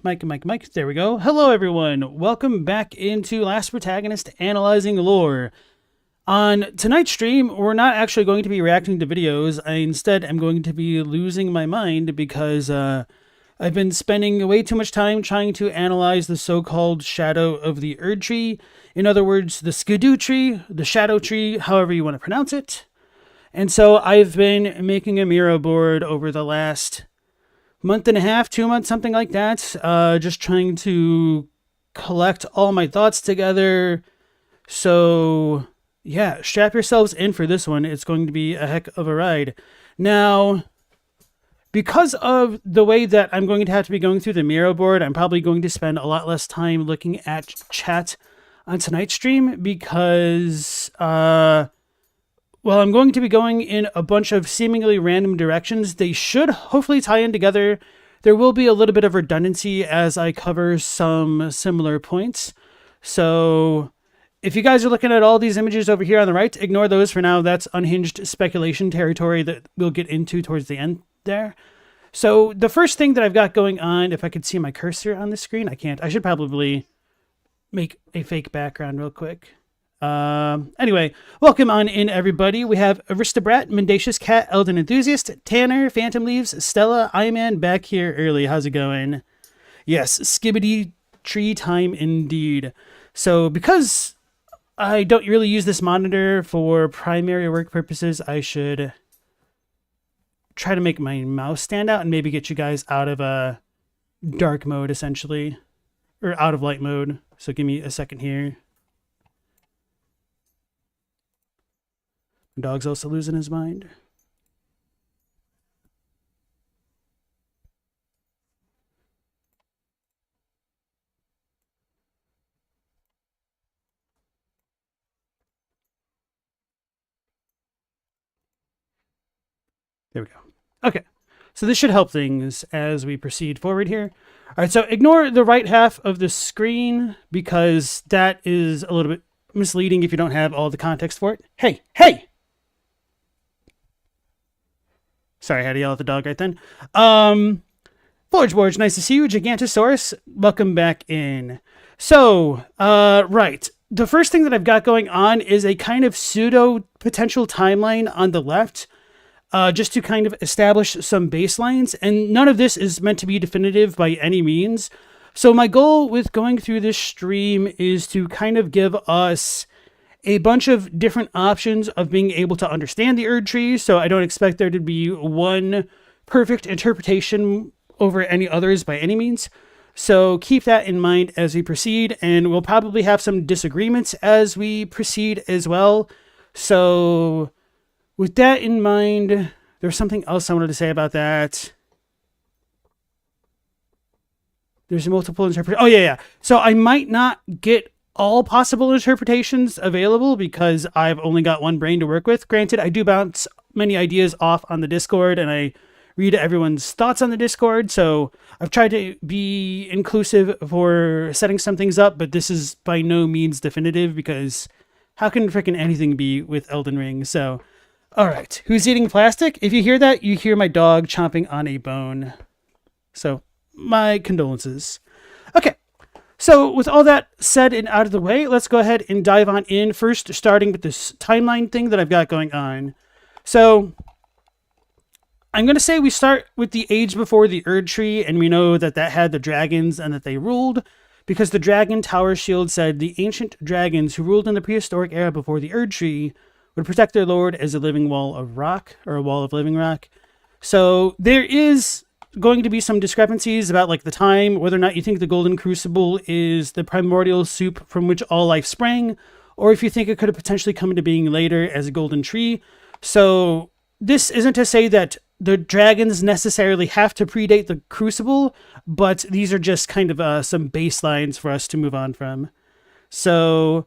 Mike. There we go. Hello, everyone. Welcome back into Last Protagonist Analyzing Lore. On tonight's stream, we're not actually going to be reacting to videos. I instead am going to be losing my mind because I've been spending way too much time trying to analyze the so-called shadow of the Erdtree. In other words, the Skidoo tree, the shadow tree, however you want to pronounce it. And so I've been making a Miro board over the last month and a half, 2 months, something like that. Just trying to collect all my thoughts together. So yeah, strap yourselves in for this one. It's going to be a heck of a ride. Now, because of the way that I'm going to have to be going through the Miro board, I'm probably going to spend a lot less time looking at chat on tonight's stream because, well, I'm going to be going in a bunch of seemingly random directions. They should hopefully tie in together. There will be a little bit of redundancy as I cover some similar points. So if you guys are looking at all these images over here on the right, ignore those for now. That's unhinged speculation territory that we'll get into towards the end there. So the first thing that I've got going on, if I could see my cursor on the screen, I can't. I should probably make a fake background real quick. Anyway, welcome on in, everybody. We have Aristobrat, Mendacious Cat, Elden Enthusiast, Tanner, Phantom Leaves, Stella, Iman back here early. How's it going? Yes, skibbity tree time indeed. So because I don't really use this monitor for primary work purposes, I should try to make my mouse stand out and maybe get you guys out of a dark mode, essentially, or out of light mode. So give me a second here. Dog's also losing his mind. There we go. Okay, so this should help things as we proceed forward here. All right, so ignore the right half of the screen because that is a little bit misleading if you don't have all the context for it. Hey! Sorry, I had to yell at the dog right then. Forge, nice to see you. Gigantosaurus, welcome back in. So, right. The first thing that I've got going on is a kind of pseudo potential timeline on the left, just to kind of establish some baselines. And none of this is meant to be definitive by any means. So my goal with going through this stream is to kind of give us a bunch of different options of being able to understand the Erdtree, so I don't expect there to be one perfect interpretation over any others by any means. So keep that in mind as we proceed, and we'll probably have some disagreements as we proceed as well. So with that in mind, there's something else I wanted to say about that. There's multiple interpretations. Oh, yeah. So I might not get all possible interpretations available because I've only got one brain to work with. Granted, I do bounce many ideas off on the Discord and I read everyone's thoughts on the Discord. So I've tried to be inclusive for setting some things up, but this is by no means definitive because how can frickin' anything be with Elden Ring? So, all right. Who's eating plastic? If you hear that, you hear my dog chomping on a bone. So my condolences. Okay. So with all that said and out of the way, let's go ahead and dive on in. First, starting with this timeline thing that I've got going on. So I'm going to say we start with the age before the Erdtree, and we know that that had the dragons and that they ruled, because the Dragon Tower Shield said the ancient dragons who ruled in the prehistoric era before the Erdtree would protect their lord as a living wall of rock, or a wall of living rock. So there is going to be some discrepancies about like the time, whether or not you think the golden crucible is the primordial soup from which all life sprang, or if you think it could have potentially come into being later as a golden tree. So this isn't to say that the dragons necessarily have to predate the crucible, but these are just kind of some baselines for us to move on from. So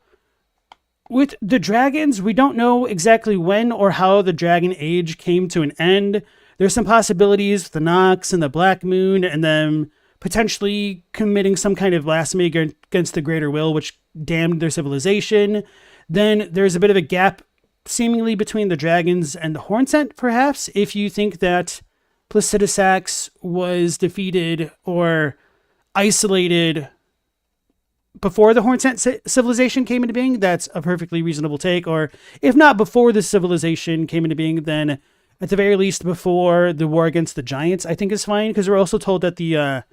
with the dragons, we don't know exactly when or how the dragon age came to an end. There's some possibilities with the Nox and the Black Moon, and them potentially committing some kind of blasphemy against the Greater Will, which damned their civilization. Then there's a bit of a gap seemingly between the dragons and the Hornsent, perhaps, if you think that Placidusax was defeated or isolated before the Hornsent civilization came into being, that's a perfectly reasonable take. Or if not before the civilization came into being, then at the very least before the war against the giants, I think is fine. Because we're also told that the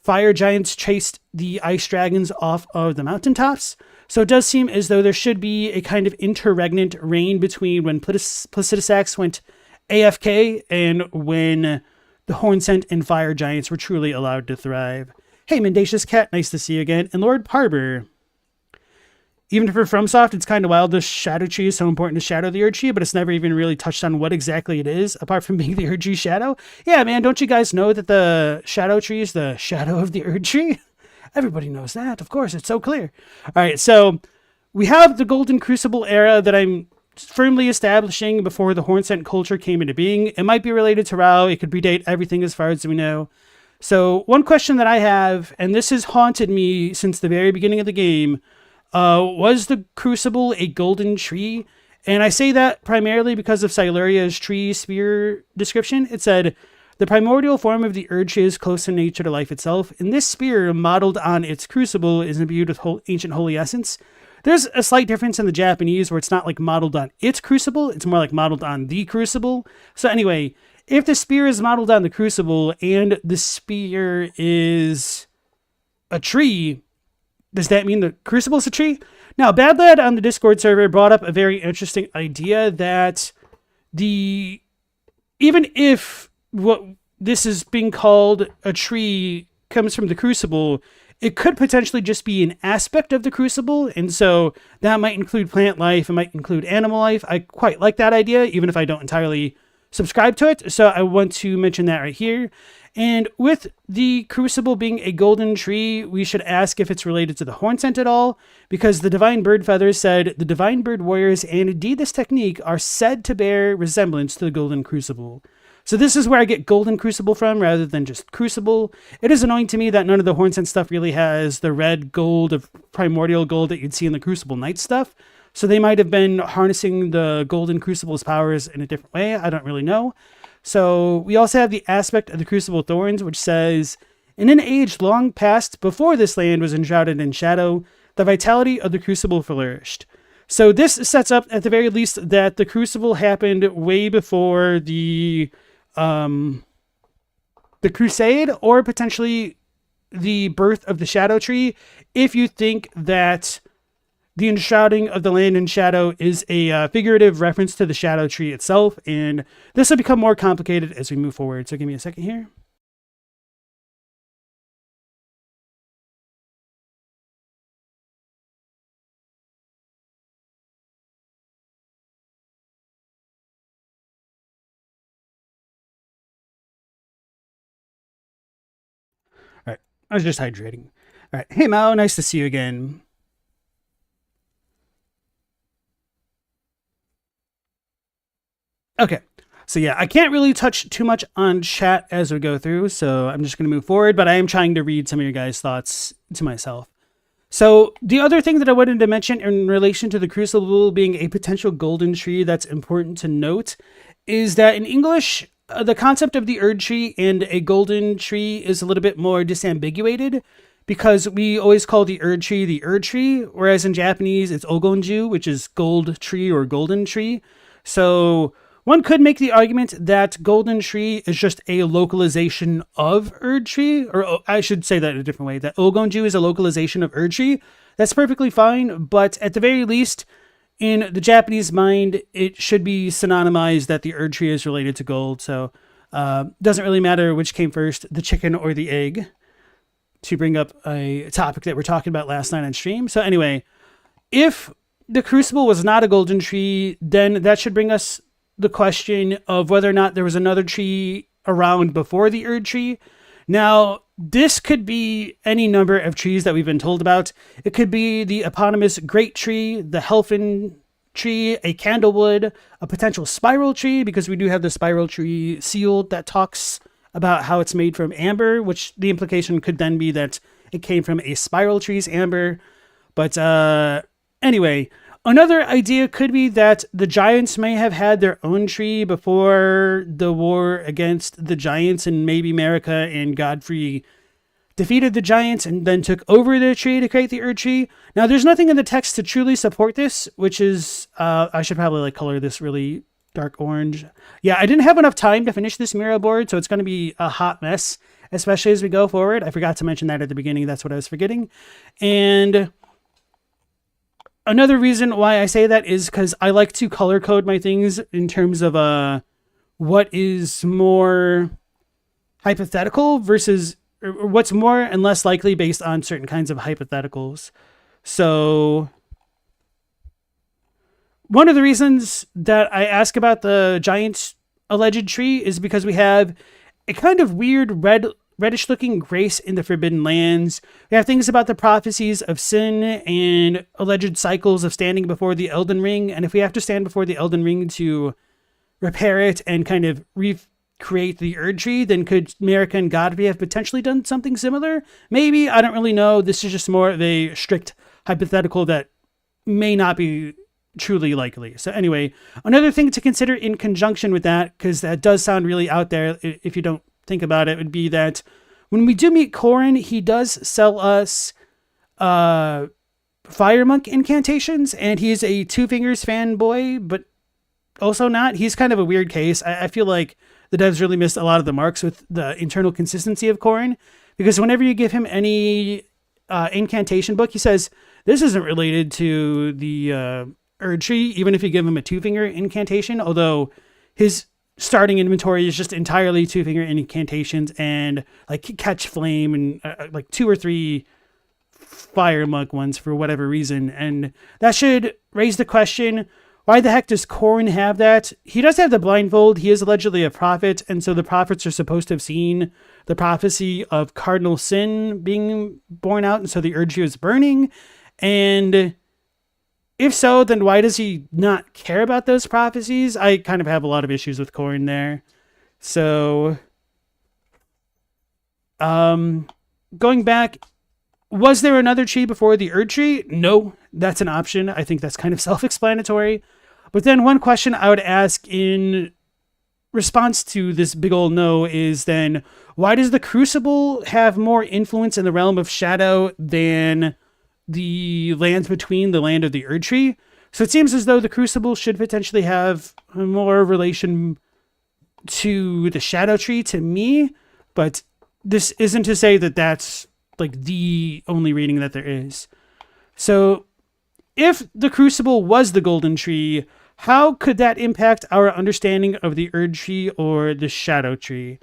fire giants chased the ice dragons off of the mountaintops. So it does seem as though there should be a kind of interregnant reign between when Placidusax went AFK and when the Hornsent and fire giants were truly allowed to thrive. Hey, Mendacious Cat, nice to see you again. And Lord Parber. Even for FromSoft, it's kind of wild the Shadow Tree is so important to Shadow the Erdtree, but it's never even really touched on what exactly it is, apart from being the Erdtree Shadow. Yeah, man, don't you guys know that the Shadow Tree is the shadow of the Erdtree? Everybody knows that, of course, it's so clear. All right, so we have the Golden Crucible era that I'm firmly establishing before the Hornsent culture came into being. It might be related to Rao, it could predate everything as far as we know. So one question that I have, and this has haunted me since the very beginning of the game, was the Crucible a golden tree? And I say that primarily because of Siluria's tree spear description. It said, the primordial form of the Erdtree is close in nature to life itself, and this spear, modeled on its crucible, is imbued with ancient holy essence. There's a slight difference in the Japanese where it's not like modeled on its crucible, it's more like modeled on the crucible. So anyway, if the spear is modeled on the crucible and the spear is a tree, does that mean the crucible is a tree? Now, Bad Lad on the Discord server brought up a very interesting idea that even if what this is being called a tree comes from the crucible, it could potentially just be an aspect of the crucible, and so that might include plant life, it might include animal life. I quite like that idea, even if I don't entirely subscribe to it, so I want to mention that right here. And with the crucible being a golden tree, we should ask if it's related to the Hornsent at all, because the Divine Bird Feathers said the Divine Bird Warriors and indeed this technique are said to bear resemblance to the golden crucible. So this is where I get golden crucible from rather than just crucible. It is annoying to me that none of the Hornsent stuff really has the red gold of primordial gold that you'd see in the Crucible Knight stuff. So they might have been harnessing the golden crucible's powers in a different way. I don't really know. So we also have the aspect of the Crucible Thorns, which says, in an age long past before this land was enshrouded in shadow, the vitality of the Crucible flourished. So this sets up, at the very least, that the Crucible happened way before the Crusade, or potentially the birth of the Shadow Tree, if you think that the enshrouding of the land in shadow is a figurative reference to the Shadow Tree itself, and this will become more complicated as we move forward. So give me a second here. All right, I was just hydrating. All right, hey Mao, nice to see you again. Okay, so yeah, I can't really touch too much on chat as we go through, so I'm just going to move forward, but I am trying to read some of your guys' thoughts to myself. So the other thing that I wanted to mention in relation to the Crucible being a potential golden tree that's important to note is that in English, the concept of the Erdtree and a golden tree is a little bit more disambiguated, because we always call the Erdtree, whereas in Japanese it's Ogonju, which is gold tree or golden tree. So one could make the argument that golden tree is just a localization of Erdtree, or I should say that in a different way, that Ogonju is a localization of Erdtree. That's perfectly fine, but at the very least, in the Japanese mind, it should be synonymized that the Erdtree is related to gold, so doesn't really matter which came first, the chicken or the egg, to bring up a topic that we're talking about last night on stream. So anyway, if the Crucible was not a golden tree, then that should bring us the question of whether or not there was another tree around before the Erdtree. Now, this could be any number of trees that we've been told about. It could be the eponymous Great Tree, the Helfen Tree, a Candlewood, a potential Spiral Tree, because we do have the Spiral Tree sealed that talks about how it's made from amber, which the implication could then be that it came from a Spiral Tree's amber. But anyway, another idea could be that the giants may have had their own tree before the war against the giants, and maybe America and Godfrey defeated the giants and then took over the tree to create the Erdtree. Now, there's nothing in the text to truly support this, which is, I should probably like color this really dark orange. Yeah, I didn't have enough time to finish this mural board, so it's going to be a hot mess, especially as we go forward. I forgot to mention that at the beginning. That's what I was forgetting. And another reason why I say that is because I like to color code my things in terms of what is more hypothetical versus or what's more and less likely based on certain kinds of hypotheticals. So one of the reasons that I ask about the giant alleged tree is because we have a kind of weird reddish looking grace in the Forbidden Lands. We have things about the prophecies of sin and alleged cycles of standing before the Elden Ring. And if we have to stand before the Elden Ring to repair it and kind of recreate the Erdtree, then could Marika and Godfrey have potentially done something similar? Maybe, I don't really know. This is just more of a strict hypothetical that may not be truly likely. So anyway, another thing to consider in conjunction with that, because that does sound really out there if you don't think about it, would be that when we do meet Corrin, he does sell us Fire Monk incantations, and he's a Two Fingers fanboy, but also not. He's kind of a weird case. I feel like the devs really missed a lot of the marks with the internal consistency of Corrin, because whenever you give him any incantation book, he says, this isn't related to the Erdtree, even if you give him a Two-Finger incantation, although his starting inventory is just entirely Two-Finger incantations and like Catch Flame and like 2 or 3 Fire Monk ones for whatever reason. And that should raise the question, why the heck does Corrin have that? He does have the blindfold. He is allegedly a prophet, and so the prophets are supposed to have seen the prophecy of cardinal sin being borne out, and so the Erdtree was burning. And if so, then why does he not care about those prophecies? I kind of have a lot of issues with Corrin there. So, going back, was there another tree before the Erdtree? No, that's an option. I think that's kind of self-explanatory. But then one question I would ask in response to this big old no is then, why does the Crucible have more influence in the realm of shadow than the lands between the land of the Erdtree? So it seems as though the Crucible should potentially have more relation to the Shadow Tree to me, but this isn't to say that that's like the only reading that there is. So if the Crucible was the Golden Tree, how could that impact our understanding of the Erdtree or the Shadow Tree?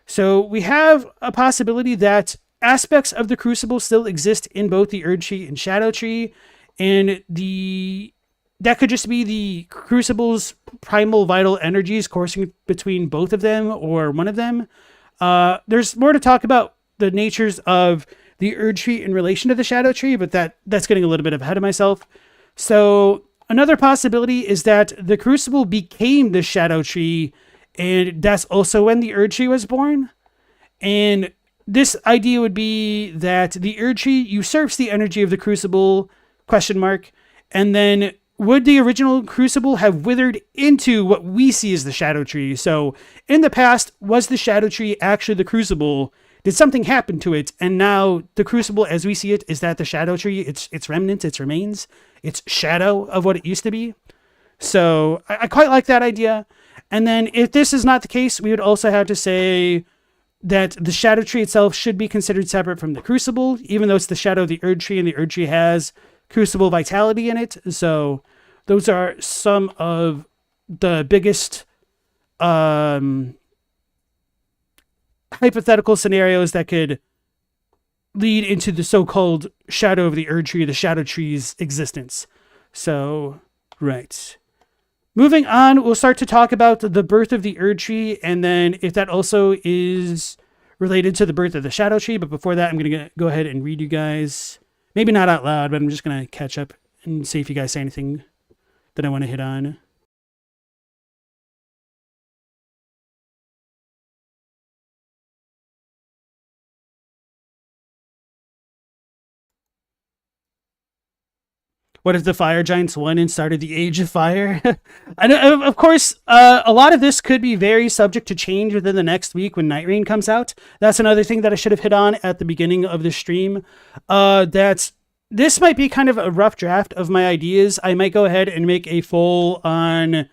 So we have a possibility that aspects of the Crucible still exist in both the Erdtree and Shadow Tree, and that could just be the Crucible's primal vital energies coursing between both of them or one of them. There's more to talk about the natures of the Erdtree in relation to the Shadow Tree, but that's getting a little bit ahead of myself. So another possibility is that the Crucible became the Shadow Tree, and that's also when the Erdtree was born. And this idea would be that the Erdtree usurps the energy of the Crucible, ? And then would the original Crucible have withered into what we see as the Shadow Tree? So in the past, was the Shadow Tree actually the Crucible? Did something happen to it? And now the Crucible, as we see it, is that the Shadow Tree? Its remnants, its remains, its shadow of what it used to be. So I quite like that idea. And then if this is not the case, we would also have to say that the Shadow Tree itself should be considered separate from the Crucible, even though it's the shadow of the Erdtree, and the Erdtree has Crucible vitality in it. So those are some of the biggest hypothetical scenarios that could lead into the so-called shadow of the Erdtree, the Shadow Tree's existence. So, right. Moving on, we'll start to talk about the birth of the Erdtree, and then if that also is related to the birth of the Shadow Tree. But before that, I'm going to go ahead and read you guys. Maybe not out loud, but I'm just going to catch up and see if you guys say anything that I want to hit on. What if the fire giants won and started the Age of Fire? I know, of course, a lot of this could be very subject to change within the next week when Night Rain comes out. That's another thing that I should have hit on at the beginning of the stream. That this might be kind of a rough draft of my ideas. I might go ahead and make a full-on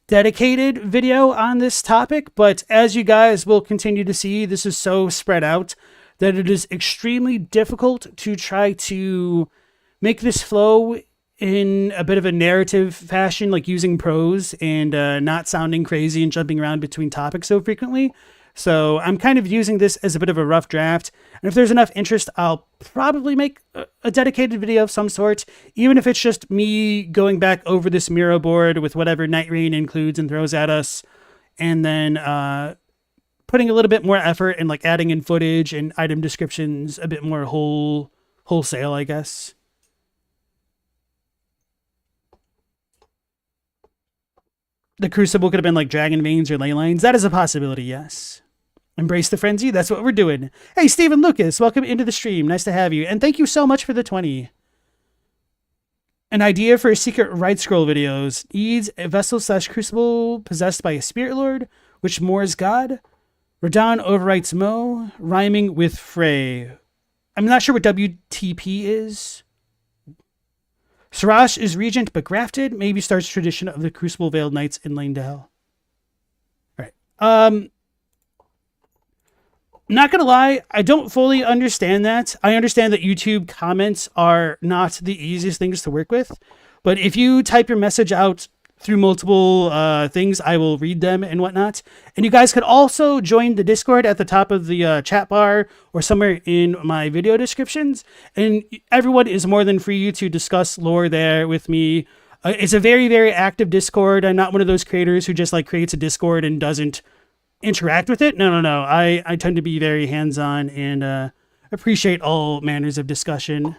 dedicated video on this topic, but as you guys will continue to see, this is so spread out that it is extremely difficult to try to make this flow in a bit of a narrative fashion, like using prose and not sounding crazy and jumping around between topics so frequently. So I'm kind of using this as a bit of a rough draft. And if there's enough interest, I'll probably make a dedicated video of some sort, even if it's just me going back over this Miro board with whatever Night Rain includes and throws at us, and then putting a little bit more effort and like adding in footage and item descriptions a bit more wholesale, I guess. The Crucible could have been like Dragon Veins or Ley Lines. That is a possibility, yes. Embrace the frenzy. That's what we're doing. Hey, Stephen Lucas, welcome into the stream. Nice to have you. And thank you so much for the 20. An idea for a secret right scroll videos. Needs a vessel / crucible possessed by a spirit lord, which Moors God. Radagon overwrites Mo, rhyming with Frey. I'm not sure what WTP is. Sarash is regent but grafted. Maybe starts tradition of the Crucible Veiled Knights in Lane to Hell. All right. Not gonna lie, I don't fully understand that. I understand that YouTube comments are not the easiest things to work with, but if you type your message out through multiple things, I will read them and whatnot. And you guys could also join the Discord at the top of the chat bar or somewhere in my video descriptions. And everyone is more than free to discuss lore there with me. It's a very, very active Discord. I'm not one of those creators who just like creates a Discord and doesn't interact with it. No. I tend to be very hands-on and appreciate all manners of discussion.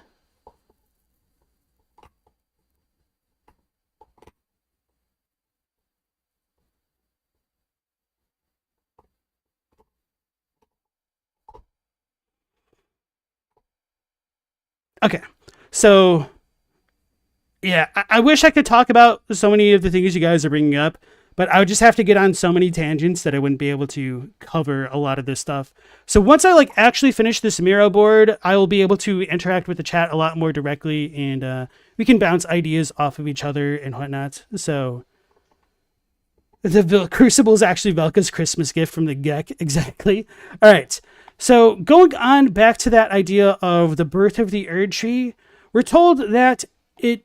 Okay, so yeah, I wish I could talk about so many of the things you guys are bringing up, but I would just have to get on so many tangents that I wouldn't be able to cover a lot of this stuff. So once I like actually finish this Miro board, I will be able to interact with the chat a lot more directly, and we can bounce ideas off of each other and whatnot. So the Crucible is actually Velka's Christmas gift from the Gek. Exactly. All right. So going on back to that idea of the birth of the Erdtree, we're told that it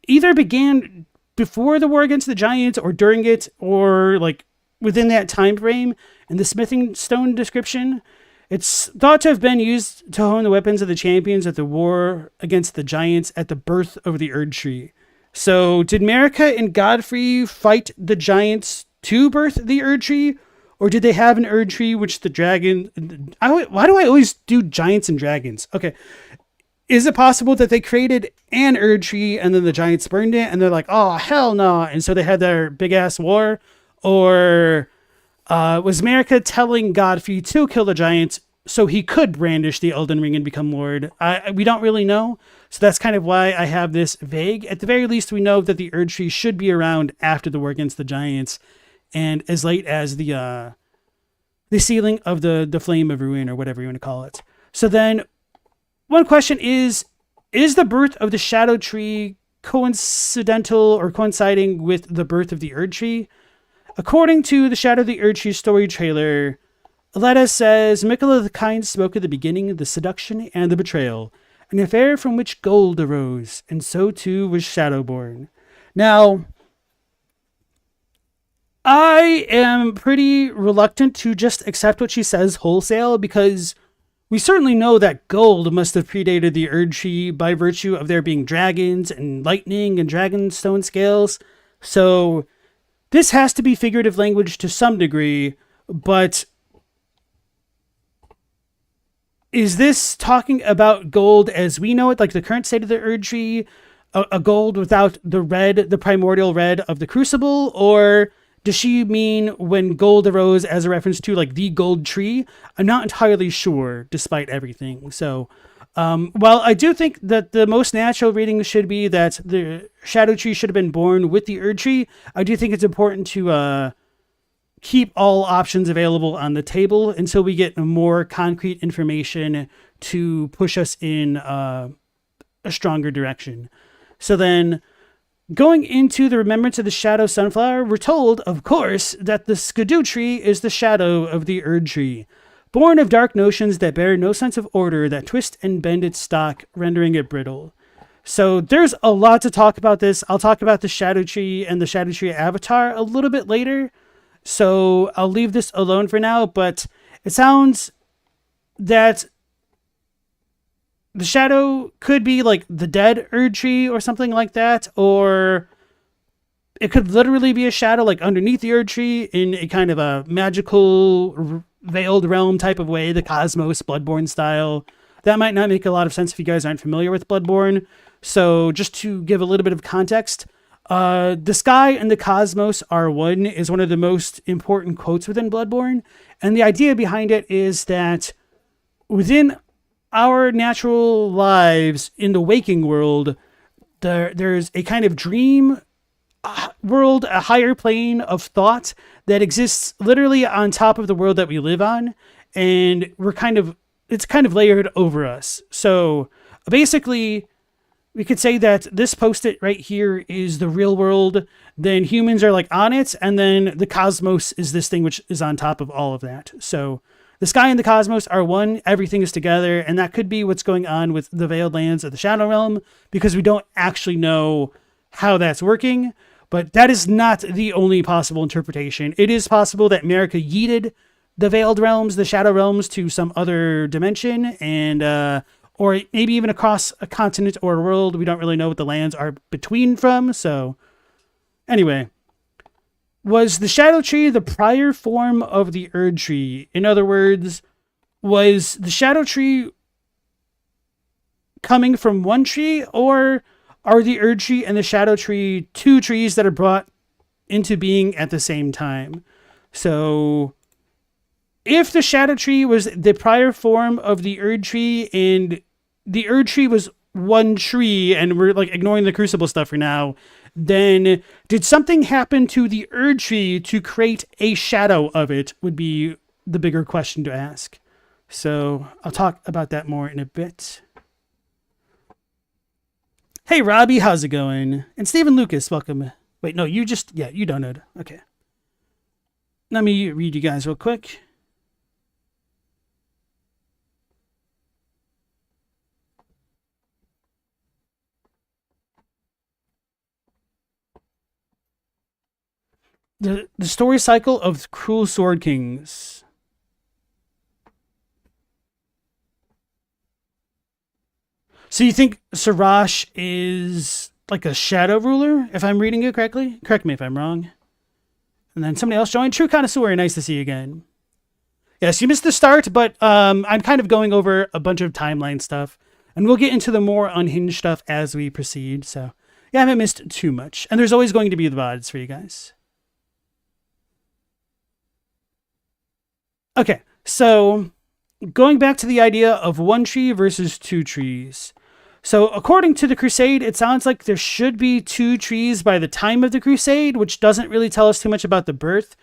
either began before the war against the giants or during it, or like within that time frame. In the smithing stone description, it's thought to have been used to hone the weapons of the champions at the war against the giants at the birth of the Erdtree. So did Marika and Godfrey fight the giants to birth the Erdtree? Or did they have an Erdtree which the dragon... Why do I always do giants and dragons? Okay. Is it possible that they created an Erdtree and then the giants burned it and they're like, oh, hell no. And so they had their big-ass war? Or was Marika telling Godfrey to kill the giants so he could brandish the Elden Ring and become Lord? We don't really know. So that's kind of why I have this vague. At the very least, we know that the Erdtree should be around after the war against the giants, and as late as the sealing of the Flame of Ruin, or whatever you want to call it. So then, one question is the birth of the Shadow Tree coincidental or coinciding with the birth of the Erdtree? According to the Shadow of the Erdtree story trailer, Aletta says, Miquella the Kind spoke at the beginning, the seduction and the betrayal, an affair from which gold arose, and so too was Shadowborn. Now, I am pretty reluctant to just accept what she says wholesale, because we certainly know that gold must have predated the Erdtree by virtue of there being dragons and lightning and dragonstone scales. So this has to be figurative language to some degree, but is this talking about gold as we know it, like the current state of the Erdtree, a gold without the red, the primordial red of the Crucible, or does she mean when gold arose as a reference to like the gold tree? I'm not entirely sure, despite everything. So While I do think that the most natural reading should be that the Shadow Tree should have been born with the Erdtree, I do think it's important to keep all options available on the table until we get more concrete information to push us in a stronger direction. So then, going into the Remembrance of the Shadow Sunflower, we're told, of course, that the Skidoo Tree is the shadow of the Erdtree, born of dark notions that bear no sense of order, that twist and bend its stalk, rendering it brittle. So there's a lot to talk about this. I'll talk about the Shadow Tree and the Shadow Tree avatar a little bit later, so I'll leave this alone for now, but it sounds that the shadow could be like the dead Erdtree or something like that, or it could literally be a shadow like underneath the Erdtree in a kind of a magical veiled realm type of way, the Cosmos Bloodborne style. That might not make a lot of sense if you guys aren't familiar with Bloodborne. So just to give a little bit of context, the sky and the cosmos are one is one of the most important quotes within Bloodborne. And the idea behind it is that within our natural lives in the waking world, there's a kind of dream world, a higher plane of thought that exists literally on top of the world that we live on. And it's kind of layered over us. So basically, we could say that this post-it right here is the real world, then humans are like on it, and then the cosmos is this thing which is on top of all of that. So the sky and the cosmos are one, everything is together, and that could be what's going on with the Veiled Lands of the Shadow Realm, because we don't actually know how that's working, but that is not the only possible interpretation. It is possible that America yeeted the Veiled Realms, the Shadow Realms, to some other dimension, and or maybe even across a continent or a world. We don't really know what the lands are between from. So anyway, was the Shadow Tree the prior form of the Erdtree? In other words, was the Shadow Tree coming from one tree, or are the Erdtree and the Shadow Tree two trees that are brought into being at the same time? So if the Shadow Tree was the prior form of the Erdtree and the Erdtree was one tree, and we're like ignoring the Crucible stuff for now, then did something happen to the Erdtree to create a shadow of it would be the bigger question to ask. So I'll talk about that more in a bit. Hey, Robbie, how's it going? And Stephen Lucas, welcome. Wait, no, you donated. Okay. Let me read you guys real quick. The story cycle of Cruel Sword Kings. So you think Sarash is like a shadow ruler, if I'm reading it correctly? Correct me if I'm wrong. And then somebody else joined. True Connoisseur, nice to see you again. Yes, you missed the start, but I'm kind of going over a bunch of timeline stuff. And we'll get into the more unhinged stuff as we proceed. So yeah, I haven't missed too much. And there's always going to be the VODs for you guys. Okay, so going back to the idea of one tree versus two trees. So according to the Crusade, it sounds like there should be two trees by the time of the Crusade, which doesn't really tell us too much about the birth.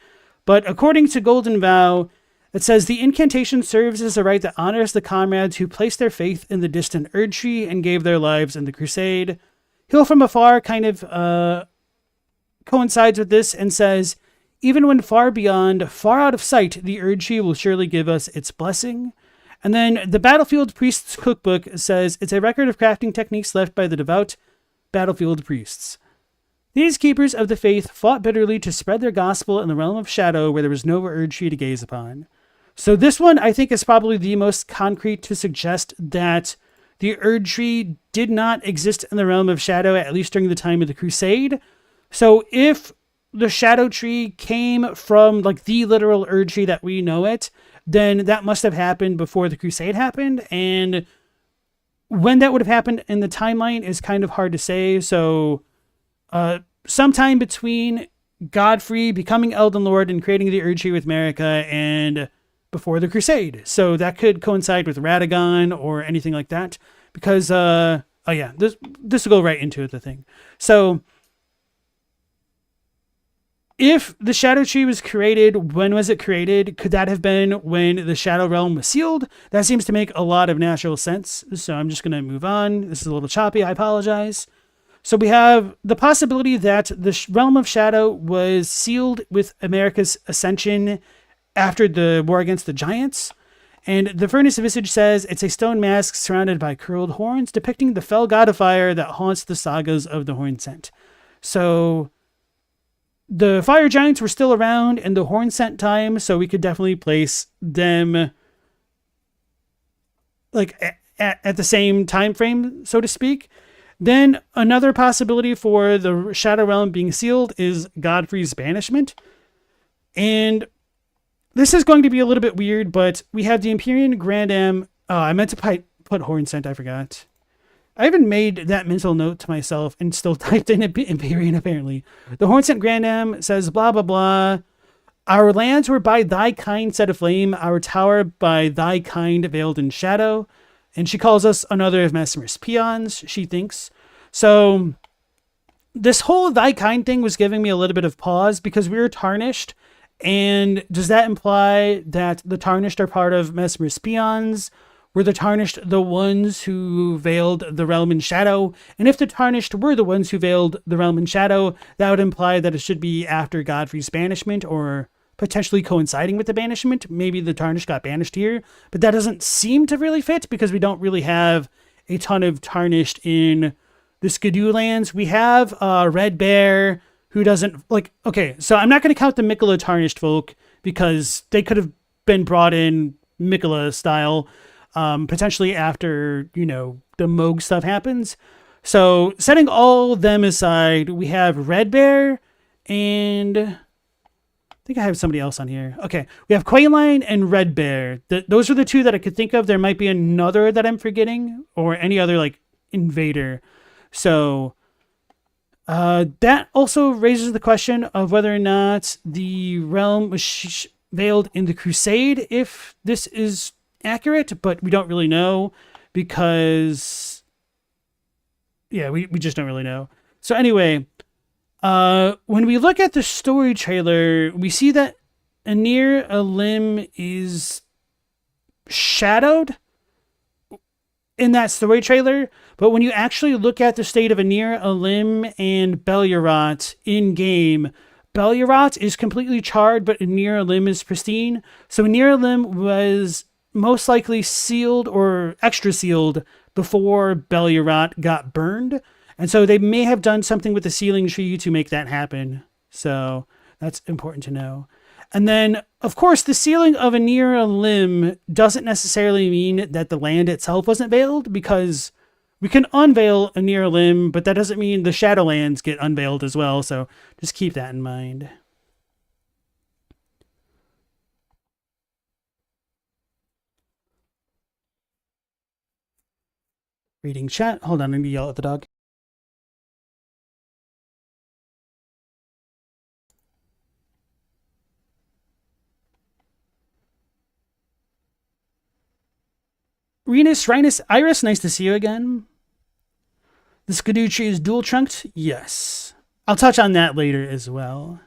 But according to Golden Vow, it says the incantation serves as a rite that honors the comrades who placed their faith in the distant Erdtree and gave their lives in the Crusade. Hail from Afar kind of coincides with this and says, even when far beyond, far out of sight, the Erdtree will surely give us its blessing. And then the Battlefield Priest's Cookbook says it's a record of crafting techniques left by the devout battlefield priests. These keepers of the faith fought bitterly to spread their gospel in the realm of shadow where there was no Erdtree to gaze upon. So this one, I think, is probably the most concrete to suggest that the Erdtree did not exist in the realm of shadow, at least during the time of the Crusade. So if the Shadow Tree came from like the literal Erdtree that we know it, then that must have happened before the Crusade happened. And when that would have happened in the timeline is kind of hard to say. So sometime between Godfrey becoming Elden Lord and creating the Erdtree with Marika and before the Crusade. So that could coincide with Radagon or anything like that. Because, oh yeah, this will go right into the thing. So if the Shadow Tree was created, when was it created? Could that have been when the Shadow Realm was sealed? That seems to make a lot of natural sense. So I'm just going to move on. This is a little choppy. I apologize. So we have the possibility that the Realm of Shadow was sealed with America's ascension after the war against the Giants. And the Furnace Visage says it's a stone mask surrounded by curled horns, depicting the fell god of fire that haunts the sagas of the Horn Scent. So the fire giants were still around in the Horn Scent time, so we could definitely place them like at the same time frame, so to speak. Then another possibility for the Shadow Realm being sealed is Godfrey's banishment. And this is going to be a little bit weird, but we have the Empyrean Grandam. Oh, I meant to put Horn Scent, I forgot. I even made that mental note to myself and still typed in Empyrean, apparently. The Horn Scent Grandam says, blah, blah, blah. Our lands were by thy kind set aflame, our tower by thy kind veiled in shadow. And she calls us another of Messmer's peons, she thinks. So this whole thy kind thing was giving me a little bit of pause because we were tarnished. And does that imply that the tarnished are part of Messmer's peons? Were the tarnished the ones who veiled the realm in shadow? And if the tarnished were the ones who veiled the realm in shadow, that would imply that it should be after Godfrey's banishment or potentially coinciding with the banishment. Maybe the tarnished got banished here, but that doesn't seem to really fit because we don't really have a ton of tarnished in the Skidoo lands. We have Red Bear, who doesn't like, okay, so I'm not going to count the Mikola tarnished folk because they could have been brought in Mikola style. Potentially after, the Moog stuff happens. So setting all them aside, we have Red Bear and I think I have somebody else on here. Okay. We have Quayline and Red Bear. Those are the two that I could think of. There might be another that I'm forgetting or any other like invader. So that also raises the question of whether or not the realm was veiled in the Crusade, if this is accurate, but we don't really know because we just don't really know. So anyway, when we look at the story trailer, we see that Anir Elim is shadowed in that story trailer, but when you actually look at the state of Anir Elim and Belurot in game, Belurot is completely charred, but Anir Elim is pristine. So Anir Elim was most likely sealed or extra sealed before Belurot got burned. And so they may have done something with the sealing tree to make that happen. So that's important to know. And then, of course, the sealing of Anir Elim doesn't necessarily mean that the land itself wasn't veiled, because we can unveil Anir Elim, but that doesn't mean the Shadowlands get unveiled as well. So just keep that in mind. Reading chat. Hold on, I need to yell at the dog. Rhinus, Iris, nice to see you again. The Skidoo tree is dual trunked? Yes. I'll touch on that later as well.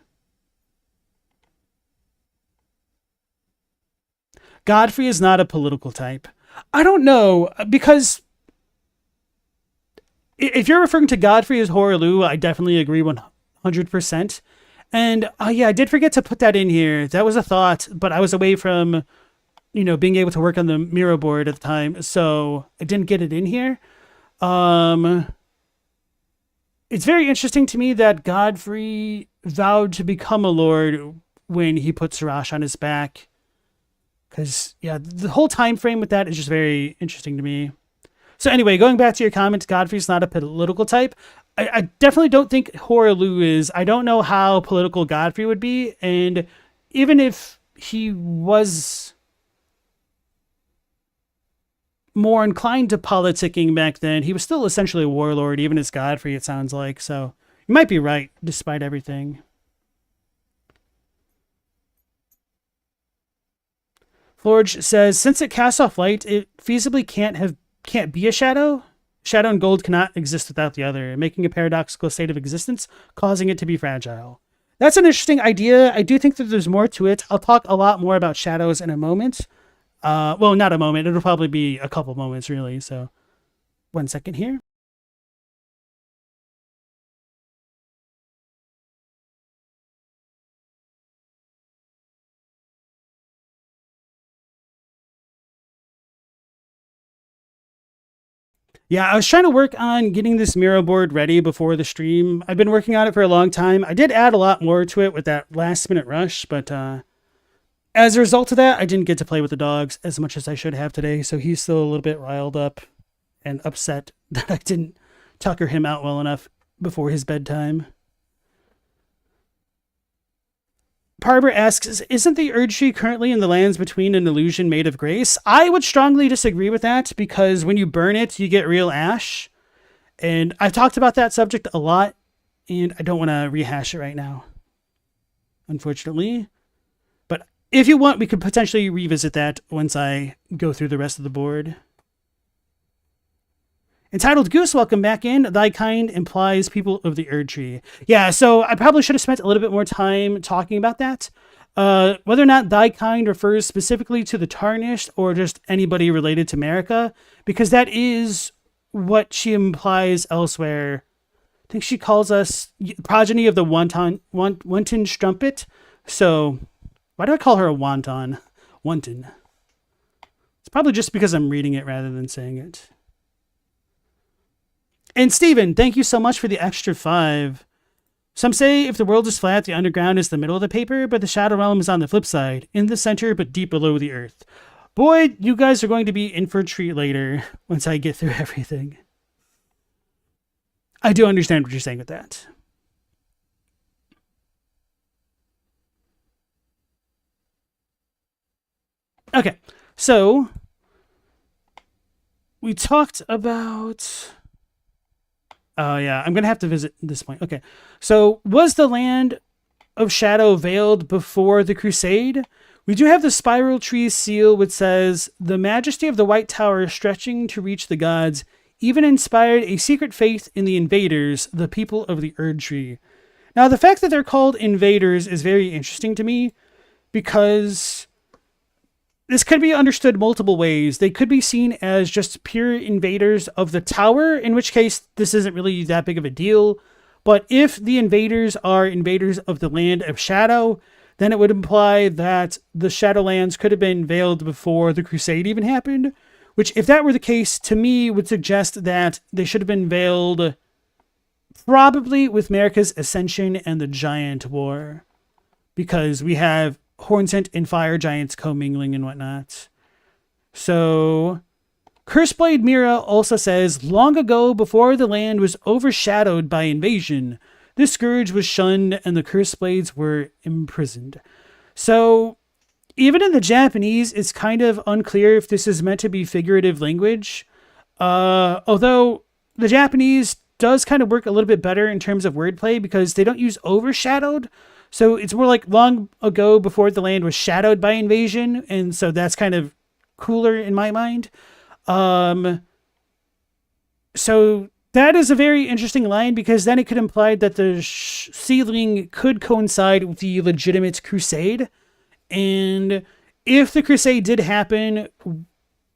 Godfrey is not a political type. I don't know, because if you're referring to Godfrey as Horaloo, I definitely agree 100%. And yeah, I did forget to put that in here. That was a thought, but I was away from, being able to work on the Miro board at the time, so I didn't get it in here. It's very interesting to me that Godfrey vowed to become a lord when he put Sarash on his back. Because, yeah, the whole time frame with that is just very interesting to me. So anyway, going back to your comments, Godfrey's not a political type. I definitely don't think Horaloo is. I don't know how political Godfrey would be. And even if he was more inclined to politicking back then, he was still essentially a warlord, even as Godfrey, it sounds like. So you might be right, despite everything. Forge says, since it casts off light, it feasibly can't be a shadow. Shadow and gold cannot exist without the other, making a paradoxical state of existence, causing it to be fragile. That's an interesting idea. I do think that there's more to it. I'll talk a lot more about shadows in a moment. Well, not a moment. It'll probably be a couple moments, really. So, 1 second here. Yeah, I was trying to work on getting this Miro board ready before the stream. I've been working on it for a long time. I did add a lot more to it with that last minute rush, but as a result of that, I didn't get to play with the dogs as much as I should have today, so he's still a little bit riled up and upset that I didn't tucker him out well enough before his bedtime. Parber asks, isn't the Erdtree currently in the lands between an illusion made of grace? I would strongly disagree with that, because when you burn it, you get real ash. And I've talked about that subject a lot, and I don't want to rehash it right now, unfortunately. But if you want, we could potentially revisit that once I go through the rest of the board. Entitled Goose, welcome back in. Thy kind implies people of the Erdtree. Yeah, so I probably should have spent a little bit more time talking about that. Whether or not thy kind refers specifically to the Tarnished or just anybody related to America, because that is what she implies elsewhere. I think she calls us progeny of the wanton strumpet. So why do I call her a wanton? Wanton. It's probably just because I'm reading it rather than saying it. And Steven, thank you so much for the extra 5. Some say if the world is flat, the underground is the middle of the paper, but the Shadow Realm is on the flip side, in the center, but deep below the earth. Boy, you guys are going to be in for a treat later once I get through everything. I do understand what you're saying with that. Okay, so we talked about... Oh, yeah, I'm going to have to visit this point. Okay, so was the land of shadow veiled before the crusade? We do have the spiral tree seal, which says, the majesty of the White Tower stretching to reach the gods even inspired a secret faith in the invaders, the people of the Erdtree. Now, the fact that they're called invaders is very interesting to me, because this could be understood multiple ways. They could be seen as just pure invaders of the tower, in which case this isn't really that big of a deal. But if the invaders are invaders of the land of shadow, then it would imply that the Shadowlands could have been veiled before the Crusade even happened, which, if that were the case, to me would suggest that they should have been veiled probably with America's Ascension and the Giant War, because we have Hornsent and Fire Giants commingling and whatnot. So, Curseblade Mira also says, long ago, before the land was overshadowed by invasion, this scourge was shunned and the Curseblades were imprisoned. So, even in the Japanese, it's kind of unclear if this is meant to be figurative language. Although the Japanese does kind of work a little bit better in terms of wordplay, because they don't use overshadowed. So it's more like long ago before the land was shadowed by invasion. And so that's kind of cooler in my mind. So that is a very interesting line, because then it could imply that the sealing could coincide with the legitimate crusade. And if the crusade did happen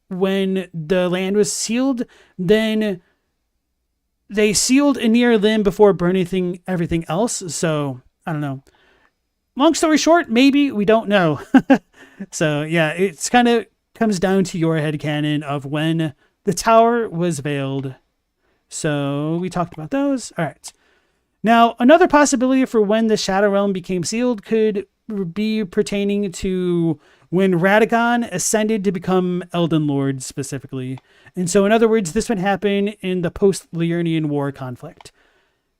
when the land was sealed, then they sealed a near limb before burning everything else. So I don't know. Long story short, maybe, we don't know. So, yeah, it's kind of comes down to your headcanon of when the tower was veiled. So, we talked about those. All right. Now, another possibility for when the Shadow Realm became sealed could be pertaining to when Radagon ascended to become Elden Lord specifically. And so, in other words, this would happen in the post-Liurnian War conflict,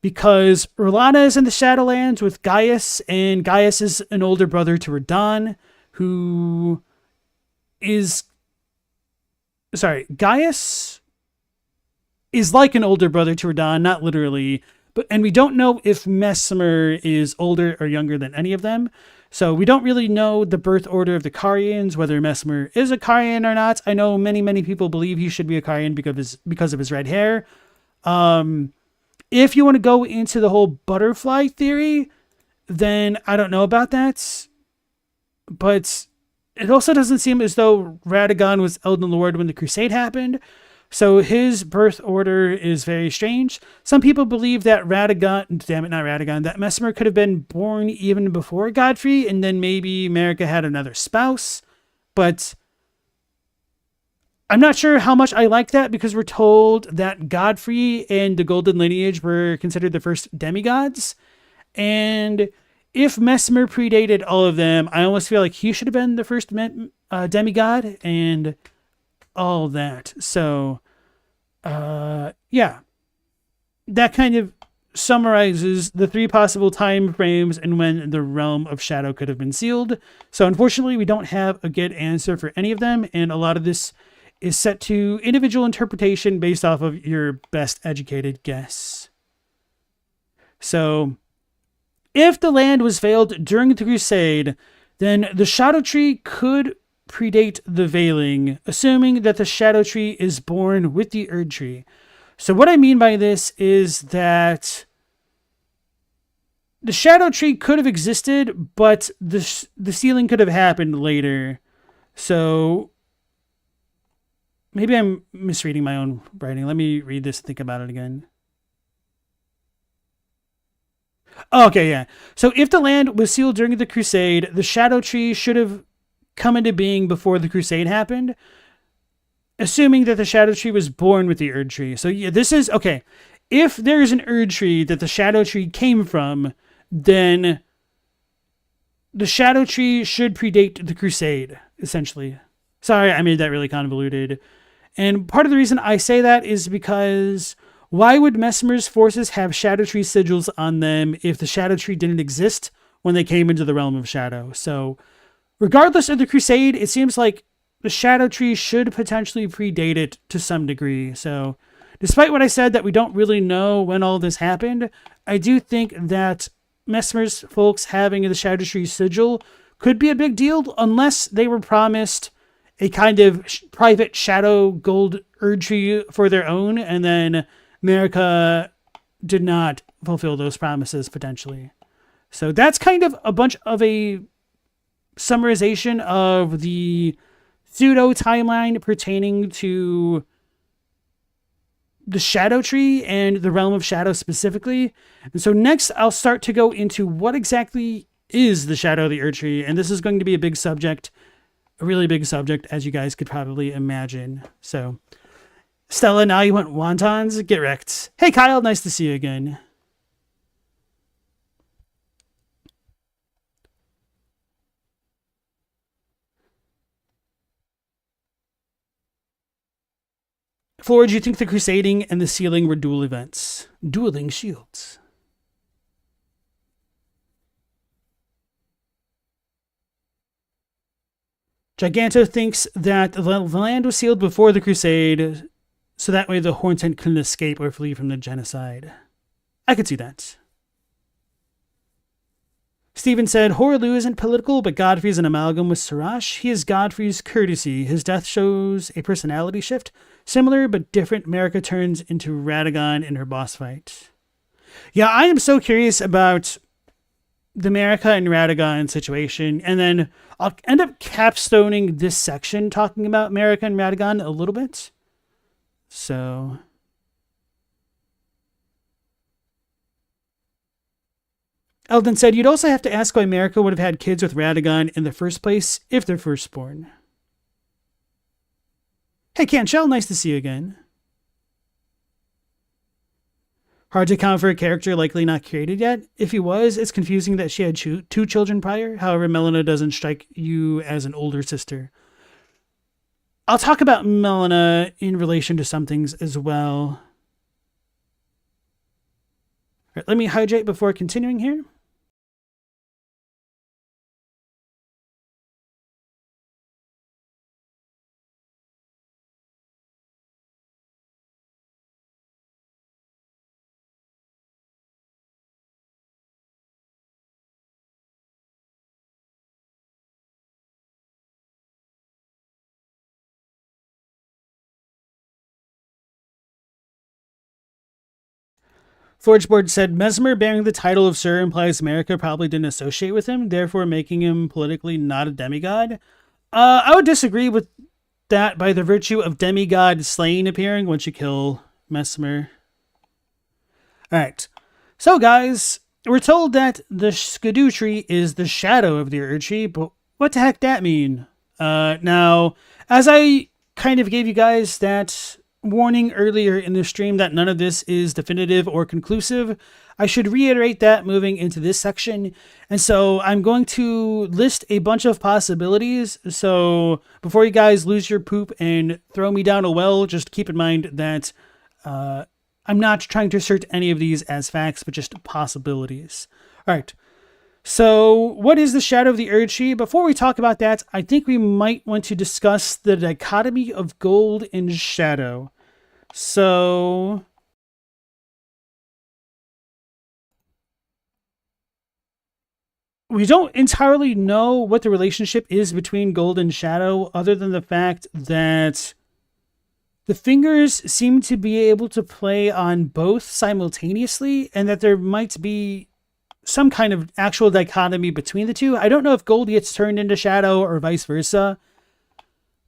because R'Lana is in the Shadowlands with Gaius, and Gaius is an older brother to Radon, who is... Sorry, Gaius is like an older brother to Radon, not literally, and we don't know if Mesmer is older or younger than any of them. So we don't really know the birth order of the Carians, whether Mesmer is a Carian or not. I know many people believe he should be a Carian because of his red hair. If you want to go into the whole butterfly theory, then I don't know about that. But it also doesn't seem as though Radagon was Elden Lord when the Crusade happened. So his birth order is very strange. Some people believe that that Mesmer could have been born even before Godfrey, and then maybe Marika had another spouse. But I'm not sure how much I like that, because we're told that Godfrey and the Golden Lineage were considered the first demigods. And if Mesmer predated all of them, I almost feel like he should have been the first demigod and all that. So, yeah, that kind of summarizes the 3 possible time frames and when the realm of shadow could have been sealed. So unfortunately, we don't have a good answer for any of them, and a lot of this is set to individual interpretation based off of your best educated guess. So if the land was veiled during the Crusade, then the Shadow Tree could predate the veiling, assuming that the Shadow Tree is born with the Erdtree. So what I mean by this is that the Shadow Tree could have existed, but the sealing could have happened later. So maybe I'm misreading my own writing. Let me read this and think about it again. Okay, yeah. So if the land was sealed during the Crusade, the Shadow Tree should have come into being before the Crusade happened, assuming that the Shadow Tree was born with the Erdtree. So yeah, this is, okay. If there's an Erdtree that the Shadow Tree came from, then the Shadow Tree should predate the Crusade, essentially. Sorry, I made that really convoluted. And part of the reason I say that is because why would Mesmer's forces have Shadow Tree sigils on them if the Shadow Tree didn't exist when they came into the realm of shadow? So regardless of the Crusade, it seems like the Shadow Tree should potentially predate it to some degree. So despite what I said that we don't really know when all this happened, I do think that Mesmer's folks having the Shadow Tree sigil could be a big deal, unless they were promised a kind of private shadow gold Erdtree for their own, and then Marika did not fulfill those promises potentially. So that's kind of a bunch of a summarization of the pseudo timeline pertaining to the Shadow Tree and the realm of shadow specifically. And so next I'll start to go into what exactly is the Shadow of the Erdtree, and this is going to be a big subject, a really big subject, as you guys could probably imagine. So Stella, now you want wontons? Get wrecked. Hey Kyle, nice to see you again. Forge, you think the crusading and the sealing were dual events? Dueling shields. Giganto thinks that the land was sealed before the crusade, so that way the Horntent couldn't escape or flee from the genocide. I could see that. Stephen said, Horaloo isn't political, but Godfrey's an amalgam with Sarash. He is Godfrey's courtesy. His death shows a personality shift. Similar but different, Marika turns into Radagon in her boss fight. Yeah, I am so curious about the Marika and Radagon situation, and then I'll end up capstoning this section talking about Marika and Radagon a little bit. So Elden said, you'd also have to ask why Marika would have had kids with Radagon in the first place if they're firstborn. Hey, Canchel, nice to see you again. Hard to account for a character likely not created yet. If he was, it's confusing that she had two children prior. However, Melina doesn't strike you as an older sister. I'll talk about Melina in relation to some things as well. All right, let me hydrate before continuing here. Forgeboard said, Mesmer bearing the title of Sir implies America probably didn't associate with him, therefore making him politically not a demigod. I would disagree with that by the virtue of demigod slaying appearing once you kill Mesmer. Alright, so guys, we're told that the Spreadsheet is the shadow of the Erdtree, but what the heck that mean? Now, as I kind of gave you guys that warning earlier in the stream that none of this is definitive or conclusive, I should reiterate that moving into this section. And so I'm going to list a bunch of possibilities. So before you guys lose your poop and throw me down a well, just keep in mind that I'm not trying to assert any of these as facts, but just possibilities. All right. So what is the shadow of the Erdtree? Before we talk about that, I think we might want to discuss the dichotomy of gold and shadow. So we don't entirely know what the relationship is between gold and shadow, other than the fact that the fingers seem to be able to play on both simultaneously, and that there might be some kind of actual dichotomy between the two. I don't know if gold gets turned into shadow or vice versa.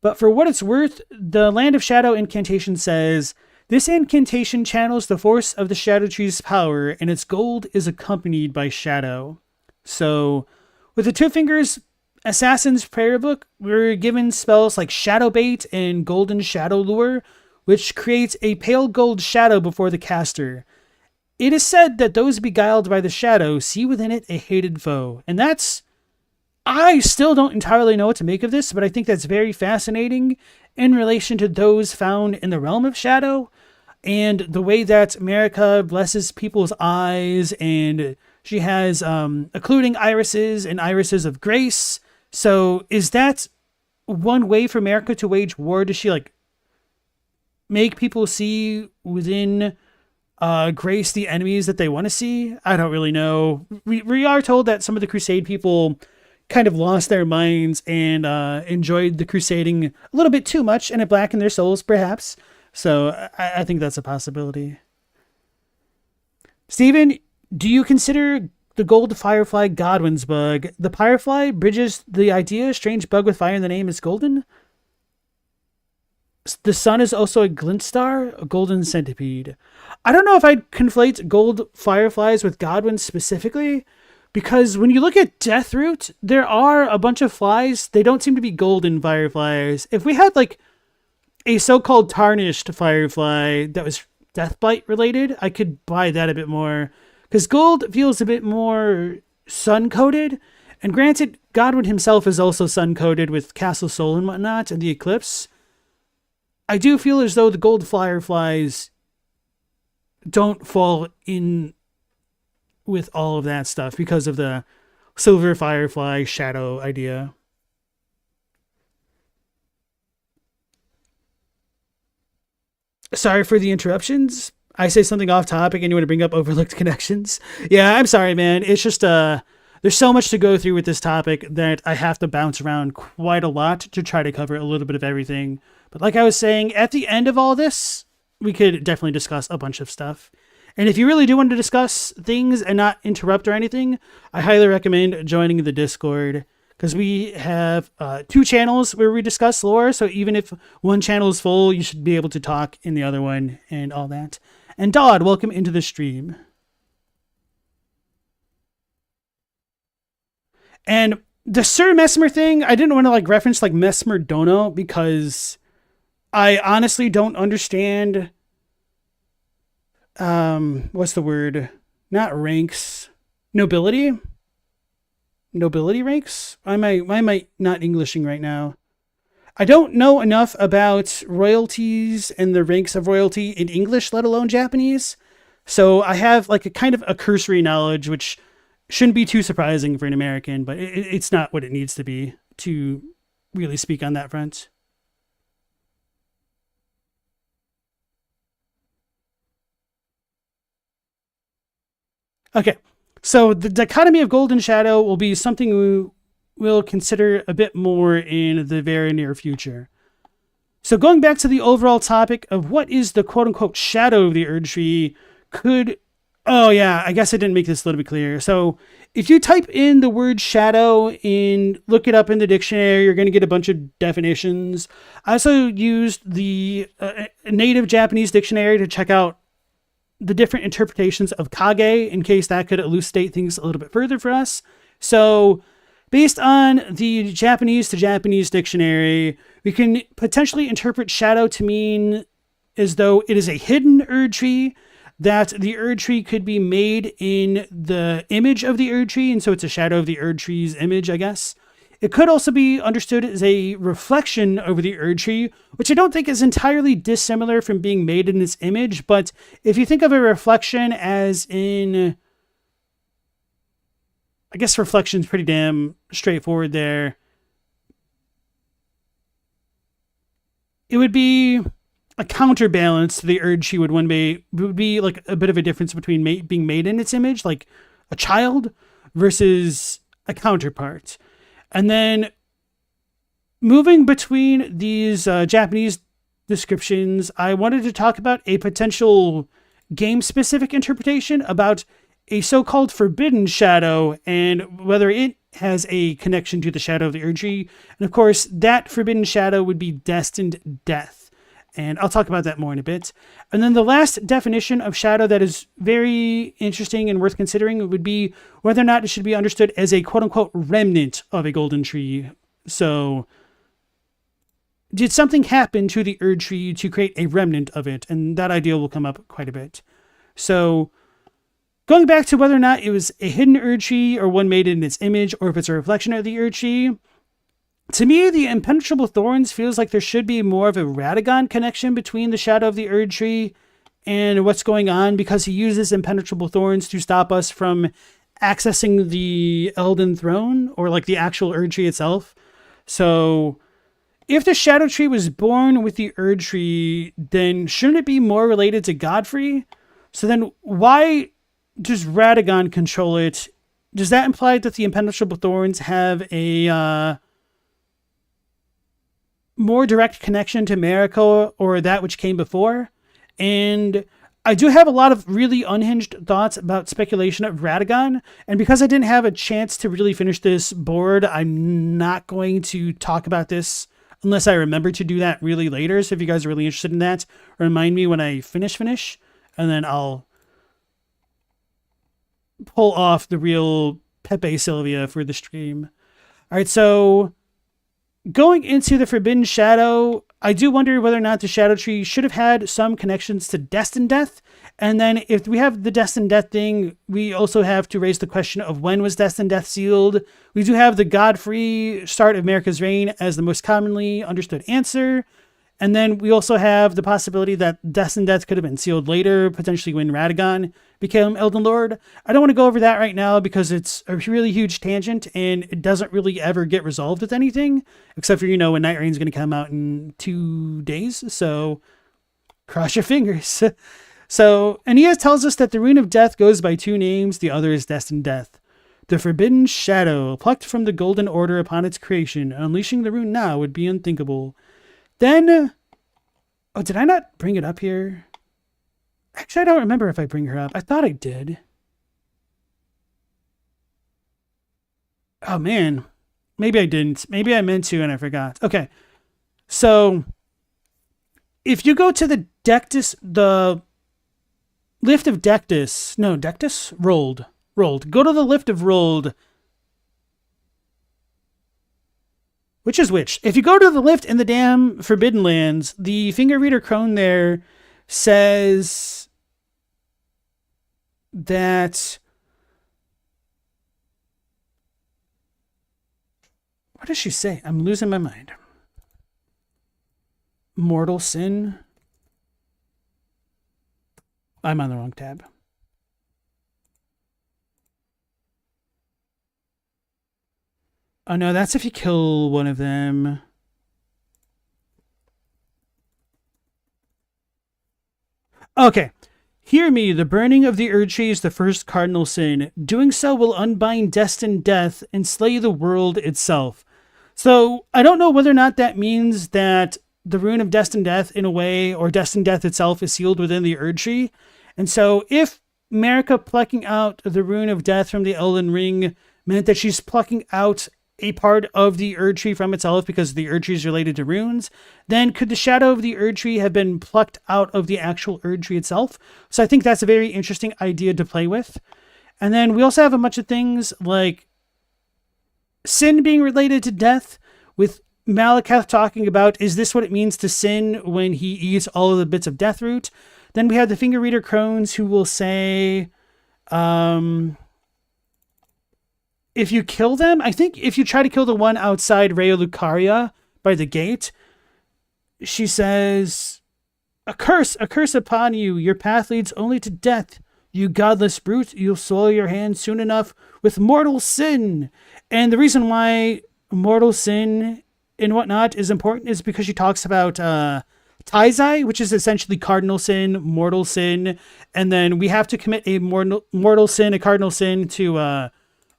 But for what it's worth, the Land of Shadow incantation says, this incantation channels the force of the Shadow Tree's power, and its gold is accompanied by shadow. So, with the Two Fingers Assassin's Prayer Book, we're given spells like Shadow Bait and Golden Shadow Lure, which creates a pale gold shadow before the caster. It is said that those beguiled by the shadow see within it a hated foe. And that's... I still don't entirely know what to make of this, but I think that's very fascinating in relation to those found in the realm of shadow and the way that America blesses people's eyes, and she has occluding irises and irises of grace. So is that one way for America to wage war? Does she like make people see within grace the enemies that they want to see? I don't really know. We are told that some of the Crusade people kind of lost their minds and enjoyed the crusading a little bit too much, and it blackened their souls, perhaps. So I think that's a possibility. Steven, do you consider the gold firefly Godwin's bug? The firefly bridges the idea, strange bug with fire in the name is golden. The sun is also a glint star, a golden centipede. I don't know if I'd conflate gold fireflies with Godwin specifically, because when you look at Deathroot, there are a bunch of flies. They don't seem to be golden fireflies. If we had like a so-called tarnished firefly that was Deathbite related, I could buy that a bit more. Because gold feels a bit more sun-coated. And granted, Godwin himself is also sun-coated with Castle Sol and whatnot, and the Eclipse. I do feel as though the gold fireflies don't fall in with all of that stuff because of the silver firefly shadow idea. Sorry for the interruptions. I say something off topic and you want to bring up overlooked connections. Yeah, I'm sorry, man. It's just, there's so much to go through with this topic that I have to bounce around quite a lot to try to cover a little bit of everything. But like I was saying, at the end of all this, we could definitely discuss a bunch of stuff. And if you really do want to discuss things and not interrupt or anything, I highly recommend joining the Discord, because we have 2 channels where we discuss lore. So even if one channel is full, you should be able to talk in the other one and all that. And Dodd, welcome into the stream. And the Sir Mesmer thing, I didn't want to like reference like Mesmer Dono, because I honestly don't understand what's the word? Not ranks. Nobility ranks? Why am I not Englishing right now? I don't know enough about royalties and the ranks of royalty in English, let alone Japanese. So I have like a kind of a cursory knowledge, which shouldn't be too surprising for an American, but it's not what it needs to be to really speak on that front. Okay, so the dichotomy of gold and shadow will be something we will consider a bit more in the very near future. So going back to the overall topic of what is the quote-unquote shadow of the Erdtree, could Oh yeah, I guess I didn't make this a little bit clearer. So if you type in the word shadow and look it up in the dictionary, you're going to get a bunch of definitions. I also used the native Japanese dictionary to check out the different interpretations of kage in case that could elucidate things a little bit further for us. So based on the Japanese to Japanese dictionary, we can potentially interpret shadow to mean as though it is a hidden Erdtree, that the Erdtree could be made in the image of the Erdtree, and so it's a shadow of the Erdtree's image, I guess. It could also be understood as a reflection over the Erdtree, which I don't think is entirely dissimilar from being made in its image, but if you think of a reflection as in... I guess reflection's pretty damn straightforward there. It would be a counterbalance to the Erdtree would be like a bit of a difference between being made in its image, like a child, versus a counterpart. And then moving between these Japanese descriptions, I wanted to talk about a potential game-specific interpretation about a so-called forbidden shadow and whether it has a connection to the shadow of the Erdtree. And of course, that forbidden shadow would be destined death. And I'll talk about that more in a bit. And then the last definition of shadow that is very interesting and worth considering would be whether or not it should be understood as a quote-unquote remnant of a golden tree. So did something happen to the Erdtree to create a remnant of it? And that idea will come up quite a bit. So going back to whether or not it was a hidden Erdtree or one made in its image, or if it's a reflection of the Erdtree, to me, the impenetrable thorns feels like there should be more of a Radagon connection between the shadow of the Erdtree and what's going on, because he uses impenetrable thorns to stop us from accessing the Elden throne, or like the actual Erdtree itself. So if the Shadow Tree was born with the Erdtree, then shouldn't it be more related to Godfrey? So then why does Radagon control it? Does that imply that the impenetrable thorns have a more direct connection to Mariko or that which came before? And I do have a lot of really unhinged thoughts about speculation of Radagon, and because I didn't have a chance to really finish this board, I'm not going to talk about this unless I remember to do that really later. So if you guys are really interested in that, remind me when I finish, and then I'll pull off the real Pepe Sylvia for the stream. All right, so going into the Forbidden Shadow, I do wonder whether or not the Shadow Tree should have had some connections to Destined Death. And then if we have the Destined Death thing, we also have to raise the question of when was Destined Death sealed. We do have the Godfrey start of Marika's reign as the most commonly understood answer. And then we also have the possibility that Destined Death could have been sealed later, potentially when Radagon became Elden Lord. I don't want to go over that right now because it's a really huge tangent and it doesn't really ever get resolved with anything, except for, when Night Reign's going to come out in 2 days. So cross your fingers. So Aeneas tells us that the Rune of Death goes by 2 names. The other is Destined Death. The Forbidden Shadow, plucked from the Golden Order upon its creation. Unleashing the rune now would be unthinkable. Then, oh, did I not bring it up here? Actually, I don't remember if I bring her up. I thought I did. Oh, man. Maybe I didn't. Maybe I meant to and I forgot. Okay. So, if you go to the Lift of Dectus. No, Dectus? Rolled. Go to the Lift of Rolled. Which is which? If you go to the lift in the damn Forbidden Lands, the Finger Reader Crone there says that... What does she say? I'm losing my mind. Mortal sin? I'm on the wrong tab. Oh no, that's if you kill one of them. Okay. Hear me, the burning of the Erdtree is the first cardinal sin. Doing so will unbind Destined Death and slay the world itself. So, I don't know whether or not that means that the Rune of Destined Death, in a way, or Destined Death itself is sealed within the Erdtree. And so, if Marika plucking out the rune of death from the Elden Ring meant that she's plucking out a part of the Erdtree from itself because the Erdtree is related to runes, then could the shadow of the Erdtree have been plucked out of the actual Erdtree itself? So I think that's a very interesting idea to play with. And then we also have a bunch of things like sin being related to death, with Malekith talking about, is this what it means to sin when he eats all of the bits of death root? Then we have the finger reader crones who will say, if you kill them, I think if you try to kill the one outside Raya Lucaria by the gate, she says, a curse upon you. Your path leads only to death. You godless brute, you'll soil your hands soon enough with mortal sin. And the reason why mortal sin and whatnot is important is because she talks about Taizai, which is essentially cardinal sin, mortal sin, and then we have to commit a mortal sin, a cardinal sin to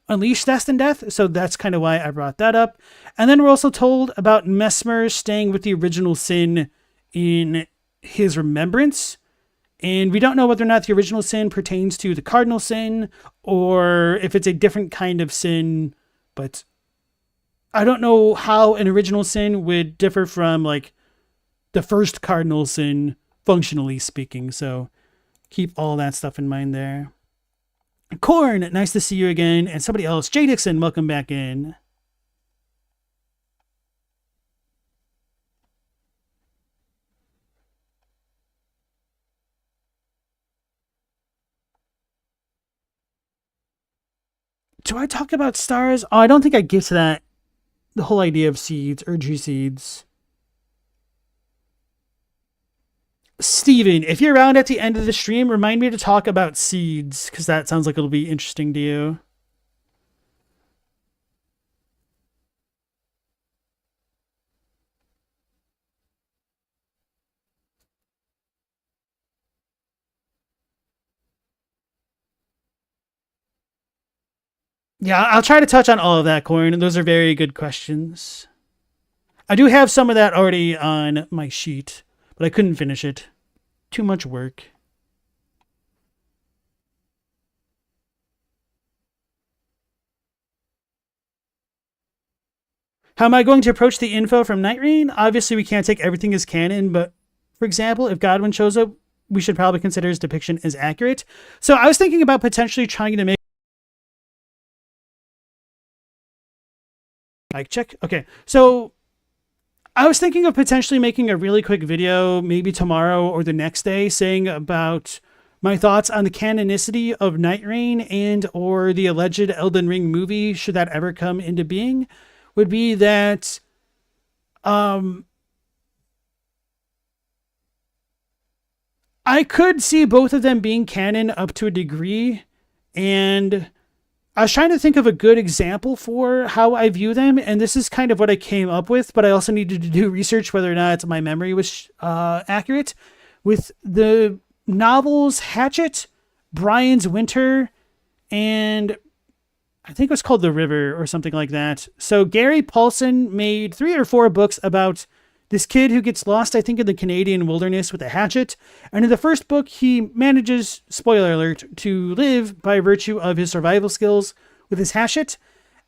unleash destined death. So that's kind of why I brought that up. And then we're also told about Mesmer staying with the original sin in his remembrance. And we don't know whether or not the original sin pertains to the cardinal sin or if it's a different kind of sin, but I don't know how an original sin would differ from like the first cardinal sin, functionally speaking. So keep all that stuff in mind there. Corn, nice to see you again. And somebody else, Jay Dixon, welcome back in. Do I talk about stars? Oh, I don't think I get to that. The whole idea of seeds, Erdtree seeds. Steven, if you're around at the end of the stream, remind me to talk about seeds, because that sounds like it'll be interesting to you. Yeah, I'll try to touch on all of that, Corn. Those are very good questions. I do have some of that already on my sheet, but I couldn't finish it. Too much work. How am I going to approach the info from Night Rain? Obviously, we can't take everything as canon, but for example, if Godwin shows up, we should probably consider his depiction as accurate. So I was thinking about potentially trying to make... Mic check. Okay, so I was thinking of potentially making a really quick video, maybe tomorrow or the next day, saying about my thoughts on the canonicity of Night Rain and or the alleged Elden Ring movie, should that ever come into being, would be that I could see both of them being canon up to a degree, and I was trying to think of a good example for how I view them, and this is kind of what I came up with, but I also needed to do research whether or not my memory was accurate. With the novels Hatchet, Brian's Winter, and I think it was called The River or something like that. So Gary Paulson made 3 or 4 books about this kid who gets lost, I think, in the Canadian wilderness with a hatchet. And in the first book, he manages, spoiler alert, to live by virtue of his survival skills with his hatchet.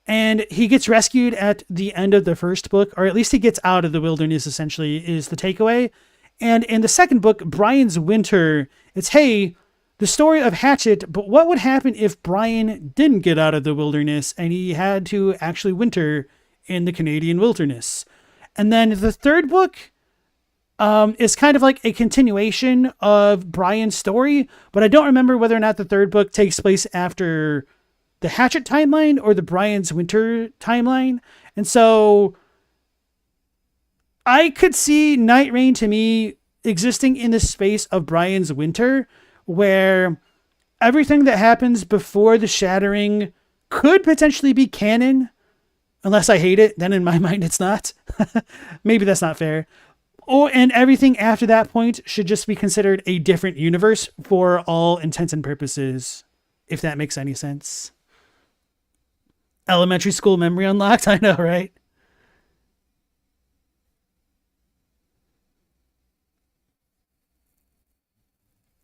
And he gets rescued at the end of the first book, or at least he gets out of the wilderness, essentially, is the takeaway. And in the second book, Brian's Winter, it's, hey, the story of Hatchet, but what would happen if Brian didn't get out of the wilderness and he had to actually winter in the Canadian wilderness? And then the third book is kind of like a continuation of Brian's story, but I don't remember whether or not the third book takes place after the Hatchet timeline or the Brian's Winter timeline. And so I could see Night Rain to me existing in the space of Brian's Winter, where everything that happens before the Shattering could potentially be canon, unless I hate it. Then in my mind, it's not. Maybe that's not fair. And everything after that point should just be considered a different universe for all intents and purposes, if that makes any sense. Elementary school memory unlocked. I know, right?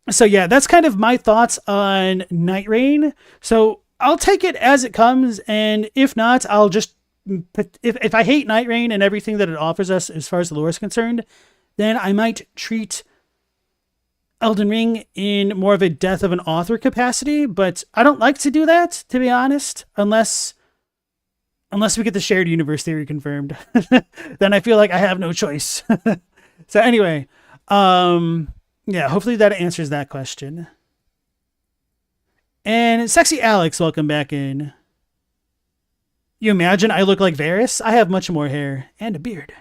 So yeah, that's kind of my thoughts on Night Rain. So I'll take it as it comes, and if not, I'll just if I hate Night Rain and everything that it offers us as far as the lore is concerned, then I might treat Elden Ring in more of a death of an author capacity. But I don't like to do that, to be honest, unless we get the shared universe theory confirmed. Then I feel like I have no choice. So anyway, yeah, hopefully that answers that question. And Sexy Alex, welcome back in. You imagine I look like Varys? I have much more hair and a beard.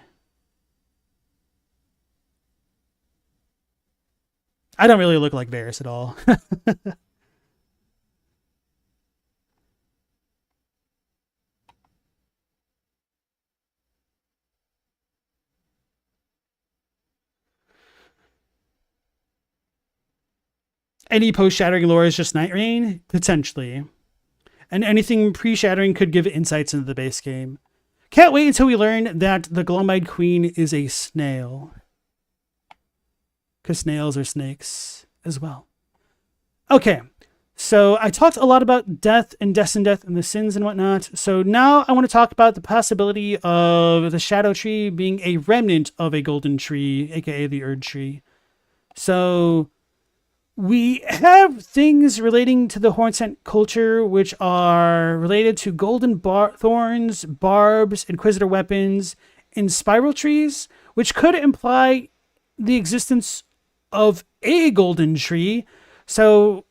I don't really look like Varys at all. Any post-shattering lore is just Night Rain? Potentially. And anything pre-shattering could give insights into the base game. Can't wait until we learn that the Glum-eyed Queen is a snail. Because snails are snakes as well. Okay, so I talked a lot about death and destined death and the sins and whatnot. So now I want to talk about the possibility of the Shadow Tree being a remnant of a golden tree, aka the Erdtree. So we have things relating to the Hornsent culture, which are related to golden thorns, barbs, inquisitor weapons, and spiral trees, which could imply the existence of a golden tree. So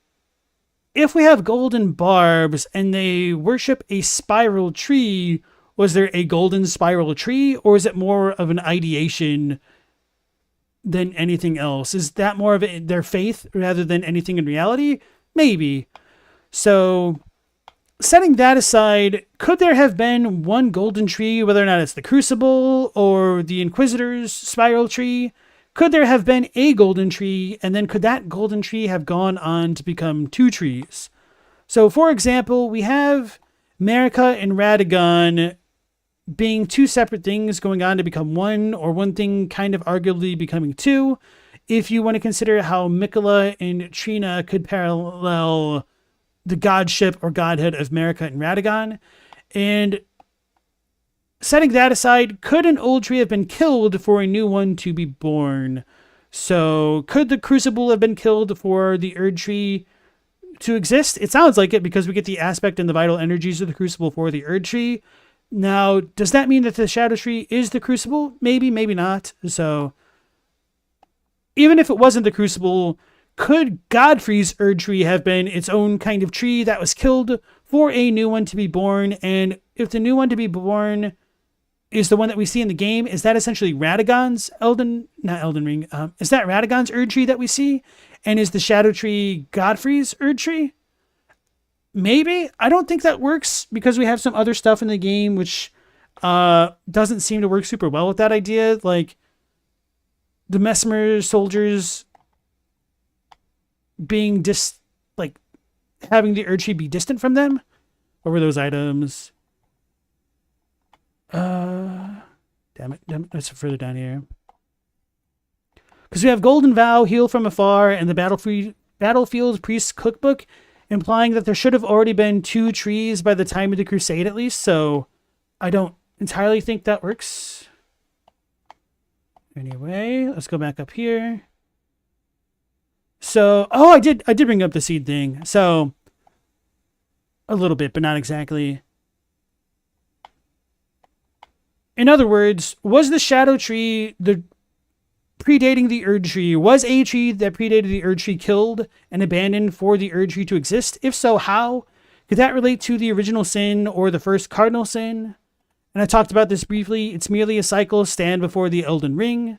if we have golden barbs and they worship a spiral tree, was there a golden spiral tree, or is it more of an ideation than anything else? Is that more of their faith rather than anything in reality? Maybe. So, setting that aside, could there have been one golden tree, whether or not it's the Crucible or the Inquisitor's spiral tree? Could there have been a golden tree, and then could that golden tree have gone on to become two trees? So, for example, we have Marika and Radagon being two separate things going on to become one, or one thing kind of arguably becoming two, if you want to consider how Mikola and Trina could parallel the godship or godhood of Marika and Radagon. And setting that aside, could an old tree have been killed for a new one to be born? So could the Crucible have been killed for the Erdtree to exist? It sounds like it, because we get the aspect and the vital energies of the Crucible for the Erdtree. Now, does that mean that the Shadow Tree is the Crucible? Maybe, maybe not. So, even if it wasn't the Crucible, could Godfrey's Erdtree have been its own kind of tree that was killed for a new one to be born? And if the new one to be born is the one that we see in the game, is that essentially Radagon's not Elden Ring, is that Radagon's Erdtree that we see? And is the Shadow Tree Godfrey's Erdtree? Maybe. I don't think that works, because we have some other stuff in the game which doesn't seem to work super well with that idea. Like the Mesmer soldiers being having the Erdtree be distant from them. What were those items? Damn it. That's further down here. Because we have Golden Vow, Heal from Afar, and the Battlefield Priest's Cookbook, implying that there should have already been two trees by the time of the Crusade, at least. So I don't entirely think that works. Anyway, let's go back up here. So, I did bring up the seed thing. So, a little bit, but not exactly. In other words, was the Shadow Tree predating the Erdtree? Was a tree that predated the Erdtree killed and abandoned for the Erdtree to exist? If so, how? Could that relate to the original sin or the first cardinal sin? And I talked about this briefly. It's merely a cycle, stand before the Elden Ring.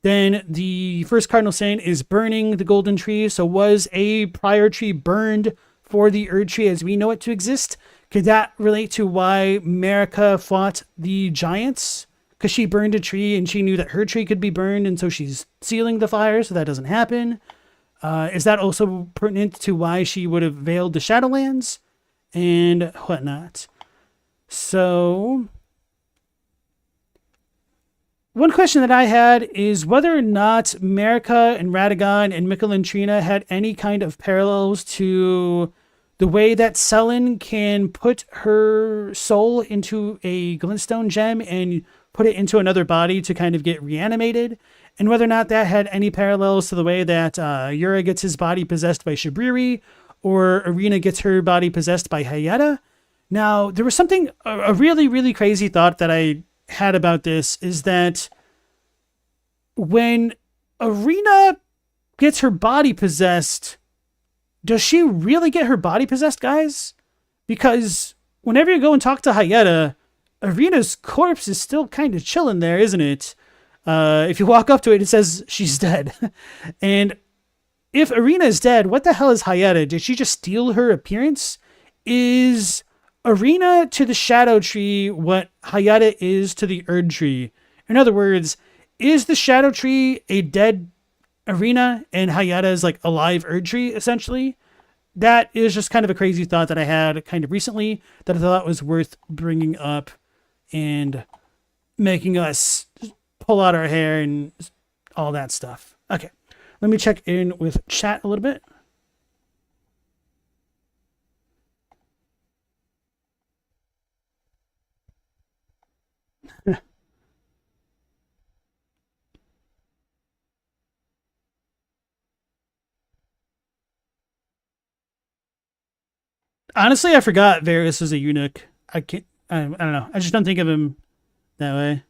Then the first cardinal sin is burning the golden tree. So was a prior tree burned for the Erdtree as we know it to exist? Could that relate to why Marika fought the giants? Because she burned a tree and she knew that her tree could be burned, and so she's sealing the fire so that doesn't happen. Is that also pertinent to why she would have veiled the Shadowlands and whatnot? So one question that I had is whether or not Marika and Radagon and Mikkel and Trina had any kind of parallels to the way that Selin can put her soul into a glintstone gem and put it into another body to kind of get reanimated, and whether or not that had any parallels to the way that Yura gets his body possessed by Shabriri, or Irina gets her body possessed by Hayata. Now, there was something, a really, really crazy thought that I had about this, is that when Irina gets her body possessed, does she really get her body possessed, guys? Because whenever you go and talk to Hayata, Irina's corpse is still kind of chilling there, isn't it? If you walk up to it, it says she's dead. And if Irina is dead, what the hell is Hayata? Did she just steal her appearance? Is Irina to the Shadow Tree what Hayata is to the Erdtree? In other words, is the Shadow Tree a dead Irina and Hayata is like a live Erdtree, essentially? That is just kind of a crazy thought that I had kind of recently that I thought was worth bringing up and making us pull out our hair and all that stuff. Okay, let me check in with chat a little bit. Honestly, I forgot Varys was a eunuch. I don't know. I just don't think of him that way.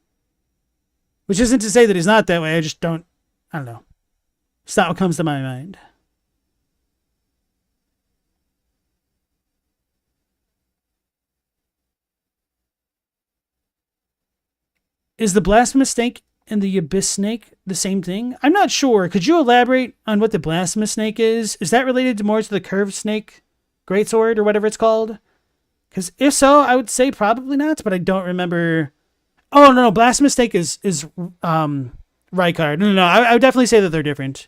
Which isn't to say that he's not that way. I just don't. I don't know. It's not what comes to my mind. Is the blasphemous snake and the abyss snake the same thing? I'm not sure. Could you elaborate on what the blasphemous snake is? Is that related to more to the curved snake greatsword or whatever it's called? Because if so, I would say probably not, but I don't remember. Oh, no, blasphemous snake is Rykard. No, I would definitely say that they're different.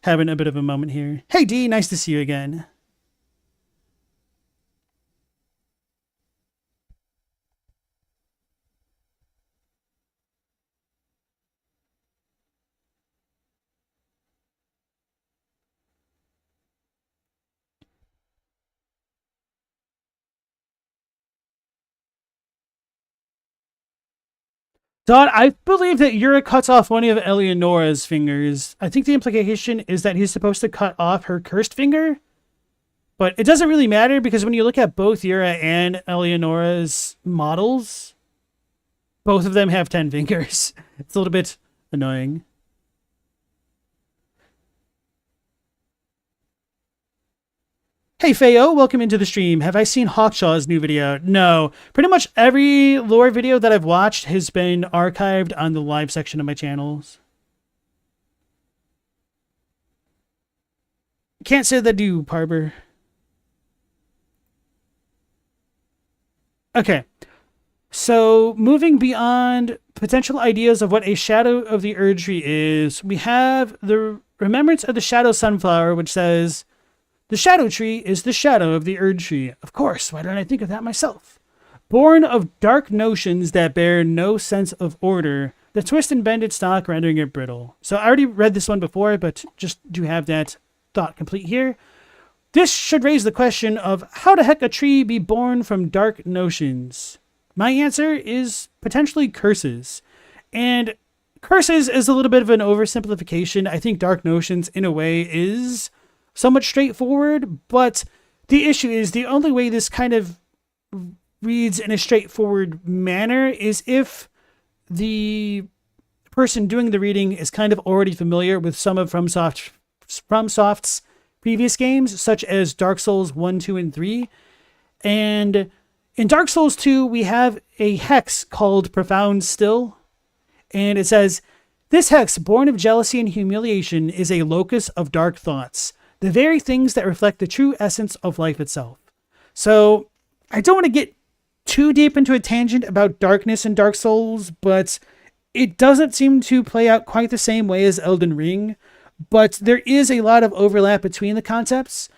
Having a bit of a moment here. Hey, D, nice to see you again. Don, I believe that Yura cuts off one of Eleonora's fingers. I think the implication is that he's supposed to cut off her cursed finger. But it doesn't really matter because when you look at both Yura and Eleonora's models, both of them have 10 fingers. It's a little bit annoying. Hey Feo, welcome into the stream. Have I seen Hawkshaw's new video? No. Pretty much every lore video that I've watched has been archived on the live section of my channels. Can't say that I do, Parber. Okay. So, moving beyond potential ideas of what a shadow of the Erdtree is, we have the Remembrance of the Shadow Sunflower, which says, the Shadow Tree is the shadow of the Erdtree. Of course, why didn't I think of that myself? Born of dark notions that bear no sense of order, that twist and bend its stalk, rendering it brittle. So I already read this one before, but just to have that thought complete here. This should raise the question of how the heck a tree be born from dark notions? My answer is potentially curses. And curses is a little bit of an oversimplification. I think dark notions, in a way, is somewhat straightforward, but the issue is the only way this kind of reads in a straightforward manner is if the person doing the reading is kind of already familiar with some of FromSoft's previous games, such as Dark Souls 1, 2, and 3. And in Dark Souls 2, we have a hex called Profound Still, and it says, this hex, born of jealousy and humiliation, is a locus of dark thoughts, the very things that reflect the true essence of life itself. So I don't want to get too deep into a tangent about darkness in Dark Souls, but it doesn't seem to play out quite the same way as Elden Ring, but there is a lot of overlap between the concepts.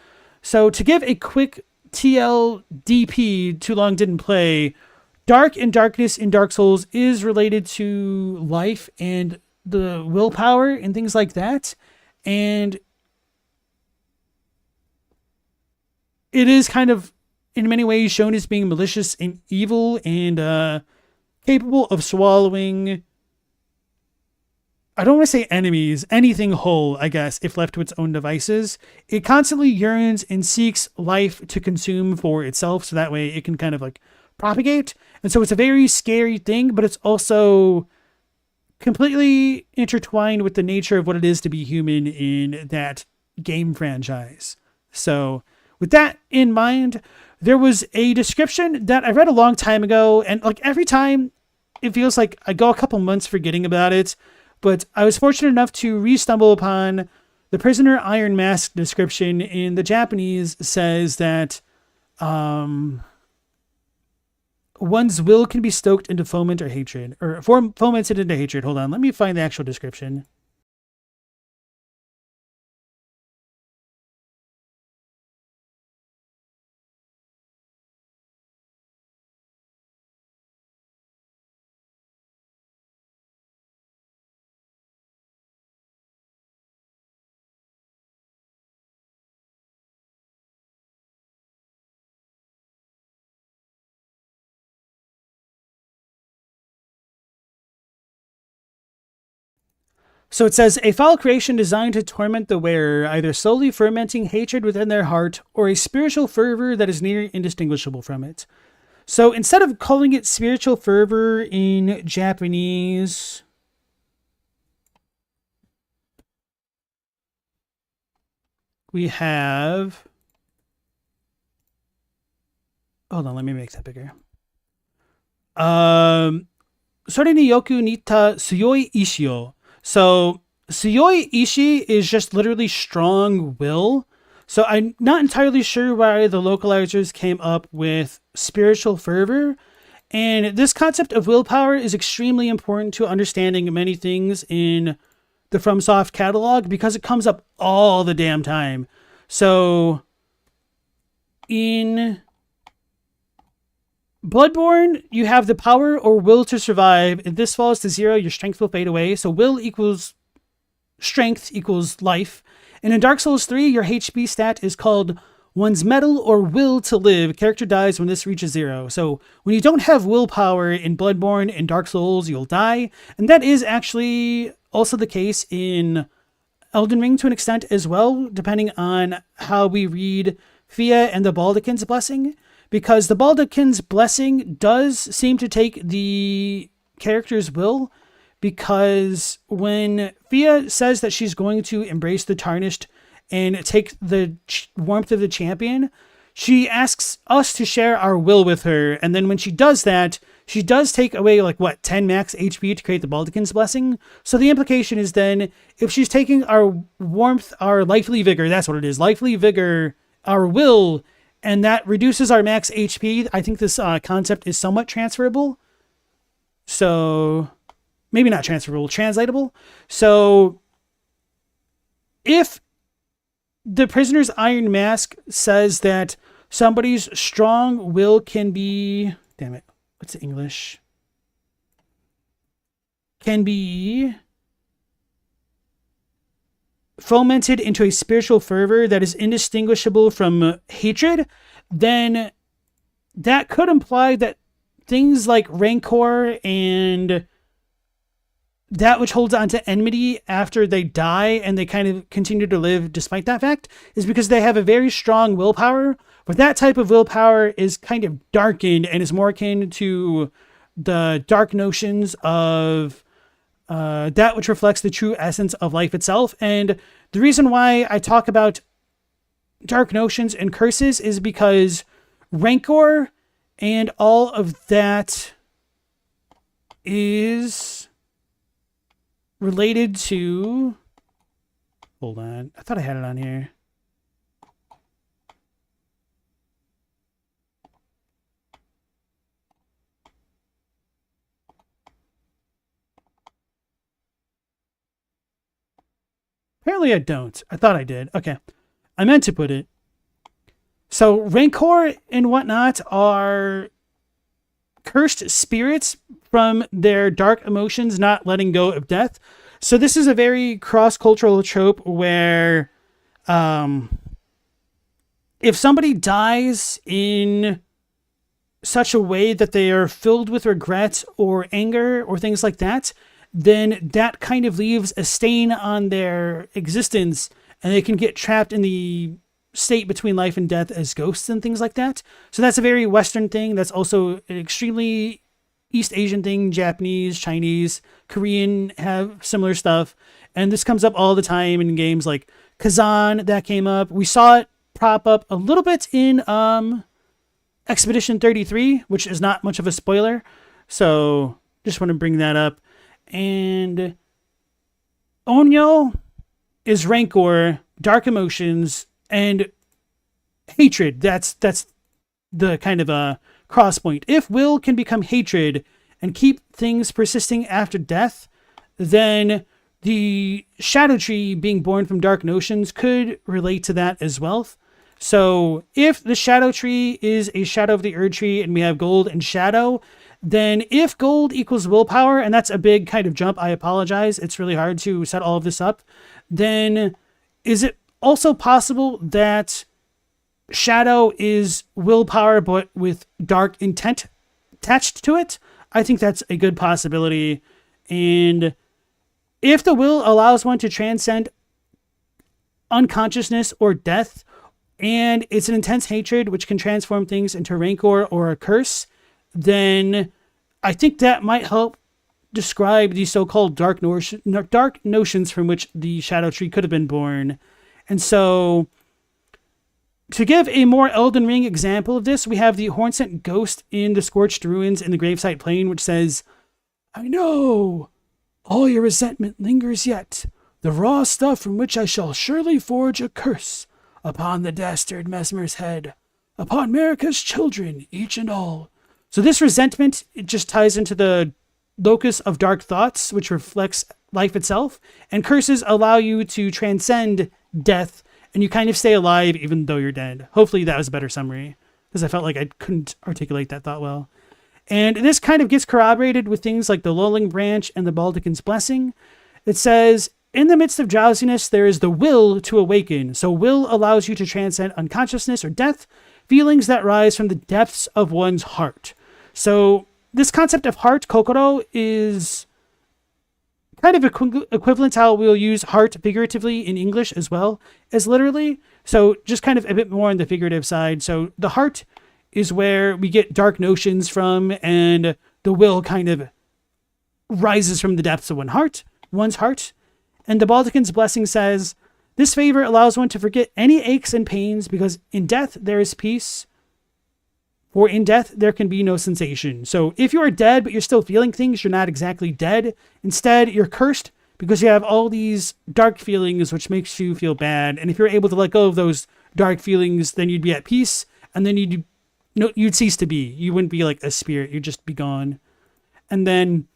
So to give a quick TLDP, Too Long Didn't Play, dark and darkness in Dark Souls is related to life and the willpower and things like that. And it is kind of, in many ways, shown as being malicious and evil and capable of swallowing, I don't want to say enemies, anything whole, I guess, if left to its own devices. It constantly yearns and seeks life to consume for itself, so that way it can kind of like propagate. And so it's a very scary thing, but it's also completely intertwined with the nature of what it is to be human in that game franchise. So with that in mind, there was a description that I read a long time ago, and like every time it feels like I go a couple months forgetting about it, but I was fortunate enough to re-stumble upon the Prisoner Iron Mask description in the Japanese. Says that one's will can be stoked into foment or hatred, or fomented into hatred. Hold on, let me find the actual description. So it says, a foul creation designed to torment the wearer, either slowly fermenting hatred within their heart or a spiritual fervor that is near indistinguishable from it. So instead of calling it spiritual fervor in Japanese, we have... Hold on, let me make that bigger. Sore ni yoku nita suyoi ishi o. So, Suyoi Ishi is just literally strong will. So, I'm not entirely sure why the localizers came up with spiritual fervor. And this concept of willpower is extremely important to understanding many things in the FromSoft catalog because it comes up all the damn time. So, in Bloodborne, you have the power or will to survive. If this falls to 0, your strength will fade away. So will equals strength equals life. And in Dark Souls 3, your HP stat is called one's mettle or will to live. Character dies when this reaches 0. So when you don't have willpower in Bloodborne and Dark Souls, you'll die. And that is actually also the case in Elden Ring to an extent as well, depending on how we read Fia and the Baldachin's Blessing. Because the Baldachin's Blessing does seem to take the character's will, because when Fia says that she's going to embrace the Tarnished and take the warmth of the champion, she asks us to share our will with her. And then when she does that, she does take away, 10 max HP to create the Baldachin's Blessing. So the implication is then, if she's taking our warmth, our lively vigor, that's what it is, lively vigor, our will, and that reduces our max HP. I think this concept is somewhat transferable. So, maybe not transferable, translatable. So, if the Prisoner's Iron Mask says that somebody's strong will can be... Damn it. What's the English? Can be fomented into a spiritual fervor that is indistinguishable from hatred, then that could imply that things like rancor and that which holds on to enmity after they die and they kind of continue to live despite that fact is because they have a very strong willpower, but that type of willpower is kind of darkened and is more akin to the dark notions of that which reflects the true essence of life itself. And the reason why I talk about dark notions and curses is because rancor and all of that is related to... Hold on. I thought I had it on here. Apparently I don't. I thought I did. Okay. I meant to put it. So Rancor and whatnot are cursed spirits from their dark emotions not letting go of death. So this is a very cross-cultural trope where if somebody dies in such a way that they are filled with regret or anger or things like that, then that kind of leaves a stain on their existence, and they can get trapped in the state between life and death as ghosts and things like that. So that's a very Western thing. That's also an extremely East Asian thing. Japanese, Chinese, Korean have similar stuff. And this comes up all the time in games like Kazan. That came up. We saw it prop up a little bit in Expedition 33, which is not much of a spoiler. So just want to bring that up. And Onyo is rancor, dark emotions, and hatred. That's the kind of a cross point. If will can become hatred and keep things persisting after death, then the shadow tree being born from dark notions could relate to that as well. So if the shadow tree is a shadow of the Erdtree and we have gold and shadow, then if gold equals willpower, and that's a big kind of jump, I apologize, it's really hard to set all of this up, then is it also possible that shadow is willpower but with dark intent attached to it? I think that's a good possibility. And if the will allows one to transcend unconsciousness or death, and it's an intense hatred which can transform things into rancor or a curse, then I think that might help describe the so-called dark notions from which the shadow tree could have been born. And so, to give a more Elden Ring example of this, we have the Hornsent ghost in the Scorched Ruins in the Gravesite Plain, which says, "I know, all your resentment lingers yet, the raw stuff from which I shall surely forge a curse upon the dastard Mesmer's head, upon Marika's children, each and all." So this resentment, it just ties into the locus of dark thoughts, which reflects life itself, and curses allow you to transcend death, and you kind of stay alive even though you're dead. Hopefully that was a better summary, because I felt like I couldn't articulate that thought well. And this kind of gets corroborated with things like the Lulling Branch and the Baldecon's Blessing. It says, in the midst of drowsiness, there is the will to awaken. So will allows you to transcend unconsciousness or death, feelings that rise from the depths of one's heart. So this concept of heart, kokoro, is kind of equivalent to how we'll use heart figuratively in English as well as literally. So just kind of a bit more on the figurative side. So the heart is where we get dark notions from, and the will kind of rises from the depths of one's heart. And the Baldecon's Blessing says, this favor allows one to forget any aches and pains, because in death there is peace. For in death, there can be no sensation. So if you are dead, but you're still feeling things, you're not exactly dead. Instead, you're cursed because you have all these dark feelings, which makes you feel bad. And if you're able to let go of those dark feelings, then you'd be at peace, and then you'd cease to be. You wouldn't be like a spirit. You'd just be gone. And then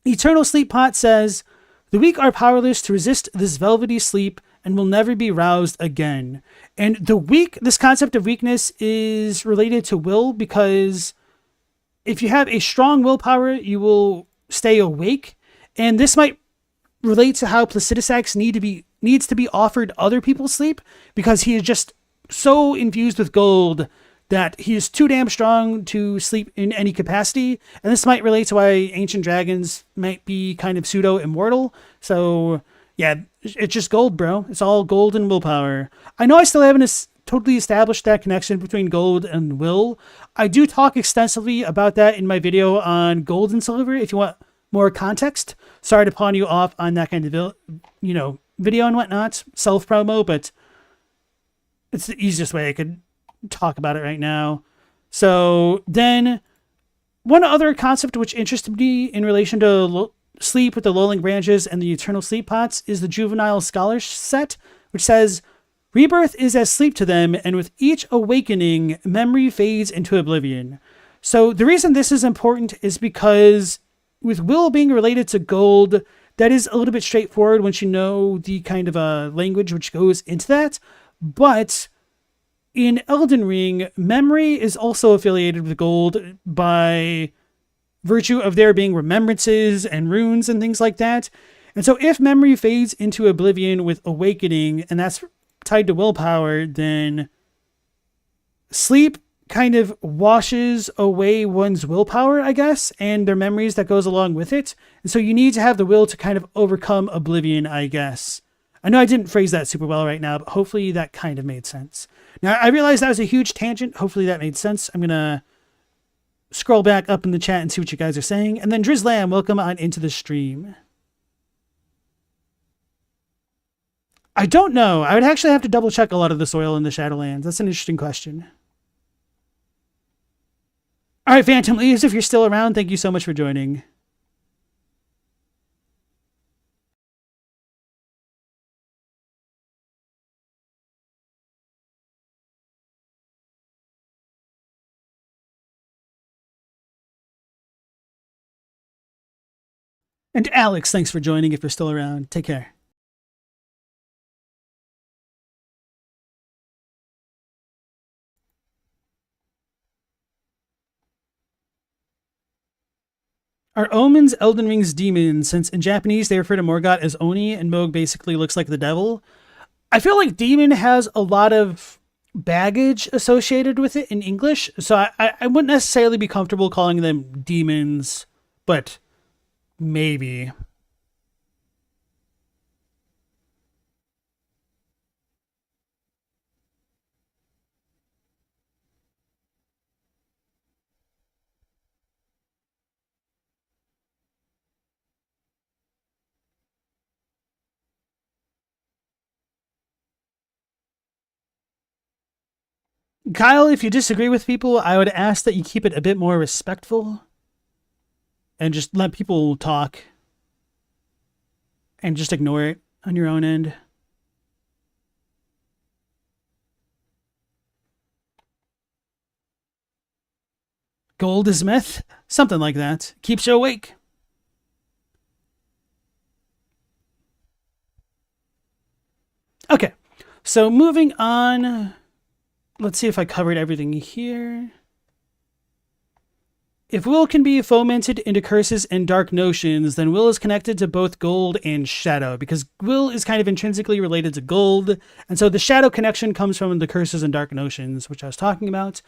Eternal Sleep Pot says, the weak are powerless to resist this velvety sleep and will never be roused again. And this concept of weakness is related to will, because if you have a strong willpower, you will stay awake. And this might relate to how Placidusax needs to be offered other people's sleep, because he is just so infused with gold that he is too damn strong to sleep in any capacity. And this might relate to why ancient dragons might be kind of pseudo-immortal. So yeah, it's just gold, bro. It's all gold and willpower. I know I still haven't totally established that connection between gold and will. I do talk extensively about that in my video on gold and silver, if you want more context. Sorry to pawn you off on that kind of, video and whatnot, self-promo, but it's the easiest way I could talk about it right now. So then one other concept which interested me in relation to sleep with the lulling branches and the eternal sleep pots is the juvenile scholar set, which says rebirth is as sleep to them, and with each awakening memory fades into oblivion. So the reason this is important is because with will being related to gold, that is a little bit straightforward once you know the kind of language which goes into that. But in Elden Ring, memory is also affiliated with gold by virtue of there being remembrances and runes and things like that. And so if memory fades into oblivion with awakening, and that's tied to willpower, then sleep kind of washes away one's willpower, I guess, and their memories that goes along with it. And so you need to have the will to kind of overcome oblivion, I guess. I know I didn't phrase that super well right now, but hopefully that kind of made sense. Now, I realized that was a huge tangent. Hopefully that made sense. I'm going to scroll back up in the chat and see what you guys are saying. And then Drizzlam, welcome on into the stream. I don't know. I would actually have to double check a lot of the soil in the Shadowlands. That's an interesting question. All right, Phantom Leaves, if you're still around, thank you so much for joining. And Alex, thanks for joining if you're still around. Take care. Are omens Elden Ring's demons, since in Japanese they refer to Morgoth as Oni and Moog basically looks like the devil? I feel like demon has a lot of baggage associated with it in English, so I wouldn't necessarily be comfortable calling them demons, but maybe. Kyle, if you disagree with people, I would ask that you keep it a bit more respectful and just let people talk and just ignore it on your own end. Gold is meth? Something like that. Keeps you awake. Okay, so moving on. Let's see if I covered everything here. If will can be fomented into curses and dark notions, then will is connected to both gold and shadow, because will is kind of intrinsically related to gold, and so the shadow connection comes from the curses and dark notions, which I was talking about.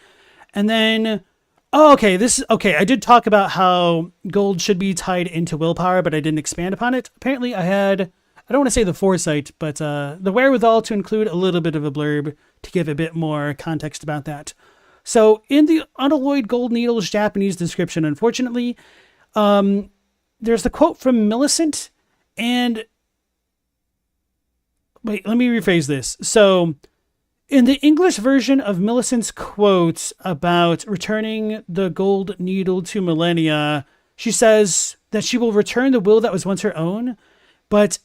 And then, I did talk about how gold should be tied into willpower, but I didn't expand upon it. Apparently I don't want to say the foresight, but the wherewithal to include a little bit of a blurb to give a bit more context about that. So in the unalloyed gold needle's Japanese description, unfortunately, there's the quote from Millicent, and wait, let me rephrase this. So in the English version of Millicent's quotes about returning the gold needle to Millennia, she says that she will return the will that was once her own, but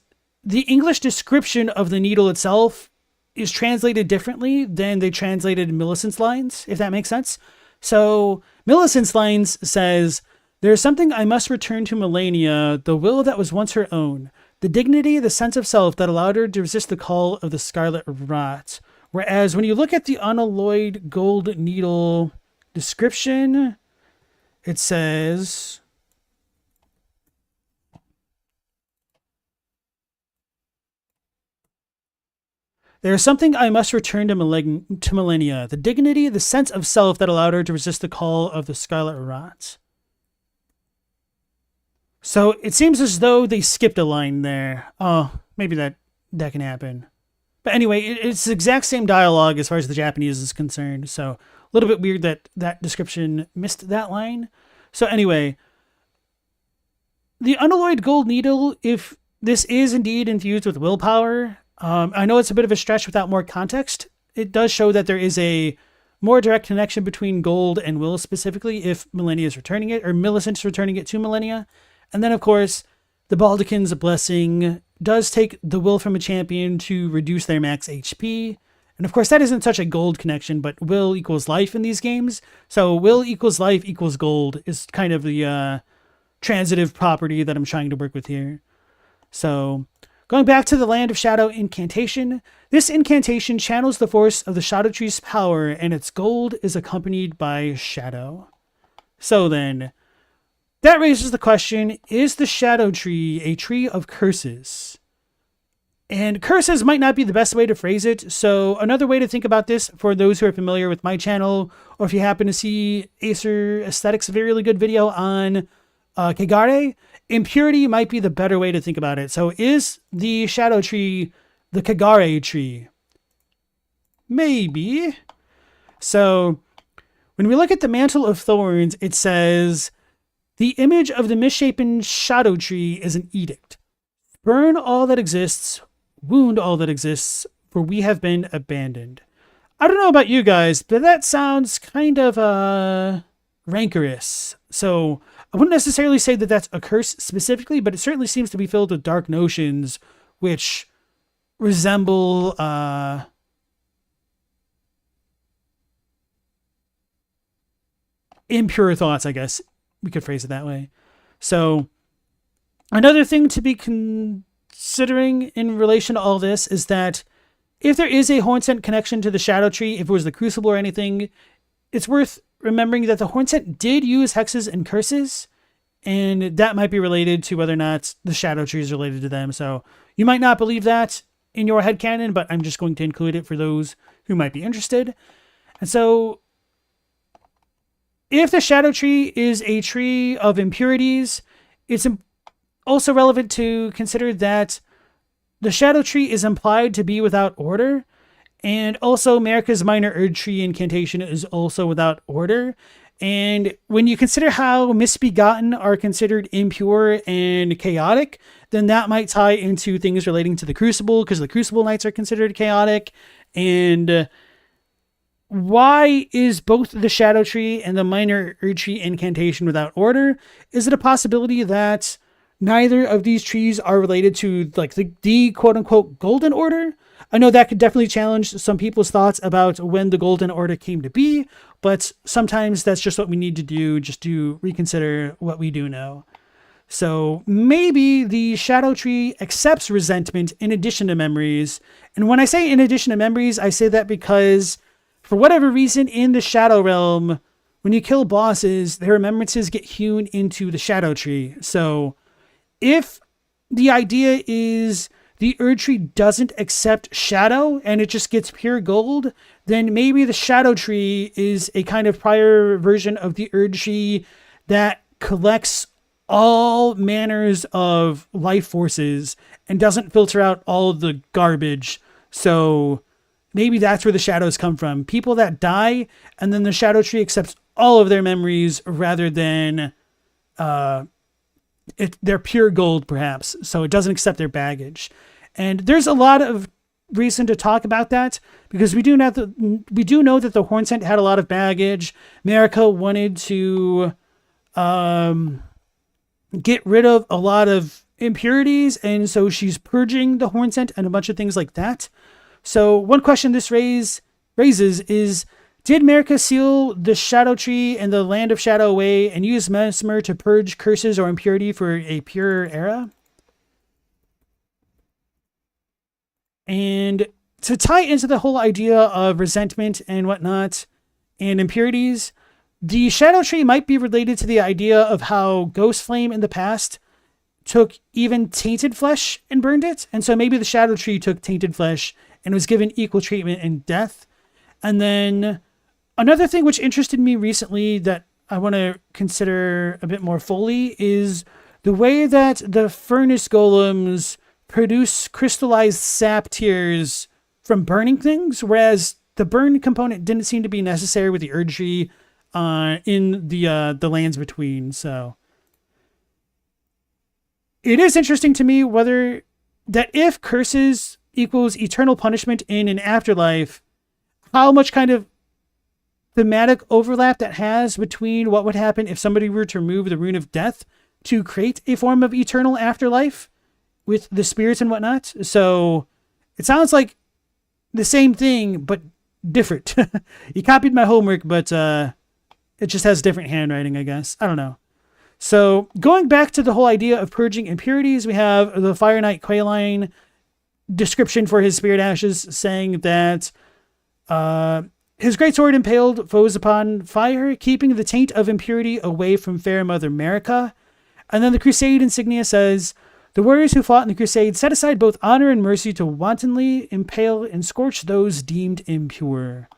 the English description of the needle itself is translated differently than they translated Millicent's lines, if that makes sense. So Millicent's lines says, "There is something I must return to Millennia, the will that was once her own, the dignity, the sense of self that allowed her to resist the call of the scarlet rot." Whereas when you look at the unalloyed gold needle description, it says, "There is something I must return to Millennia, the dignity, the sense of self that allowed her to resist the call of the scarlet rot." So it seems as though they skipped a line there. Oh, maybe that can happen. But anyway, it's the exact same dialogue as far as the Japanese is concerned. So a little bit weird that that description missed that line. So anyway, the unalloyed gold needle, if this is indeed infused with willpower, I know it's a bit of a stretch without more context. It does show that there is a more direct connection between gold and will, specifically if Millennia is returning it, or Millicent's returning it to Millennia. And then, of course, the Baldachin's blessing does take the will from a champion to reduce their max HP. And of course, that isn't such a gold connection, but will equals life in these games. So will equals life equals gold is kind of the transitive property that I'm trying to work with here. So Going back to the Land of Shadow incantation, this incantation channels the force of the Shadow Tree's power, and its gold is accompanied by shadow. So then, that raises the question, is the Shadow Tree a tree of curses? And curses might not be the best way to phrase it, so another way to think about this, for those who are familiar with my channel, or if you happen to see Acer Aesthetics' very really good video on Kagare, Impurity might be the better way to think about it. So is the Shadow Tree the Kagare tree? Maybe. So when we look at the Mantle of Thorns, it says, the image of the misshapen Shadow Tree is an edict. Burn all that exists, wound all that exists, for we have been abandoned. I don't know about you guys, but that sounds kind of rancorous. So I wouldn't necessarily say that that's a curse specifically, but it certainly seems to be filled with dark notions which resemble impure thoughts, I guess we could phrase it that way. So another thing to be considering in relation to all this is that if there is a Hornsent connection to the Shadow Tree, if it was the Crucible or anything, it's worth remembering that the Hornsent did use hexes and curses, and that might be related to whether or not the Shadow Tree is related to them. So you might not believe that in your headcanon, but I'm just going to include it for those who might be interested. And so if the Shadow Tree is a tree of impurities, it's also relevant to consider that the Shadow Tree is implied to be without order, and also Marika's Minor Erdtree incantation is also without order. And when you consider how Misbegotten are considered impure and chaotic, then that might tie into things relating to the Crucible, because the Crucible Knights are considered chaotic. And why is both the Shadow Tree and the Minor Erdtree incantation without order? Is it a possibility that neither of these trees are related to like the quote-unquote Golden Order? I know that could definitely challenge some people's thoughts about when the Golden Order came to be, but sometimes that's just what we need to do, just to reconsider what we do know. So maybe the Shadow Tree accepts resentment in addition to memories. And when I say in addition to memories, I say that because for whatever reason in the Shadow Realm, when you kill bosses, their remembrances get hewn into the Shadow Tree. So if the idea is the Erdtree doesn't accept shadow and it just gets pure gold, then maybe the Shadow Tree is a kind of prior version of the Erdtree that collects all manners of life forces and doesn't filter out all of the garbage. So maybe that's where the shadows come from. People that die, and then the Shadow Tree accepts all of their memories rather than they're pure gold, perhaps. So it doesn't accept their baggage. And there's a lot of reason to talk about that, because we do know that the Hornsent had a lot of baggage. Marika wanted to get rid of a lot of impurities, and so she's purging the Hornsent and a bunch of things like that. So one question this raises is, did Marika seal the Shadow Tree and the Land of Shadow away and use Mesmer to purge curses or impurity for a pure era? And to tie into the whole idea of resentment and whatnot and impurities, the Shadow Tree might be related to the idea of how Ghost Flame in the past took even tainted flesh and burned it. And so maybe the Shadow Tree took tainted flesh and was given equal treatment in death. And then another thing which interested me recently that I want to consider a bit more fully is the way that the furnace golems produce crystallized sap tears from burning things, whereas the burn component didn't seem to be necessary with the Erdtree in the lands between. So it is interesting to me whether that if curses equals eternal punishment in an afterlife, how much kind of thematic overlap that has between what would happen if somebody were to remove the rune of death to create a form of eternal afterlife with the spirits and whatnot. So it sounds like the same thing, but different. You copied my homework, but it just has different handwriting, I guess. I don't know. So going back to the whole idea of purging impurities, we have the Fire Knight Quayline description for his spirit ashes saying that his greatsword impaled foes upon fire, keeping the taint of impurity away from fair Mother America. And then the Crusade insignia says, the warriors who fought in the Crusade set aside both honor and mercy to wantonly impale and scorch those deemed impure.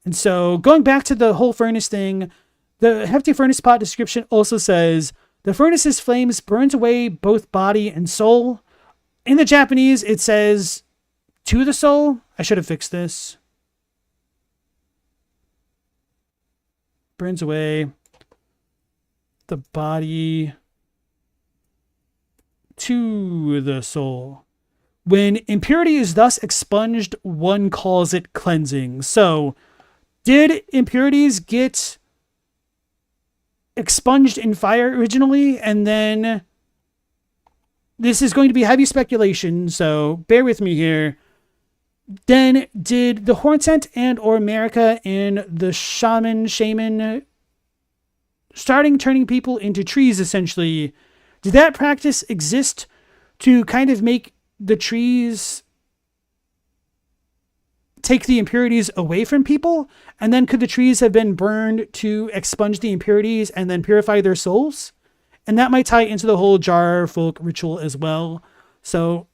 And so going back to the whole furnace thing, the hefty furnace pot description also says, the furnace's flames burns away both body and soul. In the Japanese, it says, to the soul. I should have fixed this. Burns away the body to the soul. When impurity is thus expunged, one calls it cleansing. So, did impurities get expunged in fire originally? And then this is going to be heavy speculation, so bear with me here. Then did the Hornsent and or America and the shaman starting turning people into trees essentially, did that practice exist to kind of make the trees take the impurities away from people? And then could the trees have been burned to expunge the impurities and then purify their souls? And that might tie into the whole jar folk ritual as well. So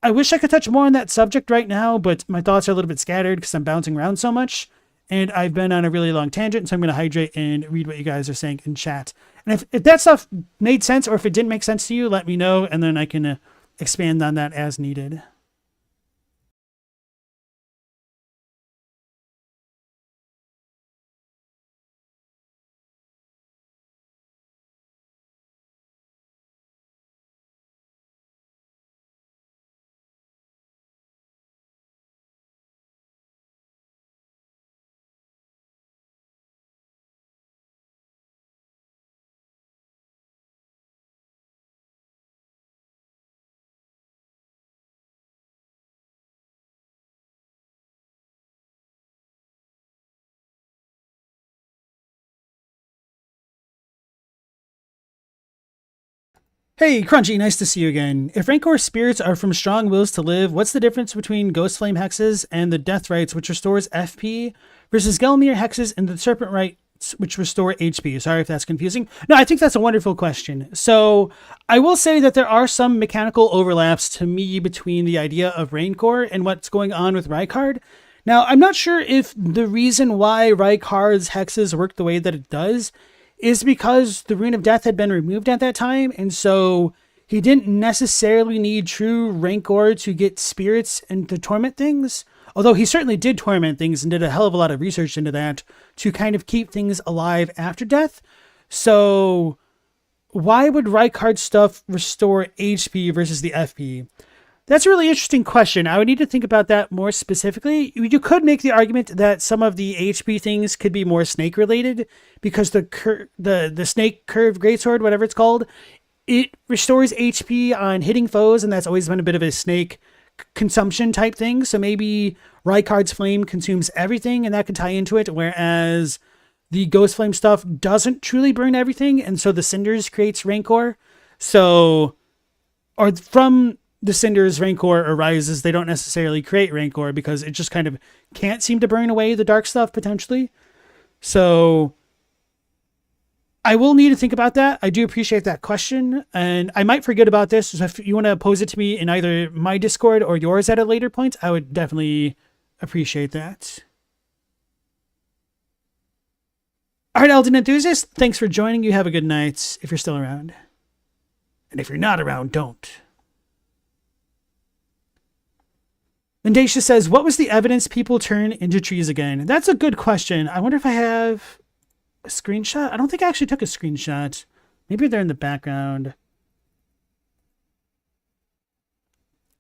I wish I could touch more on that subject right now, but my thoughts are a little bit scattered because I'm bouncing around so much. And I've been on a really long tangent, so I'm going to hydrate and read what you guys are saying in chat. And if that stuff made sense or if it didn't make sense to you, let me know, and then I can expand on that as needed. Hey, Crunchy, nice to see you again. If Rancor spirits are from strong wills to live, what's the difference between Ghost Flame hexes and the Death Rites, which restores FP, versus Gelmir hexes and the Serpent Rites, which restore HP? Sorry if that's confusing. No, I think that's a wonderful question. So I will say that there are some mechanical overlaps to me between the idea of Rancor and what's going on with Rykard. Now, I'm not sure if the reason why Rykard's hexes work the way that it does is because the Rune of Death had been removed at that time, and so he didn't necessarily need true Rancor to get spirits and to torment things, although he certainly did torment things and did a hell of a lot of research into that to kind of keep things alive after death. So why would Rykard's stuff restore HP versus the FP? That's a really interesting question. I would need to think about that more specifically. You could make the argument that some of the HP things could be more snake related because the snake curve greatsword, whatever it's called, it restores HP on hitting foes, and that's always been a bit of a snake consumption type thing. So maybe Rykard's flame consumes everything, and that could tie into it, whereas the Ghost Flame stuff doesn't truly burn everything, and so the Cinders creates Rancor. So, or from the Cinders Rancor arises, they don't necessarily create Rancor because it just kind of can't seem to burn away the dark stuff potentially. So I will need to think about that. I do appreciate that question, and I might forget about this. So if you want to pose it to me in either my Discord or yours at a later point, I would definitely appreciate that. All right, Elden enthusiast, thanks for joining. You have a good night if you're still around. And if you're not around, don't. Mendacia says, what was the evidence people turn into trees again? That's a good question. I wonder if I have a screenshot. I don't think I actually took a screenshot. Maybe they're in the background.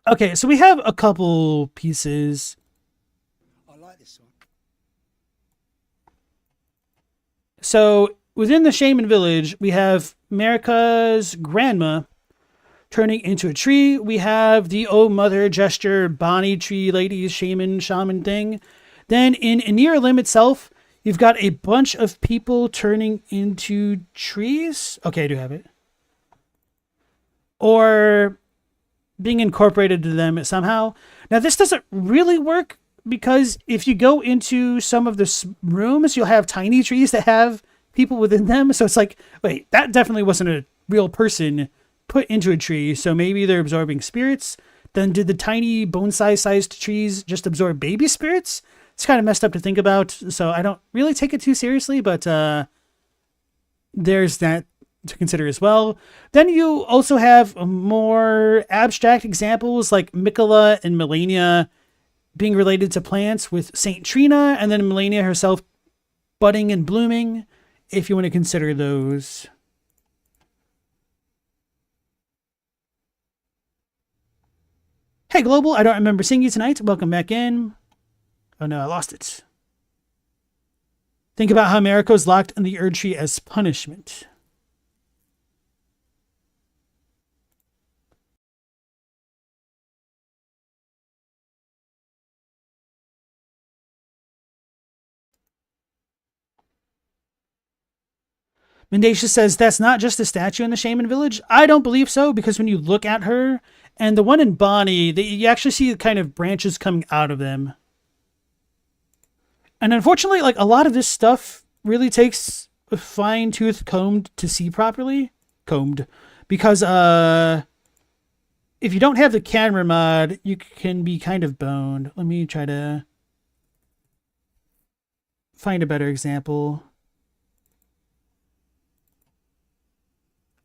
Okay, so we have a couple pieces. I like this one. So within the Shaman village, we have America's grandma turning into a tree. We have the Oh Mother gesture, Bonnie tree ladies, shaman thing. Then in Anir Lim itself, You've got a bunch of people turning into trees. Okay, I do have it. Or being incorporated to them somehow. Now, this doesn't really work because if you go into some of the rooms, you'll have tiny trees that have people within them. So it's like, wait, that definitely wasn't a real person put into a tree. So maybe they're absorbing spirits. Then did the tiny bone-sized trees just absorb baby spirits? It's kind of messed up to think about. So I don't really take it too seriously, but there's that to consider as well. Then you also have more abstract examples like Mikola and Melania being related to plants with Saint Trina, and then Melania herself budding and blooming, if you want to consider those. Hey Global, I don't remember seeing you tonight. Welcome back in. Oh no, I lost it. Think about how Mariko's locked in the Erdtree as punishment. Mendacious says that's not just a statue in the Shaman Village. I don't believe so, because when you look at her, and the one in Bonnie, you actually see kind of branches coming out of them. And unfortunately, like, a lot of this stuff really takes a fine-tooth comb to see properly. Combed. Because if you don't have the camera mod, you can be kind of boned. Let me try to find a better example.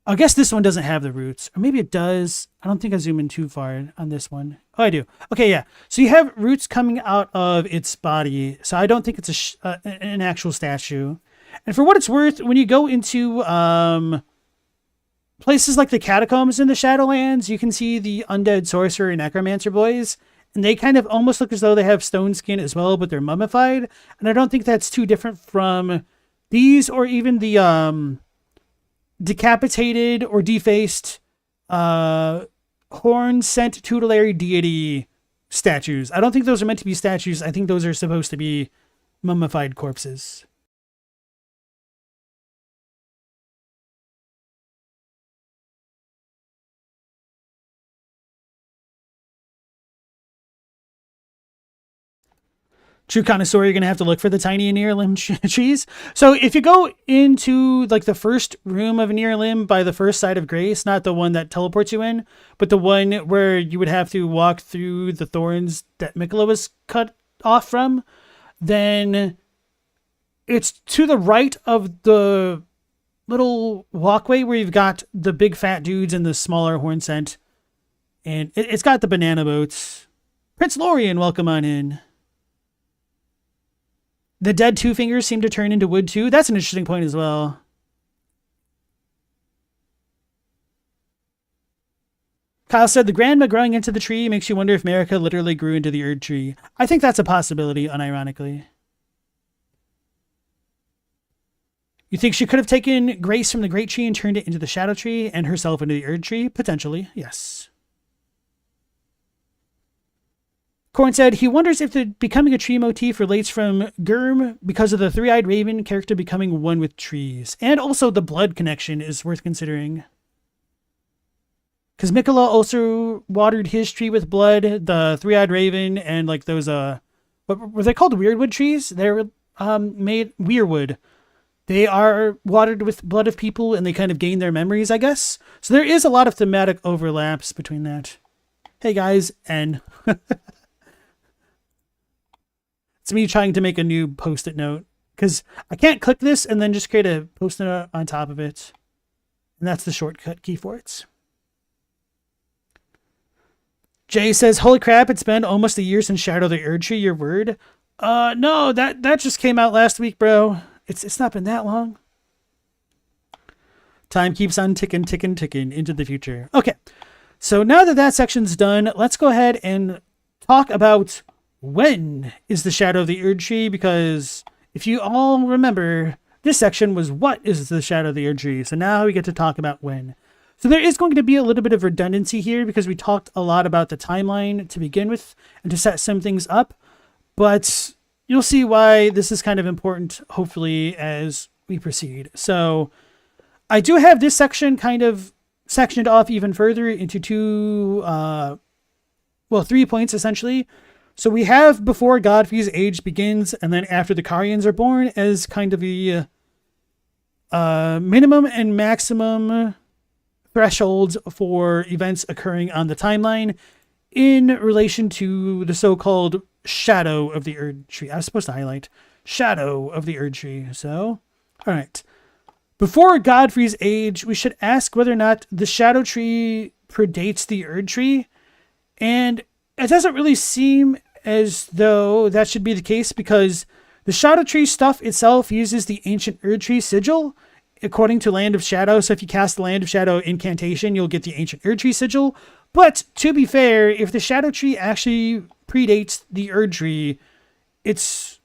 I guess this one doesn't have the roots. Or maybe it does. I don't think I zoom in too far on this one. Oh, I do. Okay, yeah. So you have roots coming out of its body. So I don't think it's an actual statue. And for what it's worth, when you go into places like the catacombs in the Shadowlands, you can see the undead sorcerer and necromancer boys. And they kind of almost look as though they have stone skin as well, but they're mummified. And I don't think that's too different from these or even the decapitated or defaced horn-sent tutelary deity statues. I don't think those are meant to be statues. I think those are supposed to be mummified corpses. True connoisseur, you're going to have to look for the tiny near limb trees. So if you go into like the first room of a near limb by the first side of grace, not the one that teleports you in, but the one where you would have to walk through the thorns that Mikola was cut off from, then it's to the right of the little walkway where you've got the big fat dudes and the smaller horn scent. And it's got the banana boats. Prince Lorien, welcome on in. The dead two fingers seem to turn into wood too. That's an interesting point as well. Kyle said the grandma growing into the tree makes you wonder if Marika literally grew into the Erdtree. I think that's a possibility, unironically. You think she could have taken Grace from the Great Tree and turned it into the Shadow Tree and herself into the Erdtree? Potentially, yes. Korn said he wonders if the becoming a tree motif relates from Gurm because of the three-eyed raven character becoming one with trees. And also the blood connection is worth considering. Because Mikola also watered his tree with blood, the three-eyed raven, and like those, what were they called? Weirdwood trees? They're made weirwood. They are watered with blood of people and they kind of gain their memories, I guess. So there is a lot of thematic overlaps between that. Hey guys, N. It's me trying to make a new post-it note because I can't click this and then just create a post-it note on top of it. And that's the shortcut key for it. Jay says, holy crap, it's been almost a year since Shadow the Erdtree, your word. No, that just came out last week, bro. It's not been that long. Time keeps on ticking into the future. Okay, so now that that section's done, let's go ahead and talk about when is the Shadow of the Erdtree, because if you all remember, this section was what is the Shadow of the Erdtree. So now we get to talk about when. So there is going to be a little bit of redundancy here because we talked a lot about the timeline to begin with and to set some things up. But you'll see why this is kind of important, hopefully, as we proceed. So I do have this section kind of sectioned off even further into 3 points, essentially. So we have before Godfrey's age begins, and then after the Carians are born, as kind of the minimum and maximum thresholds for events occurring on the timeline in relation to the so-called shadow of the Erdtree. I was supposed to highlight shadow of the Erdtree. So, all right. Before Godfrey's age, we should ask whether or not the shadow tree predates the Erdtree, and it doesn't really seem as though that should be the case because the shadow tree stuff itself uses the ancient Erdtree sigil according to Land of Shadow. So if you cast the Land of Shadow incantation, you'll get the ancient Erdtree sigil. But to be fair, if the shadow tree actually predates the Erdtree, it's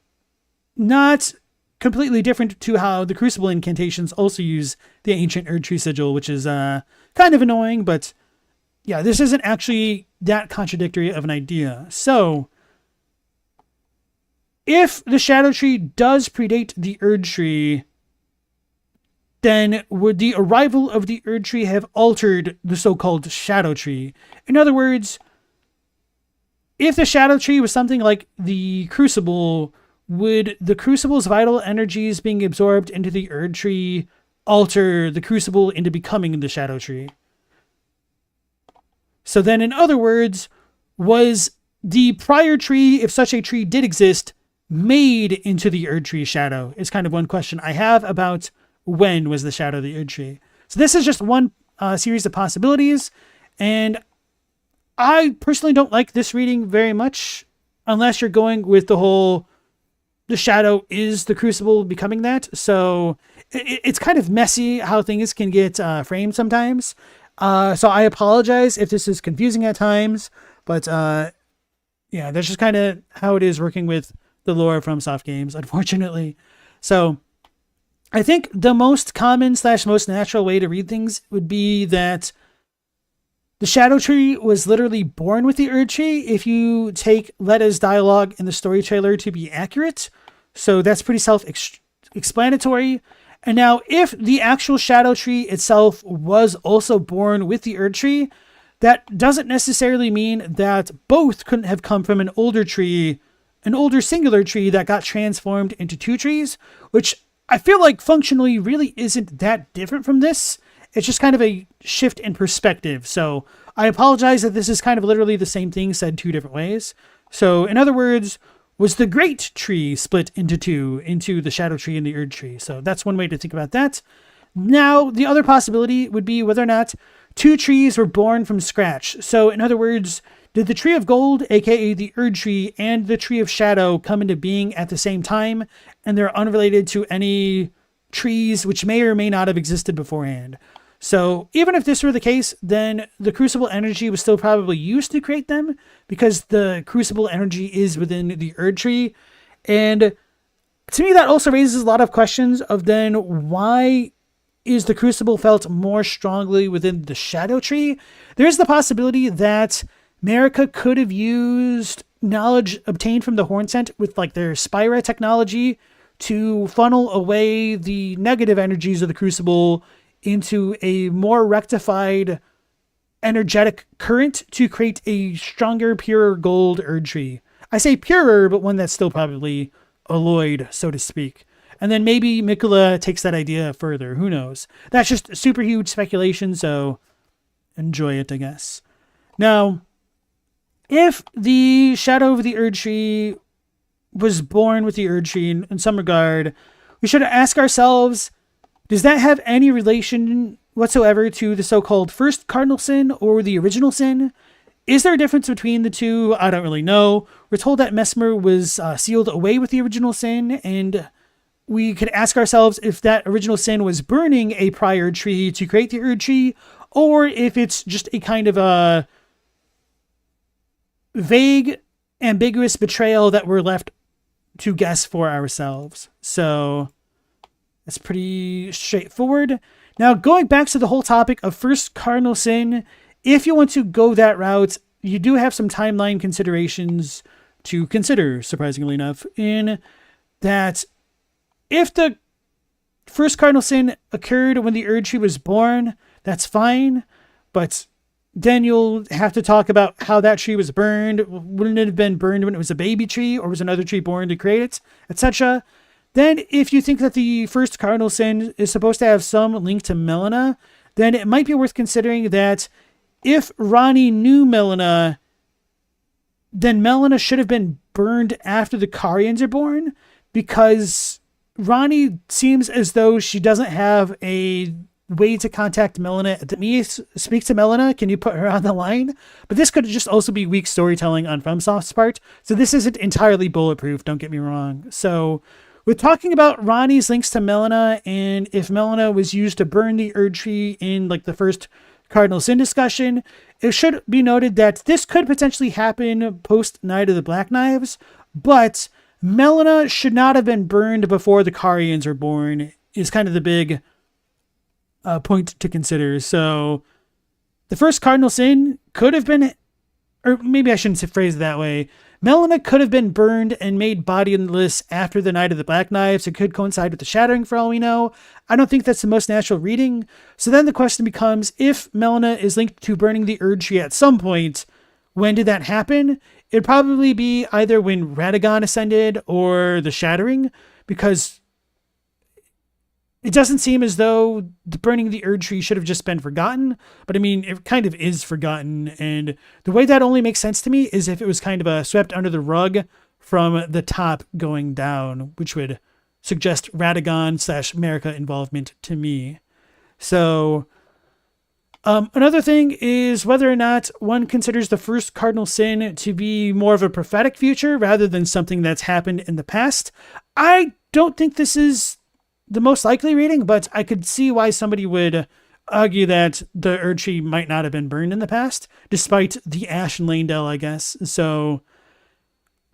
not completely different to how the Crucible incantations also use the ancient Erdtree sigil, which is kind of annoying, but yeah, this isn't actually that contradictory of an idea. So, if the Shadow Tree does predate the Erdtree, then would the arrival of the Erdtree have altered the so-called Shadow Tree? In other words, if the Shadow Tree was something like the Crucible, would the Crucible's vital energies being absorbed into the Erdtree alter the Crucible into becoming the Shadow Tree? So then, in other words, was the prior tree, if such a tree did exist, made into the Erdtree shadow? Is kind of one question I have about when was the shadow the Erdtree. So this is just one series of possibilities, and I personally don't like this reading very much unless you're going with the whole the shadow is the Crucible becoming that. So it's kind of messy how things can get framed sometimes. So I apologize if this is confusing at times, but yeah, that's just kind of how it is working with the lore from Soft Games, unfortunately. So I think the most common / most natural way to read things would be that the Shadow Tree was literally born with the Erdtree if you take Letta's dialogue in the story trailer to be accurate. So that's pretty self-explanatory. And now, if the actual Shadow Tree itself was also born with the Erdtree, that doesn't necessarily mean that both couldn't have come from an older tree, an older singular tree that got transformed into two trees, which I feel like functionally really isn't that different from this. It's just kind of a shift in perspective. So I apologize that this is kind of literally the same thing said two different ways. So in other words, was the great tree split into two, into the Shadow Tree and the Erdtree? So that's one way to think about that. Now, the other possibility would be whether or not two trees were born from scratch. So in other words, did the Tree of Gold, aka the Erdtree, and the Tree of Shadow come into being at the same time, and they're unrelated to any trees which may or may not have existed beforehand? So even if this were the case, then the Crucible energy was still probably used to create them, because the Crucible energy is within the Erdtree. And to me, that also raises a lot of questions of then why is the Crucible felt more strongly within the Shadow Tree? There's the possibility that Marika could have used knowledge obtained from the Hornsent with like their Spira technology to funnel away the negative energies of the Crucible into a more rectified energetic current to create a stronger, purer gold Erdtree. I say purer, but one that's still probably alloyed, so to speak. And then maybe Mikula takes that idea further. Who knows? That's just super huge speculation, so enjoy it, I guess. Now, if the Shadow of the Erdtree was born with the Erdtree in some regard, we should ask ourselves, does that have any relation whatsoever to the so-called first cardinal sin or the original sin? Is there a difference between the two? I don't really know. We're told that Mesmer was sealed away with the original sin, and we could ask ourselves if that original sin was burning a prior tree to create the Erdtree, or if it's just a kind of a vague, ambiguous betrayal that we're left to guess for ourselves. So that's pretty straightforward. Now, going back to the whole topic of first cardinal sin, if you want to go that route, you do have some timeline considerations to consider, surprisingly enough, in that if the first cardinal sin occurred when the Erdtree was born, that's fine, but then you'll have to talk about how that tree was burned. Wouldn't it have been burned when it was a baby tree, or was another tree born to create it, etc.? Then if you think that the first cardinal sin is supposed to have some link to Melina, then it might be worth considering that if Ranni knew Melina, then Melina should have been burned after the Carians are born, because Ranni seems as though she doesn't have a way to contact Melina. Me speak to Melina. Can you put her on the line? But this could just also be weak storytelling on FromSoft's part. So this isn't entirely bulletproof. Don't get me wrong. So we're talking about Ranni's links to Melina, and if Melina was used to burn the Erdtree in like the first cardinal sin discussion, it should be noted that this could potentially happen post Night of the Black Knives, but Melina should not have been burned before the Carians are born, is kind of the big point to consider. So the first cardinal sin could have been, or maybe I shouldn't phrase it that way, Melina could have been burned and made bodiless after the Night of the Black Knives. It could coincide with the Shattering for all we know. I don't think that's the most natural reading. So then the question becomes, if Melina is linked to burning the Erdtree at some point, when did that happen? It'd probably be either when Radagon ascended or the Shattering, because it doesn't seem as though burning the Erdtree should have just been forgotten. But I mean, it kind of is forgotten. And the way that only makes sense to me is if it was kind of a swept under the rug from the top going down, which would suggest Radagon / America involvement to me. So another thing is whether or not one considers the first cardinal sin to be more of a prophetic future rather than something that's happened in the past. I don't think this is the most likely reading, but I could see why somebody would argue that the Erdtree might not have been burned in the past, despite the ash in Leyndell, I guess. So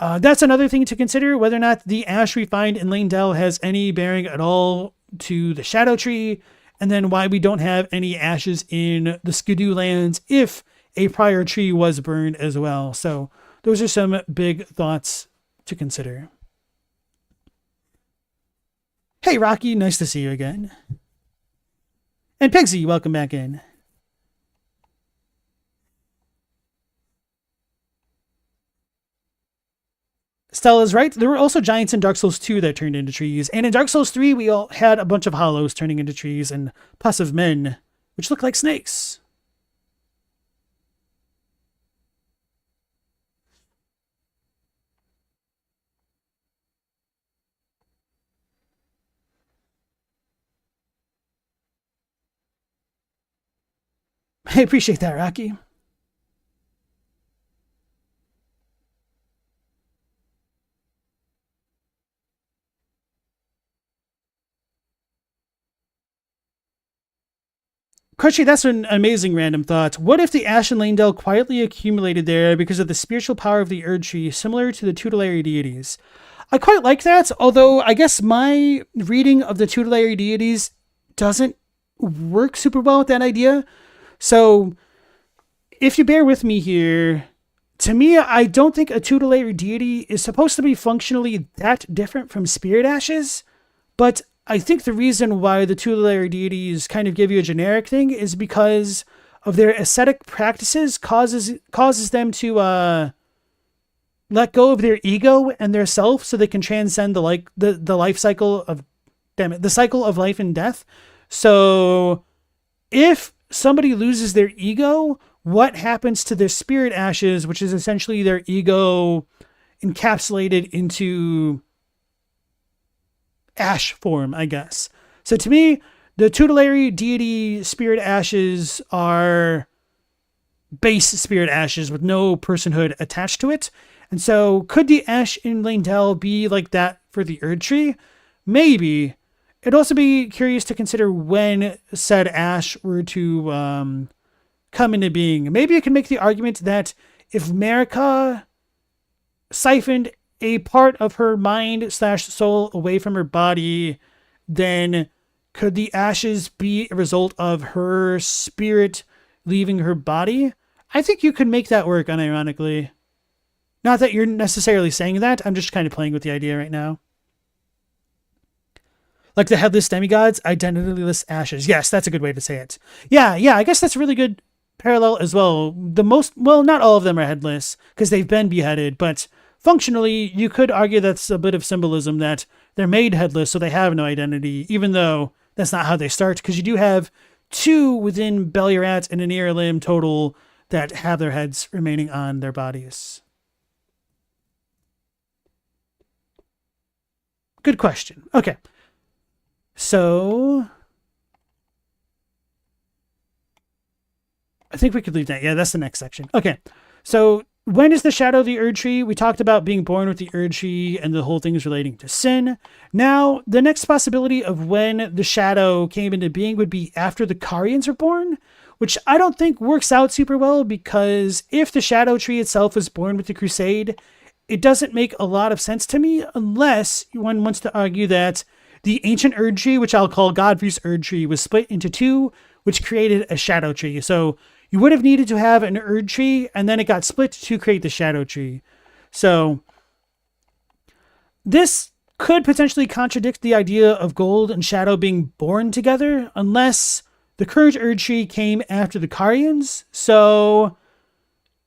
that's another thing to consider, whether or not the ash we find in Leyndell has any bearing at all to the Shadow Tree, and then why we don't have any ashes in the Skidoo lands if a prior tree was burned as well. So those are some big thoughts to consider. Hey, Rocky, nice to see you again. And Pigsy, welcome back in. Stella's right. There were also giants in Dark Souls 2 that turned into trees. And in Dark Souls 3, we all had a bunch of hollows turning into trees and pus of men, which look like snakes. I appreciate that, Rocky. Crutchy, that's an amazing random thought. What if the ash in Leyndell quietly accumulated there because of the spiritual power of the Erdtree, similar to the tutelary deities? I quite like that, although I guess my reading of the tutelary deities doesn't work super well with that idea. So if you bear with me here, to me, I don't think a tutelary deity is supposed to be functionally that different from spirit ashes, but I think the reason why the tutelary deities kind of give you a generic thing is because of their ascetic practices causes them to let go of their ego and their self so they can transcend the life cycle of the cycle of life and death. So if somebody loses their ego, what happens to their spirit ashes, which is essentially their ego encapsulated into ash form, I guess. So to me, the tutelary deity spirit ashes are base spirit ashes with no personhood attached to it. And so could the ash in Leyndell be like that for the Erdtree? Maybe. It'd also be curious to consider when said ash were to come into being. Maybe you can make the argument that if Marika siphoned a part of her mind / soul away from her body, then could the ashes be a result of her spirit leaving her body? I think you could make that work, unironically. Not that you're necessarily saying that. I'm just kind of playing with the idea right now. Like the headless demigods, identityless ashes. Yes, that's a good way to say it. Yeah, I guess that's a really good parallel as well. Not all of them are headless because they've been beheaded, but functionally, you could argue that's a bit of symbolism that they're made headless, so they have no identity, even though that's not how they start, because you do have 2 within Beliarat and an ear limb total that have their heads remaining on their bodies. Good question. Okay. So I think we could leave that. Yeah, that's the next section. Okay. So when is the shadow of the Erdtree? We talked about being born with the Erdtree and the whole thing is relating to sin. Now, the next possibility of when the shadow came into being would be after the Carians were born, which I don't think works out super well, because if the shadow tree itself was born with the Crusade, it doesn't make a lot of sense to me unless one wants to argue that the ancient Erdtree, which I'll call Godfrey's Erdtree, was split into 2, which created a shadow tree. So you would have needed to have an Erdtree, and then it got split to create the shadow tree. So this could potentially contradict the idea of gold and shadow being born together, unless the current Erdtree came after the Carians. So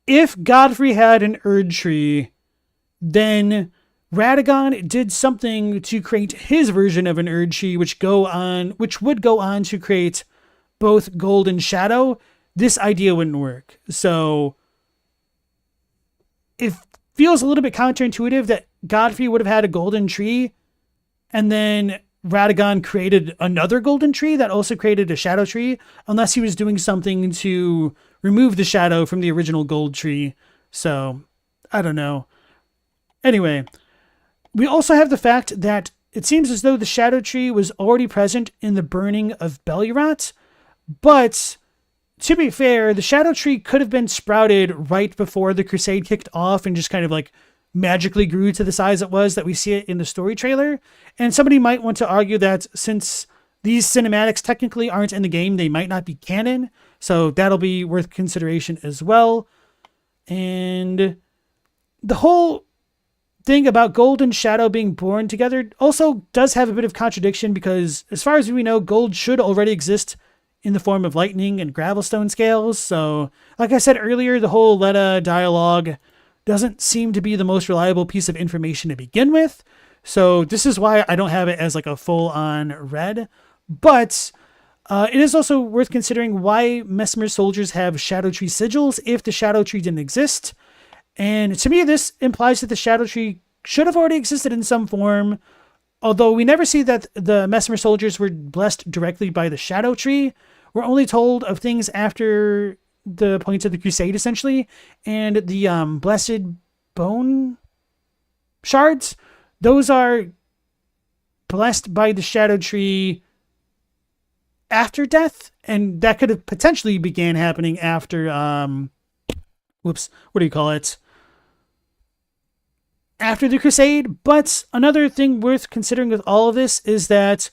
if Godfrey had an Erdtree, then Radagon did something to create his version of an Erdtree, which would go on to create both gold and shadow. This idea wouldn't work. So it feels a little bit counterintuitive that Godfrey would have had a golden tree, and then Radagon created another golden tree that also created a shadow tree, unless he was doing something to remove the shadow from the original gold tree. So I don't know. Anyway, we also have the fact that it seems as though the shadow tree was already present in the burning of Beliarat, but to be fair, the shadow tree could have been sprouted right before the Crusade kicked off and just kind of like magically grew to the size it was that we see it in the story trailer. And somebody might want to argue that since these cinematics technically aren't in the game, they might not be canon. So that'll be worth consideration as well. And the whole thing about gold and shadow being born together also does have a bit of contradiction, because as far as we know, gold should already exist in the form of lightning and gravelstone scales. So like I said earlier, the whole Leda dialogue doesn't seem to be the most reliable piece of information to begin with. So this is why I don't have it as like a full-on read. But it is also worth considering why Mesmer soldiers have shadow tree sigils if the shadow tree didn't exist. And to me, this implies that the shadow tree should have already existed in some form, although we never see that the Mesmer soldiers were blessed directly by the shadow tree. We're only told of things after the points of the Crusade, essentially, and the blessed bone shards. Those are blessed by the shadow tree after death, and that could have potentially began happening after after the Crusade. But another thing worth considering with all of this is that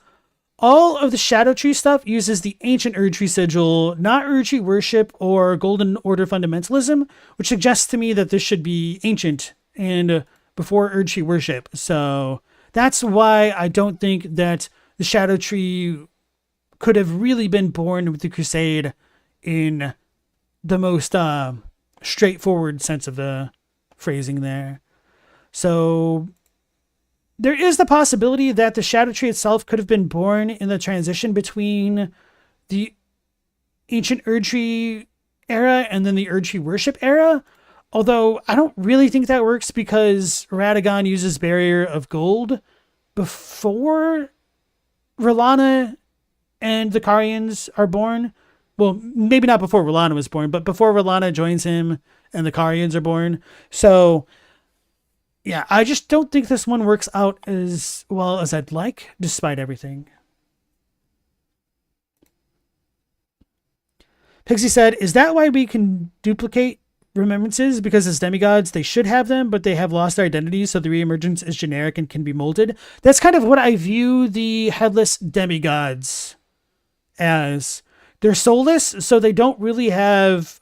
all of the shadow tree stuff uses the ancient Erdtree sigil, not Erdtree worship or Golden Order fundamentalism, which suggests to me that this should be ancient and before Erdtree worship. So that's why I don't think that the shadow tree could have really been born with the Crusade in the most straightforward sense of the phrasing there. So there is the possibility that the shadow tree itself could have been born in the transition between the ancient Erdtree era and then the Erdtree worship era. Although I don't really think that works, because Radagon uses Barrier of Gold before R'hllana and the Carians are born. Well, maybe not before R'hllana was born, but before R'hllana joins him and the Carians are born. So yeah, I just don't think this one works out as well as I'd like, despite everything. Pixie said, is that why we can duplicate remembrances? Because as demigods, they should have them, but they have lost their identities, so the reemergence is generic and can be molded. That's kind of what I view the headless demigods as. They're soulless, so they don't really have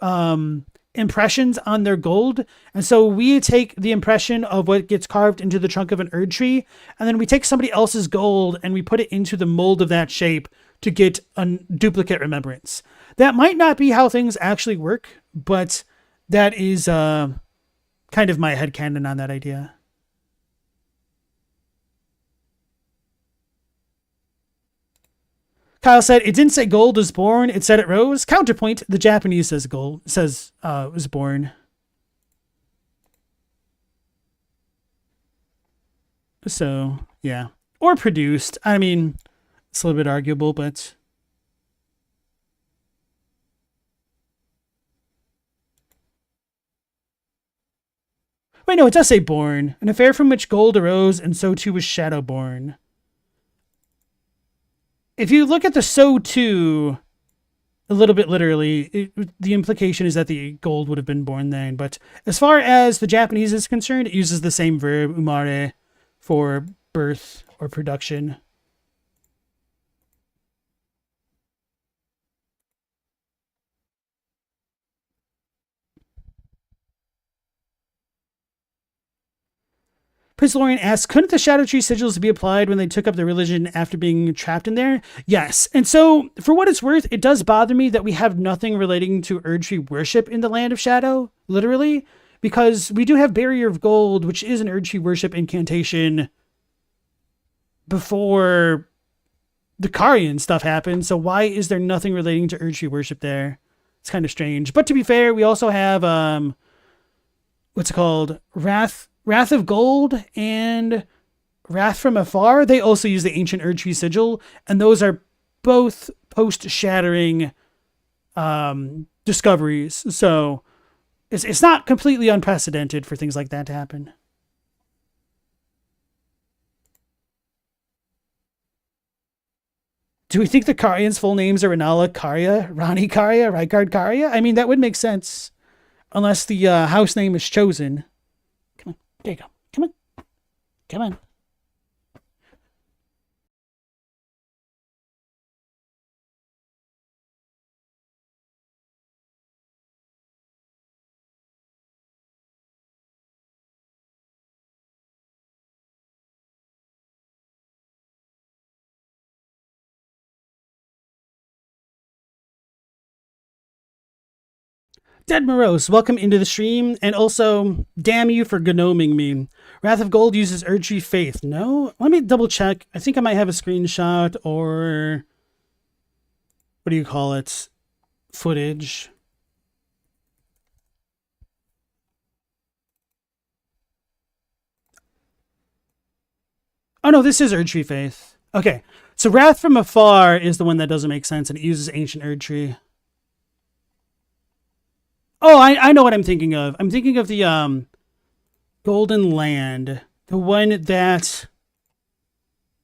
impressions on their gold. And so we take the impression of what gets carved into the trunk of an Erdtree, and then we take somebody else's gold and we put it into the mold of that shape to get a duplicate remembrance. That might not be how things actually work, but that is kind of my headcanon on that idea. Kyle said, it didn't say gold was born, it said it rose. Counterpoint, the Japanese says gold, was born. So, yeah. Or produced. I mean, it's a little bit arguable, but... Wait, no, it does say born. An affair from which gold arose, and so too was shadow born. If you look at the so too a little bit literally, the implication is that the gold would have been born then. But as far as the Japanese is concerned, it uses the same verb, umare, for birth or production. Prince Lorian asks, couldn't the Shadow Tree sigils be applied when they took up the religion after being trapped in there? Yes. And so, for what it's worth, it does bother me that we have nothing relating to Erdtree worship in the Land of Shadow, literally, because we do have Barrier of Gold, which is an Erdtree worship incantation before the Karian stuff happened. So why is there nothing relating to Erdtree worship there? It's kind of strange. But to be fair, we also have, what's it called? Wrath of Gold and Wrath from Afar. They also use the ancient Erdtree sigil, and those are both post-shattering discoveries. So it's not completely unprecedented for things like that to happen. Do we think the Karian's full names are Renala Karya, Rani Karya, Rykard Karya? I mean, that would make sense, unless the house name is chosen. There you go. Come on. Come on. Dead Morose, welcome into the stream, and also, damn you for gnoming me. Wrath of Gold uses Erdtree Faith. No? Let me double check. I think I might have a screenshot or... what do you call it? Footage. Oh no, this is Erdtree Faith. Okay, so Wrath from Afar is the one that doesn't make sense, and it uses Ancient Erdtree. Oh, I know what I'm thinking of. I'm thinking of the Golden Land, the one that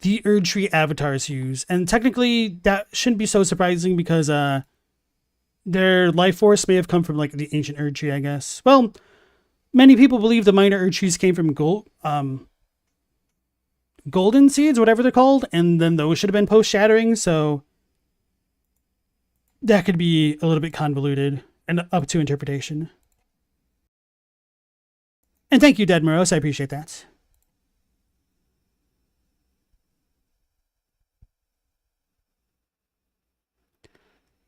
the Erdtree avatars use. And technically, that shouldn't be so surprising because their life force may have come from like the ancient Erdtree, I guess. Well, many people believe the minor Erdtrees came from golden seeds, whatever they're called, and then those should have been post-shattering, so that could be a little bit convoluted and up to interpretation. And thank you, Dead Morose. I appreciate that.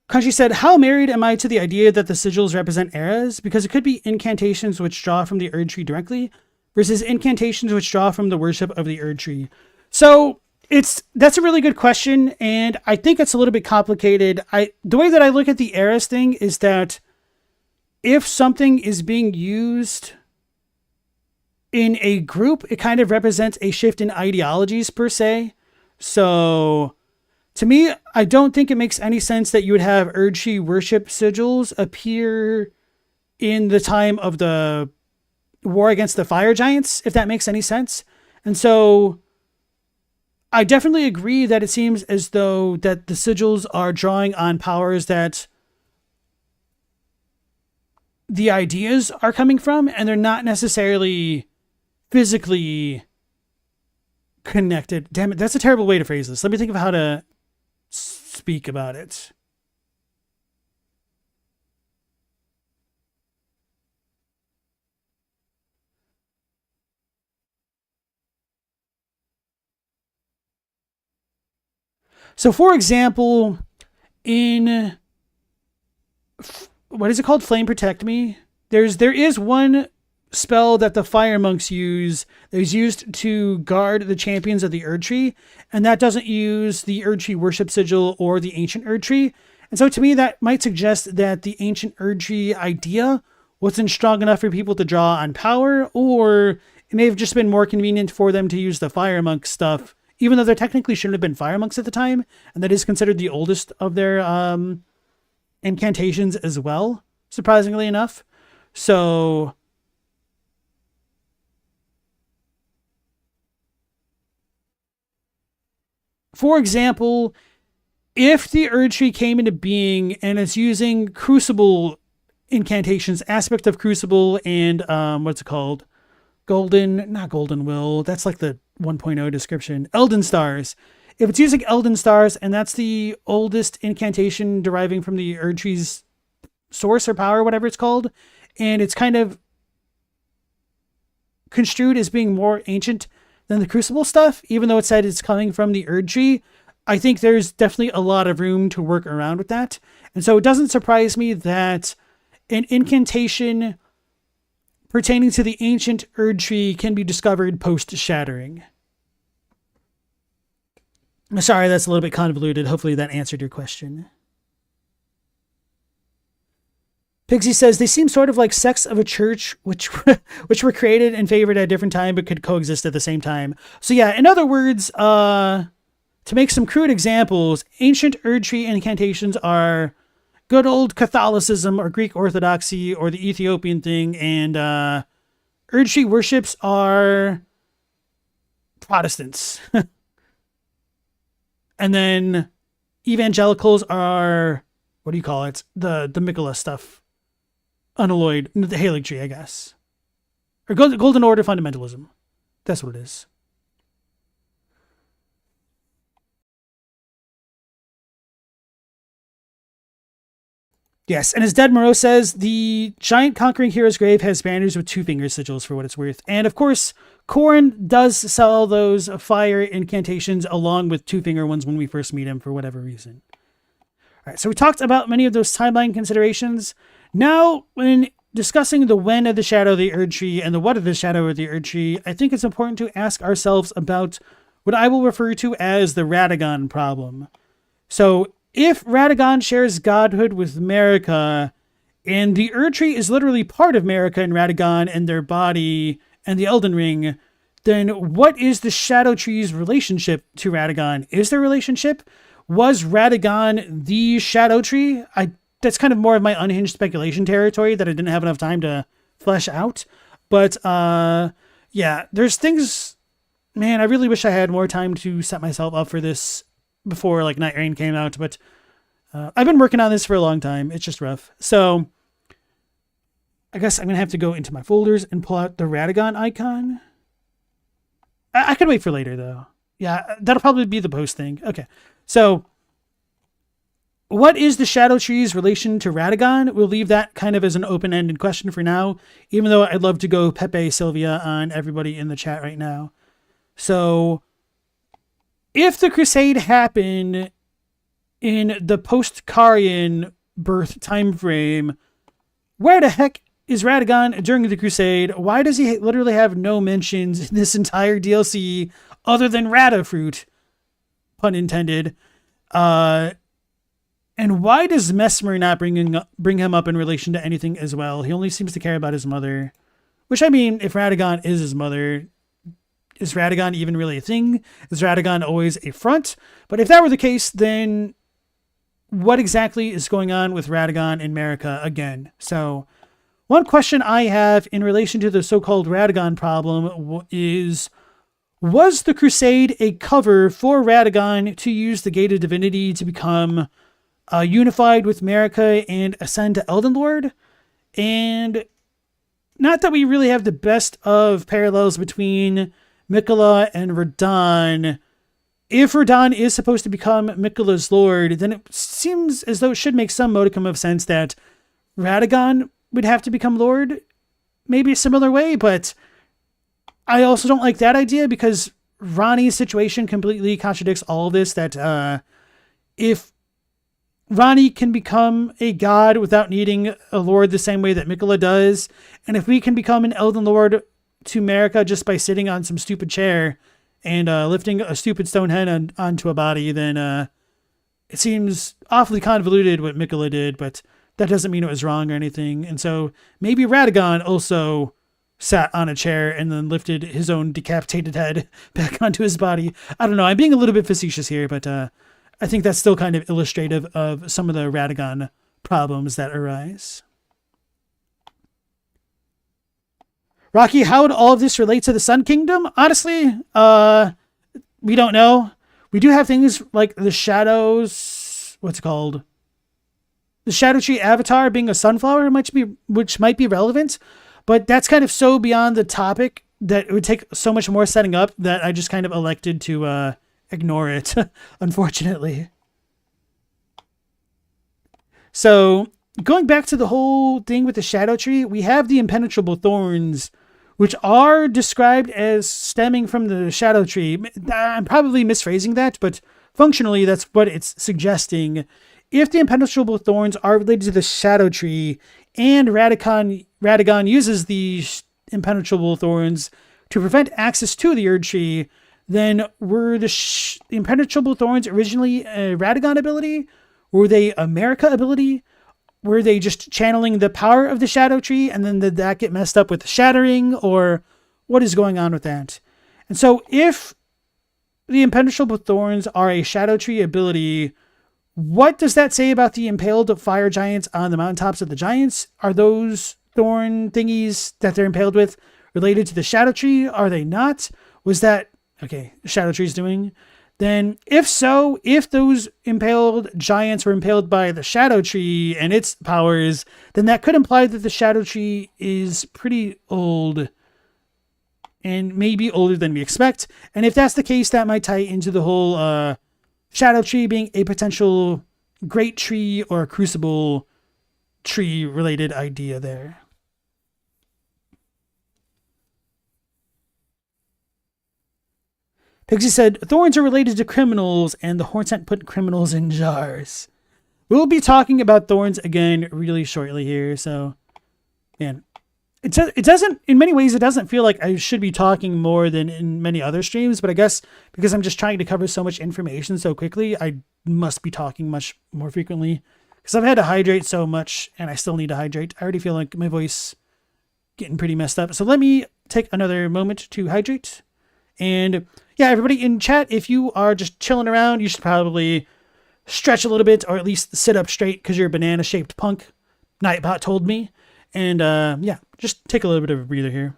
Kanji said, how married am I to the idea that the sigils represent eras? Because it could be incantations which draw from the Erdtree directly versus incantations which draw from the worship of the Erdtree. So that's a really good question, and I think it's a little bit complicated. The way that I look at the eras thing is that if something is being used in a group, it kind of represents a shift in ideologies per se. So to me, I don't think it makes any sense that you would have Erdtree worship sigils appear in the time of the war against the fire giants, if that makes any sense. And so I definitely agree that it seems as though that the sigils are drawing on powers that the ideas are coming from, and they're not necessarily physically connected. Damn it, that's a terrible way to phrase this. Let me think of how to speak about it. So, for example, in what is it called? Flame Protect Me. There is one spell that the fire monks use that is used to guard the champions of the Erdtree, and that doesn't use the Erdtree worship sigil or the ancient Erdtree. And so to me, that might suggest that the ancient Erdtree idea wasn't strong enough for people to draw on power, or it may have just been more convenient for them to use the fire monk stuff, even though there technically shouldn't have been fire monks at the time, and that is considered the oldest of their incantations as well, surprisingly enough. So for example, if the Erdtree came into being and it's using Crucible incantations, aspect of Crucible and what's it called? Not Golden Will. That's like the 1.0 description. Elden Stars. If it's using Elden Stars and that's the oldest incantation deriving from the Erdtree's source or power, whatever it's called, and it's kind of construed as being more ancient than the Crucible stuff, even though it said it's coming from the Erdtree, I think there's definitely a lot of room to work around with that. And so it doesn't surprise me that an incantation pertaining to the ancient Erdtree can be discovered post-shattering. Sorry, that's a little bit convoluted. Hopefully that answered your question. Pigsy says, they seem sort of like sects of a church, which were created and favored at a different time, but could coexist at the same time. So yeah, in other words, to make some crude examples, ancient Erdtree incantations are good old Catholicism or Greek Orthodoxy or the Ethiopian thing, and Erdtree worships are Protestants. And then evangelicals are, what do you call it? The Mikola stuff. Unalloyed, the Halig Tree, I guess. Or Golden Order fundamentalism. That's what it is. Yes, and as Dead Moreau says, the giant conquering hero's grave has banners with 2 finger sigils for what it's worth. And of course, Corrin does sell those fire incantations along with 2 finger ones when we first meet him for whatever reason. All right, so we talked about many of those timeline considerations. Now, when discussing the when of the Shadow of the Erdtree and the what of the Shadow of the Erdtree, I think it's important to ask ourselves about what I will refer to as the Radagon problem. So, if Radagon shares godhood with Marika, and the Erdtree is literally part of Marika and Radagon and their body and the Elden Ring, then what is the Shadow Tree's relationship to Radagon? Is there a relationship? Was Radagon the Shadow Tree? That's kind of more of my unhinged speculation territory that I didn't have enough time to flesh out. But yeah, there's things, man, I really wish I had more time to set myself up for this before like Night Rain came out, but I've been working on this for a long time. It's just rough. So I guess I'm going to have to go into my folders and pull out the Radagon icon. I could wait for later though. Yeah, that'll probably be the post thing. Okay. So what is the Shadow Tree's relation to Radagon? We'll leave that kind of as an open-ended question for now, even though I'd love to go Pepe Sylvia on everybody in the chat right now. So if the Crusade happened in the post-Karian birth time frame, where the heck is Radagon during the Crusade? Why does he literally have no mentions in this entire DLC other than Radafruit? Pun intended. And why does Mesmer not bring him up in relation to anything as well? He only seems to care about his mother. Which, I mean, if Radagon is his mother, is Radagon even really a thing? Is Radagon always a front? But if that were the case, then what exactly is going on with Radagon and Marika again? So, one question I have in relation to the so-called Radagon problem is, was the Crusade a cover for Radagon to use the Gate of Divinity to become unified with Marika and ascend to Elden Lord? And not that we really have the best of parallels between Miquella and Radahn. If Radahn is supposed to become Miquella's lord, then it seems as though it should make some modicum of sense that Radagon would have to become lord, maybe a similar way, but I also don't like that idea because Ranni's situation completely contradicts all of this, that if Ranni can become a god without needing a lord the same way that Miquella does, and if we can become an Elden Lord to Marika just by sitting on some stupid chair and lifting a stupid stone head onto a body, then it seems awfully convoluted what Miquella did, but that doesn't mean it was wrong or anything. And so maybe Radagon also sat on a chair and then lifted his own decapitated head back onto his body. I don't know. I'm being a little bit facetious here, but I think that's still kind of illustrative of some of the Radagon problems that arise. Rocky, how would all of this relate to the Sun Kingdom? Honestly, we don't know. We do have things like the Shadows, what's it called? The Shadow Tree Avatar being a sunflower, which might be relevant, but that's kind of so beyond the topic that it would take so much more setting up that I just kind of elected to ignore it, unfortunately. So, going back to the whole thing with the Shadow Tree, we have the impenetrable thorns, which are described as stemming from the Shadow Tree. I'm probably misphrasing that, but functionally that's what it's suggesting. If the impenetrable thorns are related to the Shadow Tree, and Radagon uses the impenetrable thorns to prevent access to the Erdtree, then were the impenetrable thorns originally a Radagon ability? Were they a Marika ability? Were they just channeling the power of the Shadow Tree, and then did that get messed up with shattering, or what is going on with that? And so if the impenetrable thorns are a Shadow Tree ability, what does that say about the impaled fire giants on the mountaintops of the giants? Are those thorn thingies that they're impaled with related to the Shadow Tree? Are they not? Was that, okay, Shadow Tree's doing? Then if so, if those impaled giants were impaled by the Shadow Tree and its powers, then that could imply that the Shadow Tree is pretty old and maybe older than we expect. And if that's the case, that might tie into the whole Shadow Tree being a potential great tree or a crucible tree related idea there. Pixie said, thorns are related to criminals, and the Hornsent put criminals in jars. We'll be talking about thorns again really shortly here, so, man. It doesn't, in many ways, it doesn't feel like I should be talking more than in many other streams, but I guess because I'm just trying to cover so much information so quickly, I must be talking much more frequently. Because I've had to hydrate so much, and I still need to hydrate. I already feel like my voice getting pretty messed up. So let me take another moment to hydrate. And yeah, everybody in chat, if you are just chilling around, you should probably stretch a little bit or at least sit up straight because you're a banana-shaped punk. Nightbot told me. And yeah, just take a little bit of a breather here.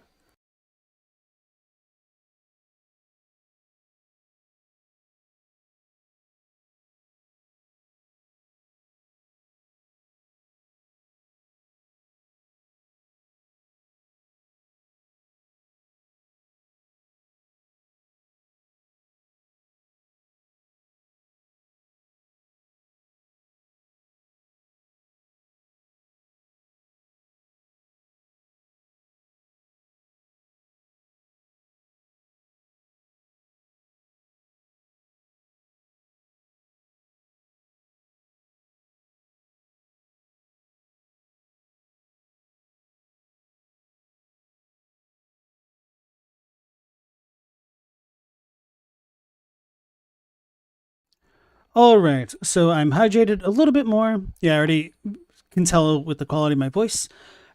All right, so I'm hydrated a little bit more. Yeah, I already can tell with the quality of my voice.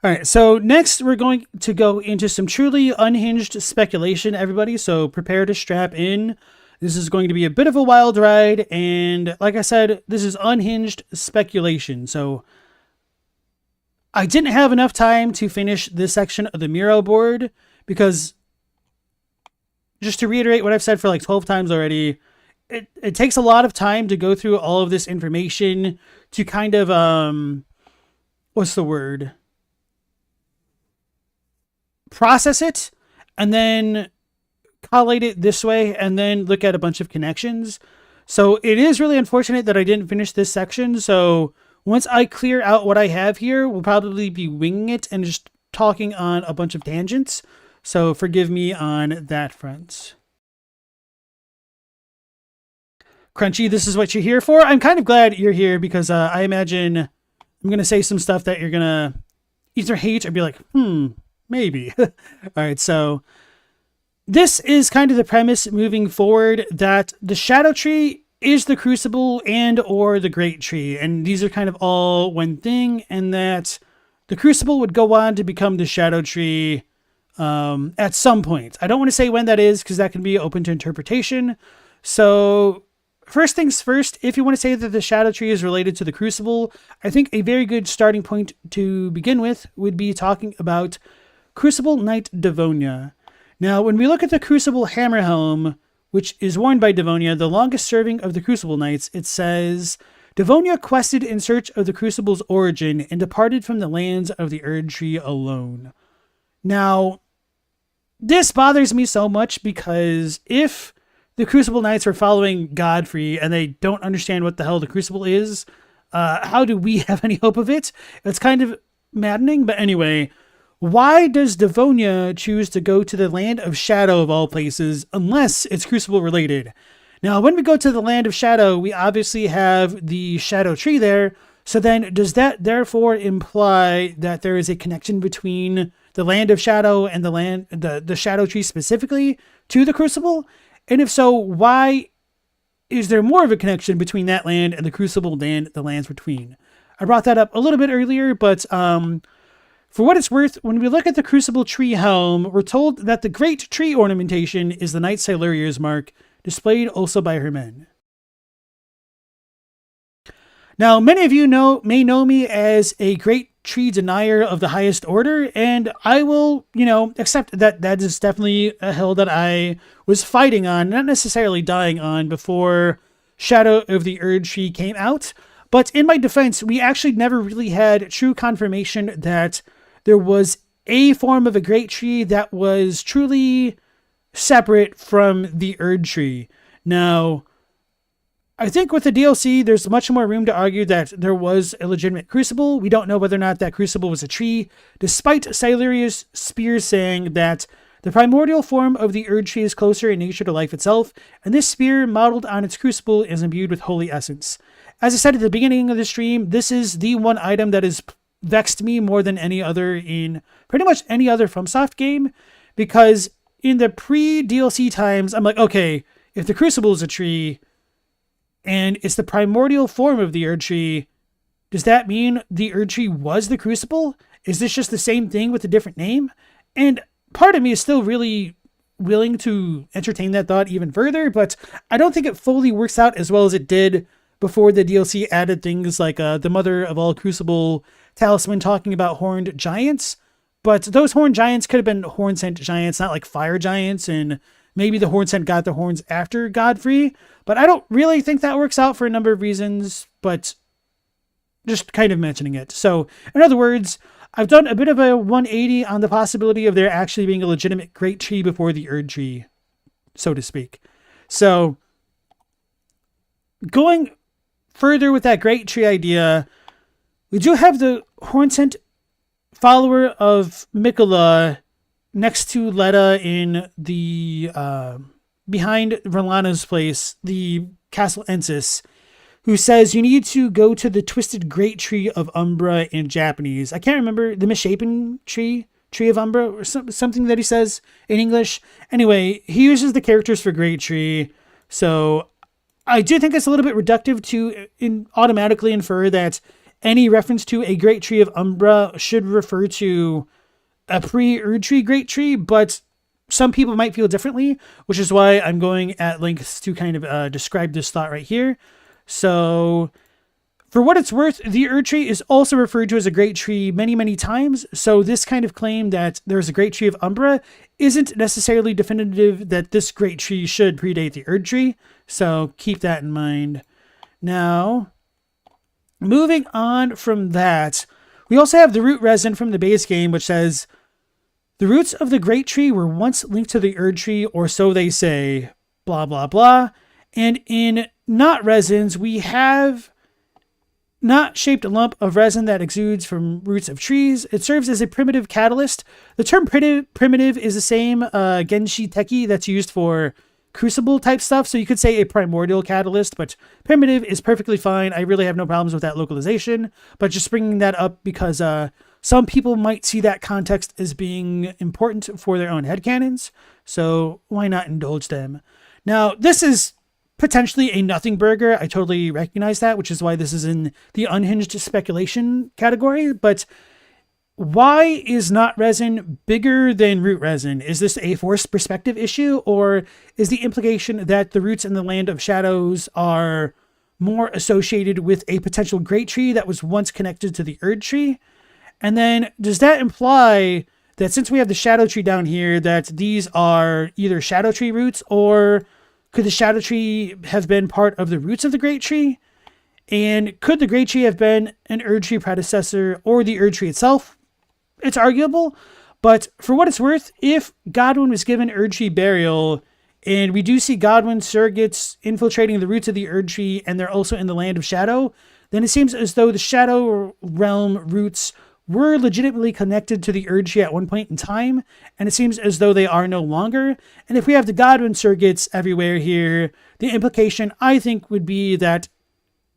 All right, so next we're going to go into some truly unhinged speculation, everybody. So prepare to strap in. This is going to be a bit of a wild ride, and like I said, this is unhinged speculation. So I didn't have enough time to finish this section of the Miro board because, just to reiterate what I've said for like 12 times already, it takes a lot of time to go through all of this information to kind of, what's the word? Process it and then collate it this way and then look at a bunch of connections. So it is really unfortunate that I didn't finish this section. So once I clear out what I have here, we'll probably be winging it and just talking on a bunch of tangents. So forgive me on that front. Crunchy, this is what you're here for. I'm kind of glad you're here because I imagine I'm going to say some stuff that you're going to either hate or be like, maybe. All right, so this is kind of the premise moving forward, that the Shadow Tree is the Crucible and or the Great Tree, and these are kind of all one thing, and that the Crucible would go on to become the Shadow Tree at some point. I don't want to say when that is because that can be open to interpretation. So first things first, if you want to say that the Shadow Tree is related to the Crucible, I think a very good starting point to begin with would be talking about Crucible Knight Devonia. Now, when we look at the Crucible Hammerhelm, which is worn by Devonia, the longest serving of the Crucible Knights, it says, Devonia quested in search of the Crucible's origin and departed from the lands of the Erdtree alone. Now, this bothers me so much because if the Crucible Knights are following Godfrey and they don't understand what the hell the Crucible is, how do we have any hope of it? It's kind of maddening, but anyway, why does Devonia choose to go to the Land of Shadow of all places unless it's Crucible related? Now, when we go to the Land of Shadow, we obviously have the Shadow Tree there. So then does that therefore imply that there is a connection between the Land of Shadow and the Shadow Tree specifically to the Crucible? And if so, why is there more of a connection between that land and the Crucible than the lands between? I brought that up a little bit earlier, but for what it's worth, when we look at the Crucible Tree Helm, we're told that the Great Tree ornamentation is the Knight Siluria's mark, displayed also by her men. Now, many of you may know me as a Great Tree denier of the highest order, and I will, accept that that is definitely a hill that I was fighting on, not necessarily dying on, before Shadow of the Erdtree came out. But in my defense, we actually never really had true confirmation that there was a form of a Great Tree that was truly separate from the Erdtree. Now, I think with the DLC, there's much more room to argue that there was a legitimate Crucible. We don't know whether or not that Crucible was a tree, despite Siluria's spear saying that the primordial form of the Erdtree is closer in nature to life itself, and this spear, modeled on its Crucible, is imbued with holy essence. As I said at the beginning of the stream, this is the one item that has vexed me more than any other in pretty much any other FromSoft game, because in the pre-DLC times, I'm like, okay, if the Crucible is a tree, and it's the primordial form of the Erdtree, does that mean the Erdtree was the Crucible? Is this just the same thing with a different name? And part of me is still really willing to entertain that thought even further, but I don't think it fully works out as well as it did before the DLC added things like the Mother of All Crucible talisman talking about horned giants. But those horned giants could have been horn-sent giants, not like fire giants, and maybe the horn-sent got the horns after Godfrey. But I don't really think that works out for a number of reasons, but just kind of mentioning it. So, in other words, I've done a bit of a 180 on the possibility of there actually being a legitimate Great Tree before the Erdtree, so to speak. So, going further with that Great Tree idea, we do have the horn-sent follower of Mikola next to Letta in the behind Verlana's place, the Castle Ensis, who says you need to go to the Twisted Great Tree of Umbra in Japanese. I can't remember, the Misshapen Tree of Umbra, or something that he says in English. Anyway, he uses the characters for Great Tree, so I do think it's a little bit reductive to automatically infer that any reference to a Great Tree of Umbra should refer to a pre-Erdtree Great Tree, but some people might feel differently, which is why I'm going at lengths to kind of describe this thought right here. So, for what it's worth, the Erdtree is also referred to as a Great Tree many, many times, so this kind of claim that there's a Great Tree of Umbra isn't necessarily definitive that this Great Tree should predate the Erdtree, so keep that in mind. Now, moving on from that, we also have the root resin from the base game, which says, the roots of the Great Tree were once linked to the Erdtree, or so they say, blah, blah, blah. And in not resins, we have knot-shaped lump of resin that exudes from roots of trees. It serves as a primitive catalyst. The term primitive is the same Genshi Teki that's used for crucible type stuff. So you could say a primordial catalyst, but primitive is perfectly fine. I really have no problems with that localization, but just bringing that up because some people might see that context as being important for their own headcanons. So why not indulge them? Now, this is potentially a nothing burger. I totally recognize that, which is why this is in the unhinged speculation category. But why is not resin bigger than root resin? Is this a forced perspective issue, or is the implication that the roots in the land of shadows are more associated with a potential great tree that was once connected to the Erdtree? And then does that imply that since we have the shadow tree down here, that these are either shadow tree roots, or could the shadow tree have been part of the roots of the great tree? And could the great tree have been an Erdtree predecessor or the Erdtree itself? It's arguable, but for what it's worth, if Godwin was given Erdtree burial, and we do see Godwin surrogates infiltrating the roots of the Erdtree, and they're also in the land of shadow, then it seems as though the shadow realm roots were legitimately connected to the Erdtree at one point in time, and it seems as though they are no longer. And if we have the Godwin surrogates everywhere here, the implication, I think, would be that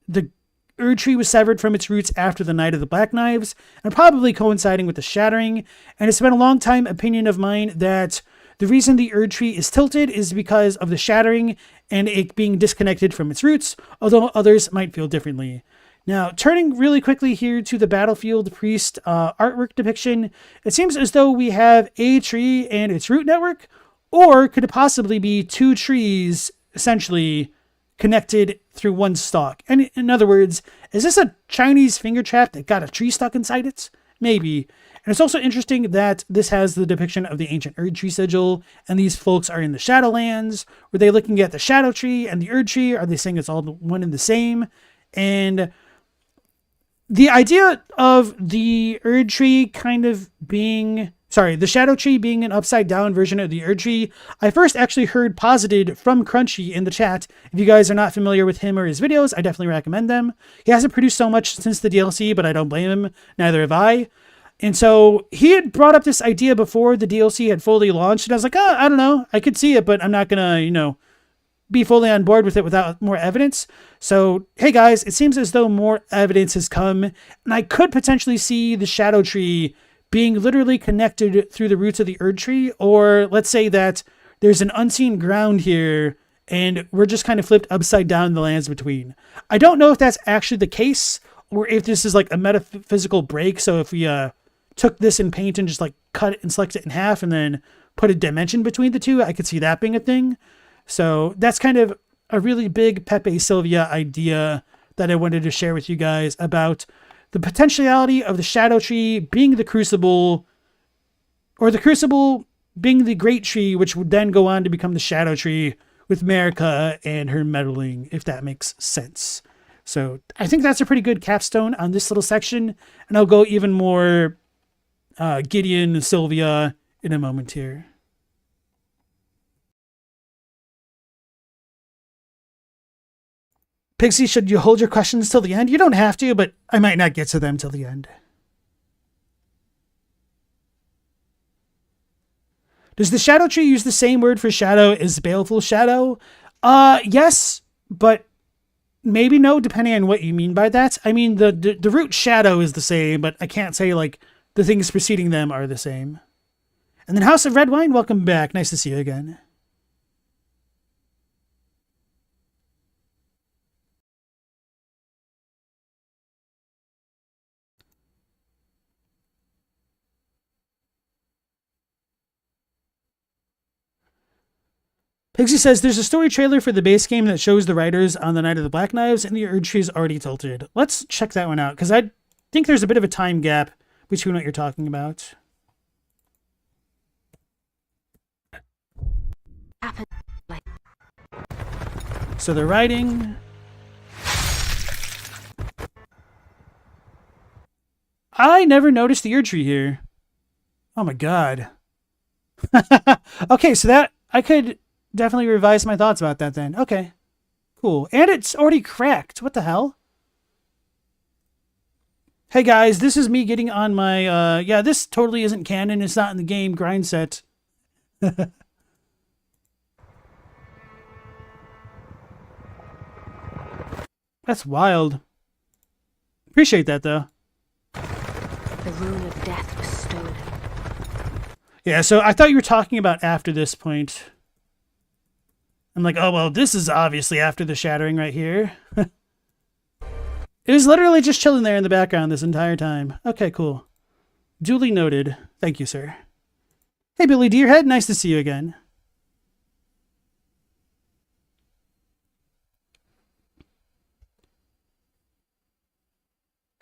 the Erdtree was severed from its roots after the Night of the Black Knives, and probably coinciding with the Shattering. And it's been a long time opinion of mine that the reason the Erdtree is tilted is because of the Shattering and it being disconnected from its roots, although others might feel differently. Now, turning really quickly here to the Battlefield Priest artwork depiction, it seems as though we have a tree and its root network, or could it possibly be two trees essentially connected through one stalk? And in other words, is this a Chinese finger trap that got a tree stuck inside it? Maybe. And it's also interesting that this has the depiction of the ancient Erdtree sigil, and these folks are in the Shadowlands. Were they looking at the Shadow Tree and the Erdtree? Are they saying it's all one and the same? And the idea of the Erdtree kind of being, the Shadow Tree being an upside down version of the Erdtree, I first actually heard posited from Crunchy in the chat. If you guys are not familiar with him or his videos, I definitely recommend them. He hasn't produced so much since the DLC, but I don't blame him. Neither have I. And so he had brought up this idea before the DLC had fully launched, and I was like, I don't know. I could see it, but I'm not going to, be fully on board with it without more evidence. So, hey guys, it seems as though more evidence has come, and I could potentially see the Shadow Tree being literally connected through the roots of the Erdtree, or let's say that there's an unseen ground here, and we're just kind of flipped upside down in the lands between. I don't know if that's actually the case, or if this is like a metaphysical break, so if we took this in paint and just like cut it and select it in half, and then put a dimension between the two, I could see that being a thing. So that's kind of a really big Pepe Sylvia idea that I wanted to share with you guys about the potentiality of the Shadow Tree being the Crucible, or the Crucible being the Great Tree, which would then go on to become the Shadow Tree with Marika and her meddling, if that makes sense. So I think that's a pretty good capstone on this little section, and I'll go even more Gideon Sylvia in a moment here. Pixie, should you hold your questions till the end? You don't have to, but I might not get to them till the end. Does the Shadow Tree use the same word for shadow as Baleful Shadow? Yes, but maybe no, depending on what you mean by that. I mean, the root shadow is the same, but I can't say, like, the things preceding them are the same. And then House of Red Wine, welcome back. Nice to see you again. Pixie says, there's a story trailer for the base game that shows the riders on the Night of the Black Knives, and the Erdtree is already tilted. Let's check that one out, because I think there's a bit of a time gap between what you're talking about. So they're riding. I never noticed the Erdtree here. Oh my god. Okay, so that, I could definitely revise my thoughts about that then. Okay, cool. And it's already cracked. What the hell? Hey guys, this is me getting on my, yeah, this totally isn't canon. It's not in the game grind set. That's wild. Appreciate that, though. The rune of death was stolen. Yeah, so I thought you were talking about after this point. I'm like, oh, well, this is obviously after the shattering right here. It was literally just chilling there in the background this entire time. Okay, cool. Duly noted. Thank you, sir. Hey, Billy Deerhead. Nice to see you again.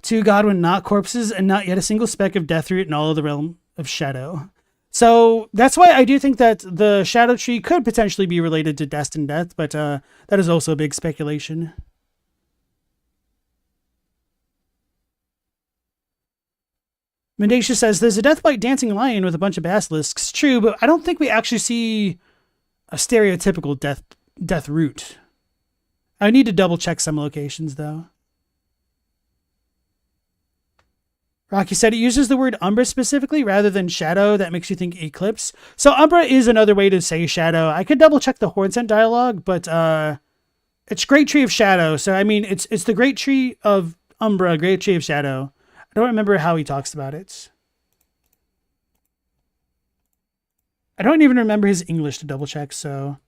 To Godwin, not corpses, and not yet a single speck of death root in all of the realm of shadow. So that's why I do think that the shadow tree could potentially be related to destined death, but that is also a big speculation. Mendacia says, there's a Deathbite dancing lion with a bunch of basilisks. True, but I don't think we actually see a stereotypical death root. I need to double check some locations, though. Rocky said it uses the word umbra specifically rather than shadow. That makes you think eclipse. So umbra is another way to say shadow. I could double check the Hornsent dialogue, but it's Great Tree of Shadow. So, I mean, it's the Great Tree of Umbra, Great Tree of Shadow. I don't remember how he talks about it. I don't even remember his English to double check, so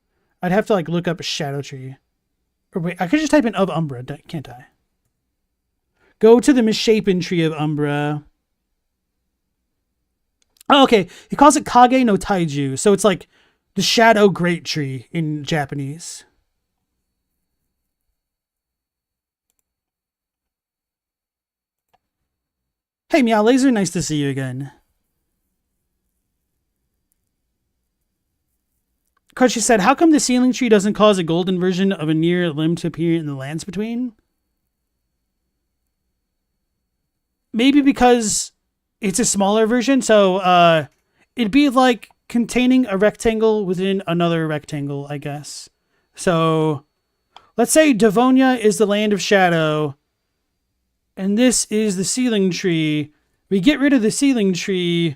I'd have to like look up Shadow Tree. Or wait, I could just type in of Umbra, can't I? Go to the misshapen tree of Umbra. Oh, okay. He calls it Kage no Taiju, so it's like the Shadow Great Tree in Japanese. Hey, Meow Laser, nice to see you again. Crunchy said, how come the ceiling tree doesn't cause a golden version of a near limb to appear in the lands between? Maybe because it's a smaller version, so it'd be like containing a rectangle within another rectangle, I guess. So let's say Devonia is the land of shadow, and this is the ceiling tree. We get rid of the ceiling tree,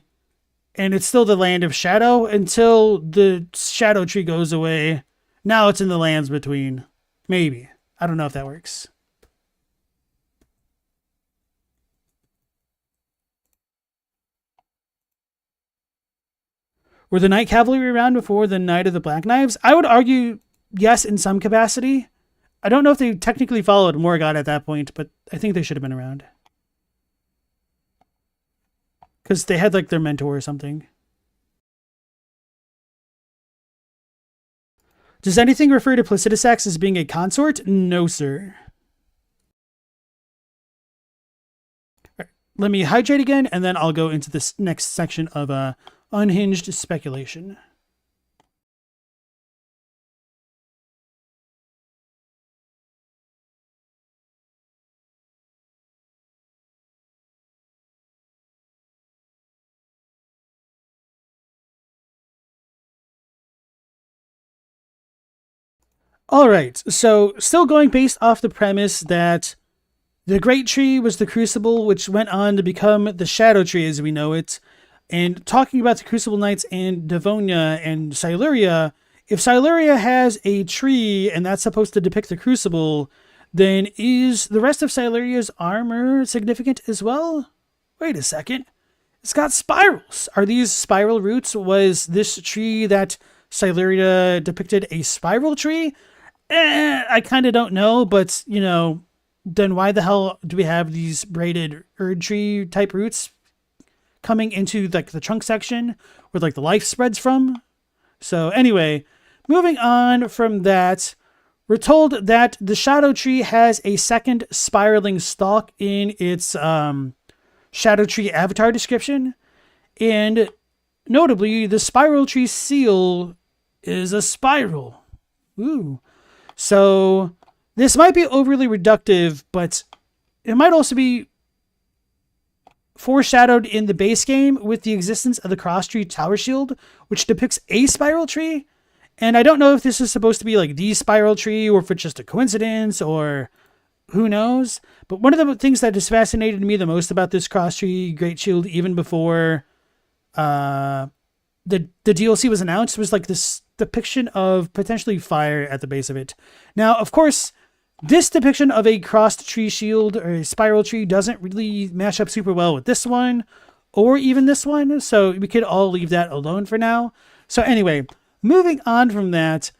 and it's still the land of shadow until the shadow tree goes away. Now it's in the lands between. Maybe. I don't know if that works. Were the Night Cavalry around before the Night of the Black Knives? I would argue yes, in some capacity. I don't know if they technically followed Morgoth at that point, but I think they should have been around. Because they had like their mentor or something. Does anything refer to Placidusax as being a consort? No, sir. Right, let me hydrate again, and then I'll go into this next section of unhinged speculation. All right, so still going based off the premise that the Great Tree was the Crucible, which went on to become the Shadow Tree as we know it. And talking about the Crucible Knights and Devonia and Siluria, if Siluria has a tree and that's supposed to depict the Crucible, then is the rest of Siluria's armor significant as well? Wait a second. It's got spirals. Are these spiral roots? Was this tree that Siluria depicted a spiral tree? I kind of don't know, but, you know, then why the hell do we have these braided Erdtree type roots coming into like the trunk section where like the life spreads from? So anyway, moving on from that, we're told that the Shadow Tree has a second spiraling stalk in its Shadow Tree avatar description. And notably, the Spiral Tree seal is a spiral. Ooh. So this might be overly reductive, but it might also be foreshadowed in the base game with the existence of the Cross Tree Tower Shield, which depicts a spiral tree. And I don't know if this is supposed to be like the spiral tree or if it's just a coincidence or who knows. But one of the things that has fascinated me the most about this Cross Tree Great Shield, even before the DLC was announced, was like this depiction of potentially fire at the base of it. Now, of course, This depiction of a crossed tree shield or a spiral tree doesn't really match up super well with this one or even this one. So we could all leave that alone for now. So anyway, moving on from that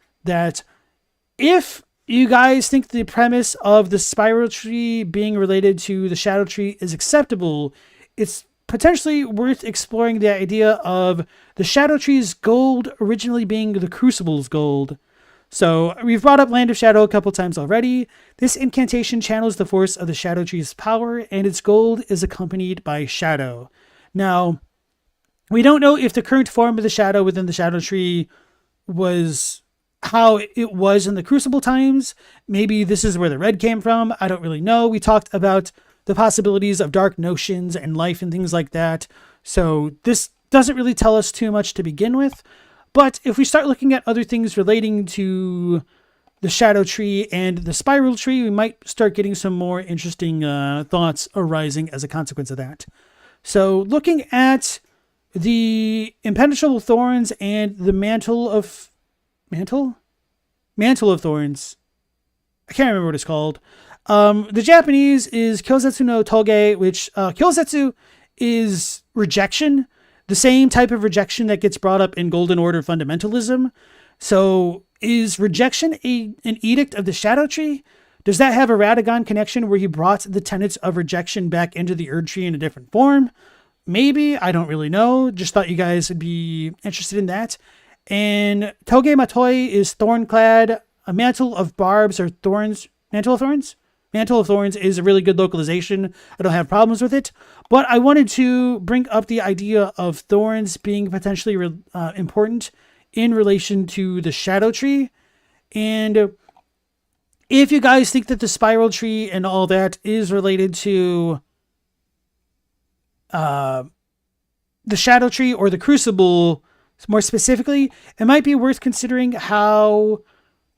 if you guys think the premise of the spiral tree being related to the shadow tree is acceptable, it's potentially worth exploring the idea of the shadow tree's gold originally being the crucible's gold. So we've brought up Land of Shadow a couple times already. This incantation channels the force of the shadow tree's power, and its gold is accompanied by shadow. Now, we don't know if the current form of the shadow within the shadow tree was how it was in the Crucible times. Maybe this is where the red came from. I don't really know. We talked about the possibilities of dark notions and life and things like that. So this doesn't really tell us too much to begin with. But if we start looking at other things relating to the shadow tree and the spiral tree, we might start getting some more interesting thoughts arising as a consequence of that. So looking at the impenetrable thorns and the mantle of thorns. I can't remember what it's called. The Japanese is Kyosetsu no Toge, which Kyosetsu is rejection, the same type of rejection that gets brought up in Golden Order fundamentalism. So is rejection an edict of the shadow tree? Does that have a Radagon connection where he brought the tenets of rejection back into the Erdtree in a different form? Maybe, I don't really know. Just thought you guys would be interested in that. And Toge Matoi is thorn-clad, a mantle of barbs or thorns. Mantle of thorns? Mantle of Thorns is a really good localization. I don't have problems with it. But I wanted to bring up the idea of thorns being potentially important in relation to the shadow tree. And if you guys think that the spiral tree and all that is related to the shadow tree or the crucible, more specifically, it might be worth considering how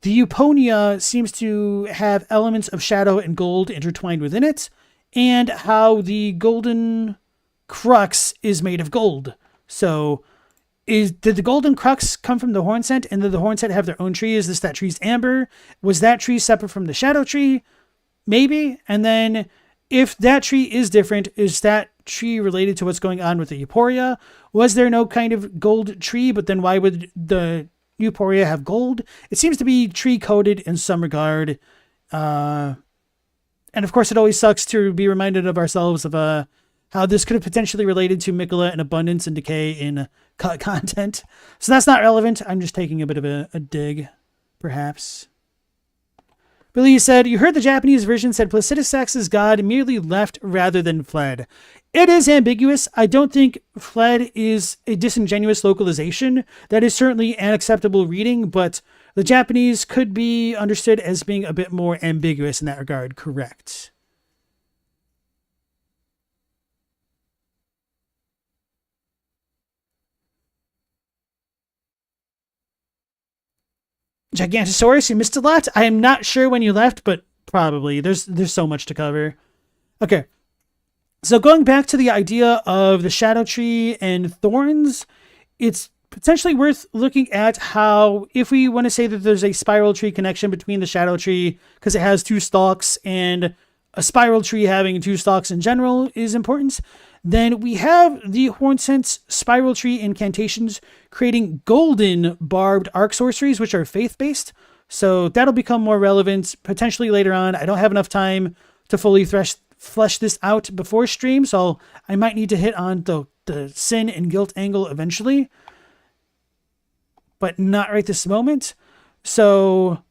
the Euponia seems to have elements of shadow and gold intertwined within it, and how the golden crux is made of gold. So, did the golden crux come from the Hornsent, and did the Hornsent have their own tree? Is this that tree's amber? Was that tree separate from the shadow tree? Maybe. And then, if that tree is different, is that tree related to what's going on with the Euporia? Was there no kind of gold tree, but then why would the Euporia have gold? It seems to be tree coded in some regard. And of course, it always sucks to be reminded of ourselves of how this could have potentially related to Mikola and abundance and decay in cut content. So that's not relevant. I'm just taking a bit of a dig, perhaps. Billy said, you heard the Japanese version said Placidus Sax's god merely left rather than fled. It is ambiguous. I don't think fled is a disingenuous localization. That is certainly an acceptable reading, but the Japanese could be understood as being a bit more ambiguous in that regard. Correct. Gigantosaurus, you missed a lot. I am not sure when you left, but probably. There's so much to cover. Okay. So going back to the idea of the shadow tree and thorns, it's potentially worth looking at how, if we want to say that there's a spiral tree connection between the shadow tree, because it has two stalks, and a spiral tree having two stalks in general is important, then we have the Hornsent's spiral tree incantations creating golden barbed arc sorceries, which are faith-based. So that'll become more relevant potentially later on. I don't have enough time to fully flesh this out before stream, so I might need to hit on the sin and guilt angle eventually, but not right this moment. So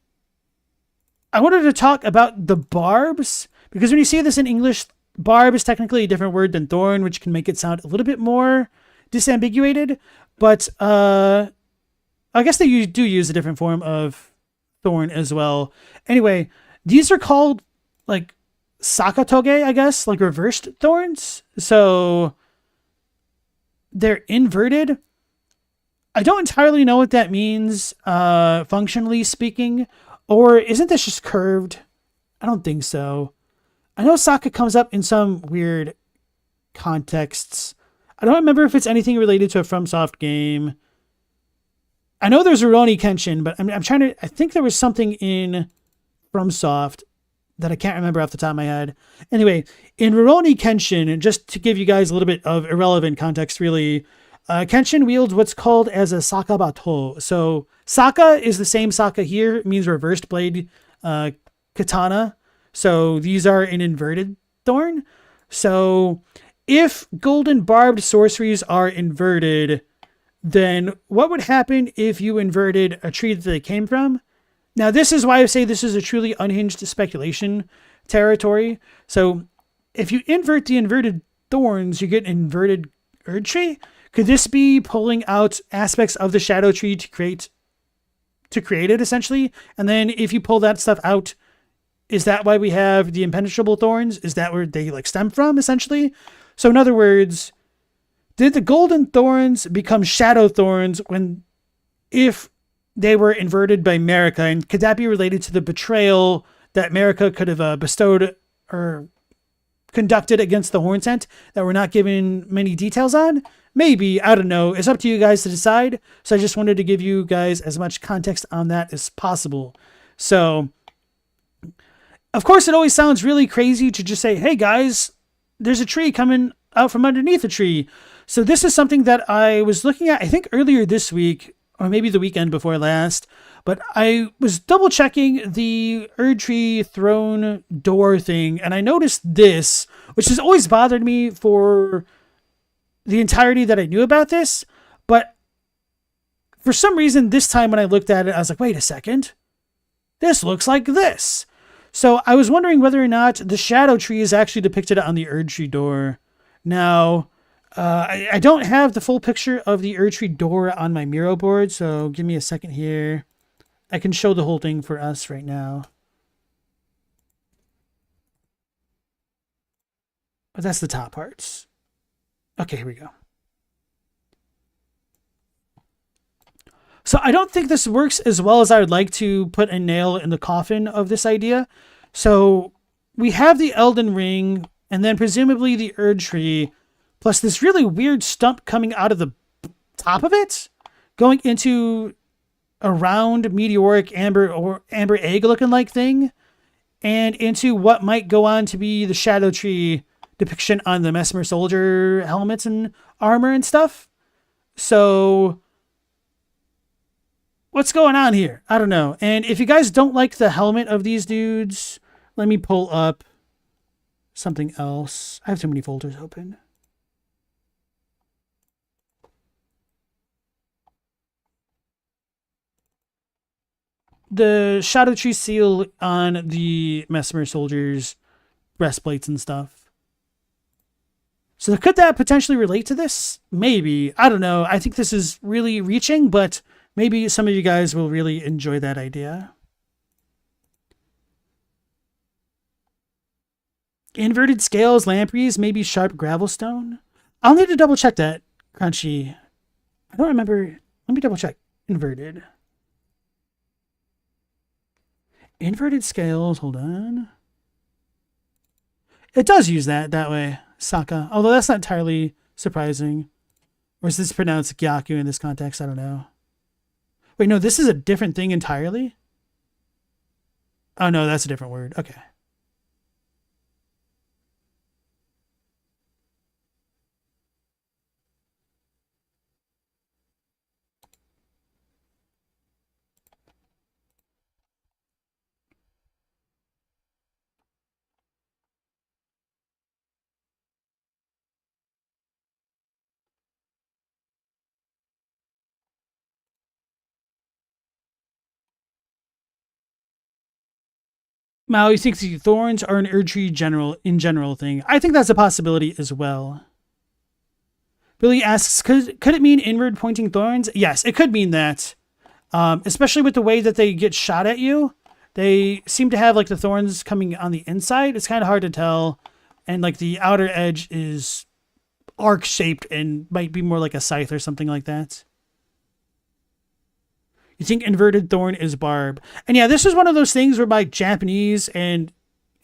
I wanted to talk about the barbs, because when you see this in English, barb is technically a different word than thorn, which can make it sound a little bit more disambiguated, but I guess they do use a different form of thorn as well. Anyway, these are called like sakatoge, I guess, like reversed thorns. So they're inverted. I don't entirely know what that means, functionally speaking, or isn't this just curved? I don't think so. I know Saka comes up in some weird contexts. I don't remember if it's anything related to a FromSoft game. I know there's Rurouni Kenshin, but I'm trying to... I think there was something in FromSoft. that I can't remember off the top of my head. Anyway, in Rurouni Kenshin, and just to give you guys a little bit of irrelevant context, really, Kenshin wields what's called as a Sakabato. So Saka is the same Saka here. It means reversed blade katana. So these are an inverted thorn. So if golden barbed sorceries are inverted, then what would happen if you inverted a tree that they came from? Now, this is why I say this is a truly unhinged speculation territory. So if you invert the inverted thorns, you get an inverted Erdtree. Could this be pulling out aspects of the shadow tree to create it, essentially? And then if you pull that stuff out, is that why we have the impenetrable thorns? Is that where they like stem from, essentially? So in other words, did the golden thorns become shadow thorns if they were inverted by Marika? And could that be related to the betrayal that Marika could have bestowed or conducted against the Hornsent that we're not given many details on? Maybe, I don't know. It's up to you guys to decide. So I just wanted to give you guys as much context on that as possible. So, of course, it always sounds really crazy to just say, hey guys, there's a tree coming out from underneath a tree. So this is something that I was looking at, I think earlier this week, or maybe the weekend before last, but I was double checking the Erdtree throne door thing, and I noticed this, which has always bothered me for the entirety that I knew about this, but for some reason this time when I looked at it, I was like, wait a second, this looks like this. So I was wondering whether or not the shadow tree is actually depicted on the Erdtree door. Now, I don't have the full picture of the Erdtree door on my Miro board, so give me a second here. I can show the whole thing for us right now. But that's the top parts. Okay, here we go. So I don't think this works as well as I would like to put a nail in the coffin of this idea. So we have the Elden ring, and then presumably the Erdtree, plus this really weird stump coming out of the top of it, going into a round meteoric amber egg looking like thing, and into what might go on to be the shadow tree depiction on the Mesmer soldier helmets and armor and stuff. So what's going on here? I don't know. And if you guys don't like the helmet of these dudes, let me pull up something else. I have too many folders open. The shadow tree seal on the Mesmer soldiers breastplates and stuff. So could that potentially relate to this? Maybe. I don't know. I think this is really reaching, but maybe some of you guys will really enjoy that idea. Inverted scales, lampreys, maybe sharp gravelstone. I'll need to double check that, Crunchy. I don't remember. Let me double check. Inverted. Inverted scales, hold on. It does use that way, Saka. Although that's not entirely surprising. Or is this pronounced Gyaku in this context? I don't know. Wait, no, this is a different thing entirely? Oh, no, that's a different word. Okay. Mao, you think the thorns are an Erdtree in general thing? I think that's a possibility as well. Billy asks, could it mean inward pointing thorns? Yes, it could mean that. Especially with the way that they get shot at you. They seem to have like the thorns coming on the inside. It's kind of hard to tell. And like the outer edge is arc shaped and might be more like a scythe or something like that. You think inverted thorn is barb. And yeah, this is one of those things where my Japanese and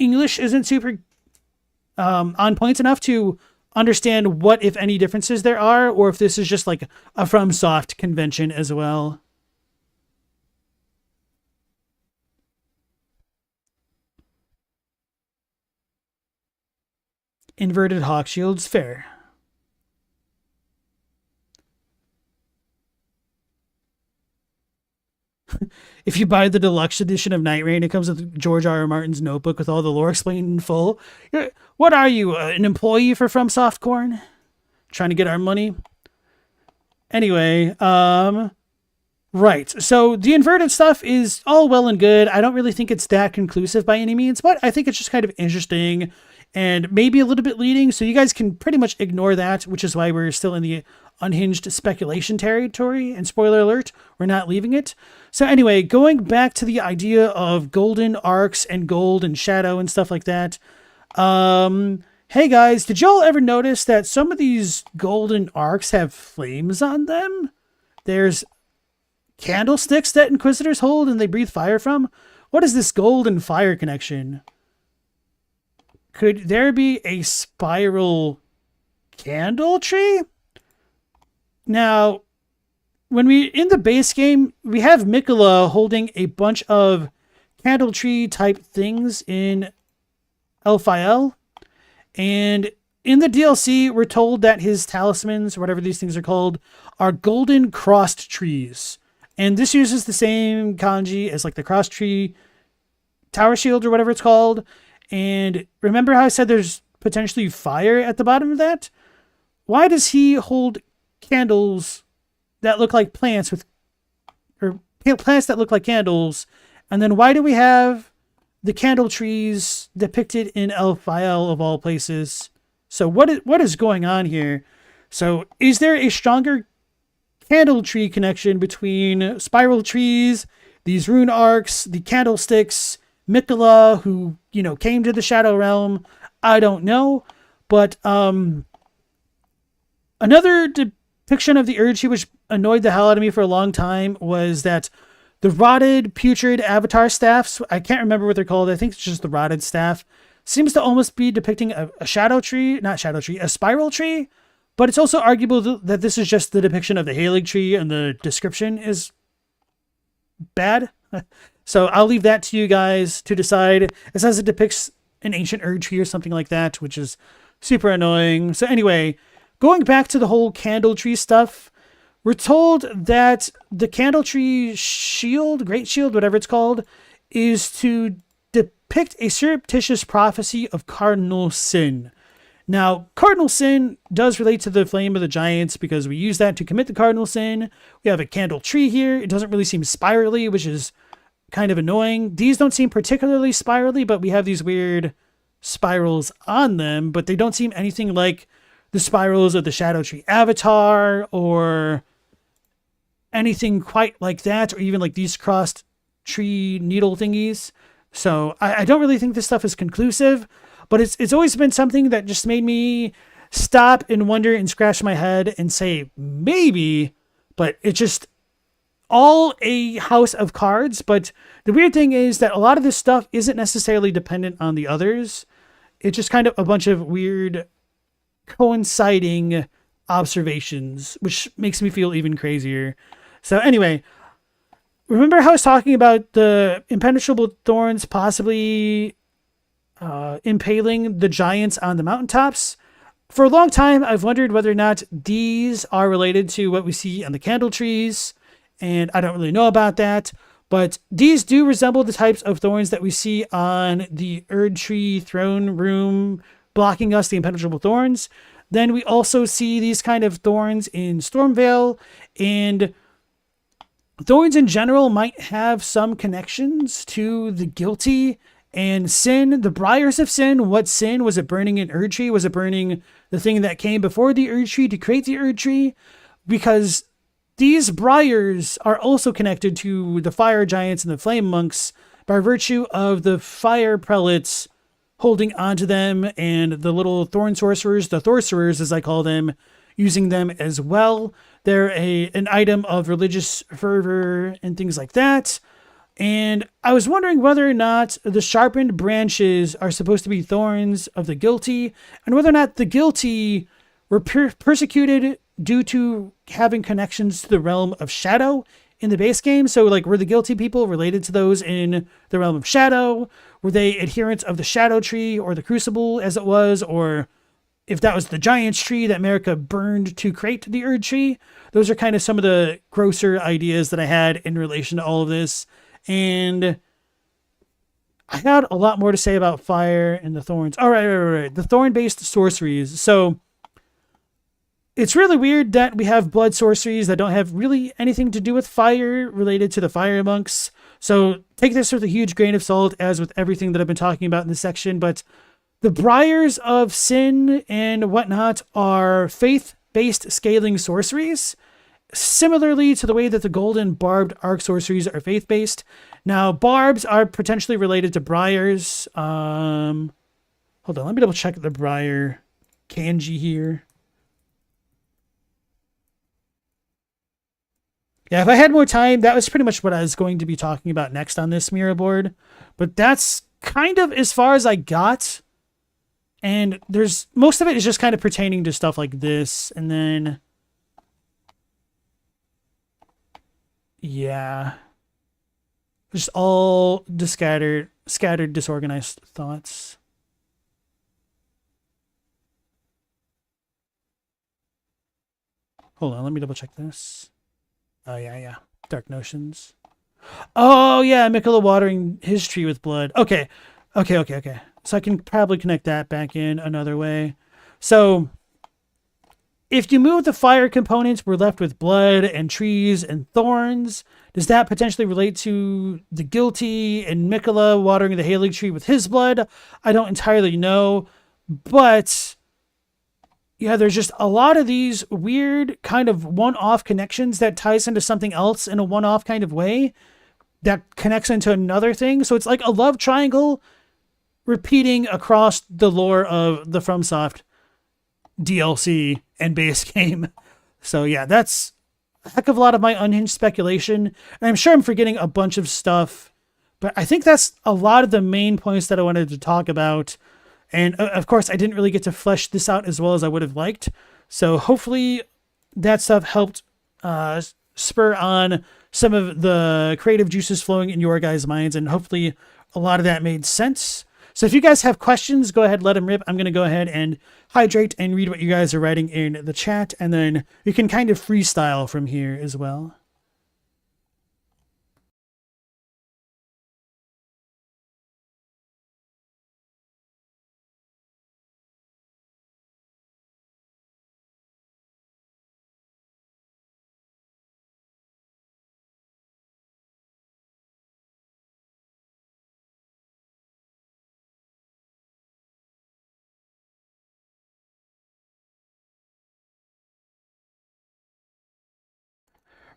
English isn't super on point enough to understand what, if any, differences there are, or if this is just like a FromSoft convention as well. inverted hawk shields. Fair. If you buy the deluxe edition of Night Rain, it comes with George R. R. Martin's notebook with all the lore explained in full. What are you, an employee for From Softcorn? Trying to get our money? Anyway, right. So the inverted stuff is all well and good. I don't really think it's that conclusive by any means, but I think it's just kind of interesting and maybe a little bit leading. So you guys can pretty much ignore that, which is why we're still in the unhinged speculation territory. And spoiler alert, we're not leaving it. So anyway, going back to the idea of golden arcs and gold and shadow and stuff like that. Hey guys, did y'all ever notice that some of these golden arcs have flames on them? There's candlesticks that Inquisitors hold and they breathe fire from. What is this gold and fire connection? Could there be a spiral candle tree? Now, when we in the base game, we have Mikola holding a bunch of candle tree type things in Elphiel. And in the DLC, we're told that his talismans, or whatever these things are called, are golden crossed trees. And this uses the same kanji as like the cross tree tower shield or whatever it's called. And remember how I said there's potentially fire at the bottom of that? Why does he hold candles that look like plants or plants that look like candles? And then why do we have the candle trees depicted in Elphiel of all places? So what is going on here? So is there a stronger candle tree connection between spiral trees, these rune arcs, the candlesticks, Mikola, who, came to the Shadow Realm? I don't know. But another depiction of the Erdtree which annoyed the hell out of me for a long time was that the rotted, putrid avatar staffs, I can't remember what they're called, I think it's just the rotted staff, seems to almost be depicting a shadow tree, a spiral tree, but it's also arguable that this is just the depiction of the Halig tree and the description is bad. So I'll leave that to you guys to decide. It says it depicts an ancient Erdtree or something like that, which is super annoying. So anyway, going back to the whole candle tree stuff, we're told that the candle tree shield, great shield, whatever it's called, is to depict a surreptitious prophecy of cardinal sin. Now, cardinal sin does relate to the flame of the giants because we use that to commit the cardinal sin. We have a candle tree here. It doesn't really seem spirally, which is kind of annoying. These don't seem particularly spirally, but we have these weird spirals on them, but they don't seem anything like the spirals of the Shadow Tree Avatar or anything quite like that, or even like these crossed tree needle thingies. So I don't really think this stuff is conclusive, but it's always been something that just made me stop and wonder and scratch my head and say maybe, but it's just all a house of cards. But the weird thing is that a lot of this stuff isn't necessarily dependent on the others. It's just kind of a bunch of weird coinciding observations, which makes me feel even crazier. So anyway, remember how I was talking about the impenetrable thorns possibly impaling the giants on the mountaintops? For a long time, I've wondered whether or not these are related to what we see on the candle trees, and I don't really know about that. But these do resemble the types of thorns that we see on the Erdtree throne room blocking us, the impenetrable thorns. Then we also see these kind of thorns in Stormveil, and thorns in general might have some connections to the guilty and sin, the briars of sin. What sin? Was it burning an Erdtree? Was it burning the thing that came before the Erdtree to create the Erdtree? Because these briars are also connected to the fire giants and the flame monks by virtue of the fire prelates holding onto them, and the little thorn sorcerers, the thorcerers as I call them, using them as well. They're an item of religious fervor and things like that. And I was wondering whether or not the sharpened branches are supposed to be thorns of the guilty, and whether or not the guilty were persecuted due to having connections to the realm of shadow in the base game. So like, were the guilty people related to those in the realm of shadow? Were they adherents of the Shadow Tree or the Crucible as it was, or if that was the giant's tree that America burned to create the Erdtree. Those are kind of some of the grosser ideas that I had in relation to all of this. And I had a lot more to say about fire and the thorns. All right. The thorn-based sorceries. So it's really weird that we have blood sorceries that don't have really anything to do with fire related to the fire monks. So take this with a huge grain of salt, as with everything that I've been talking about in this section. But the briars of sin and whatnot are faith-based scaling sorceries, similarly to the way that the golden barbed arc sorceries are faith-based. Now, barbs are potentially related to briars. Hold on, let me double check the briar kanji here. Yeah, if I had more time, that was pretty much what I was going to be talking about next on this mirror board. But that's kind of as far as I got. And there's most of it is just kind of pertaining to stuff like this. And then, yeah, just all scattered, disorganized thoughts. Hold on, let me double check this. Oh, yeah. Dark Notions. Oh, yeah, Mikola watering his tree with blood. Okay. So I can probably connect that back in another way. So if you move the fire components, we're left with blood and trees and thorns. Does that potentially relate to the guilty and Mikola watering the Halig tree with his blood? I don't entirely know. But yeah, there's just a lot of these weird kind of one-off connections that ties into something else in a one-off kind of way that connects into another thing. So it's like a love triangle repeating across the lore of the FromSoft DLC and base game. So yeah, that's a heck of a lot of my unhinged speculation. And I'm sure I'm forgetting a bunch of stuff, but I think that's a lot of the main points that I wanted to talk about. And of course, I didn't really get to flesh this out as well as I would have liked. So hopefully that stuff helped spur on some of the creative juices flowing in your guys' minds. And hopefully a lot of that made sense. So if you guys have questions, go ahead, let them rip. I'm going to go ahead and hydrate and read what you guys are writing in the chat. And then you can kind of freestyle from here as well.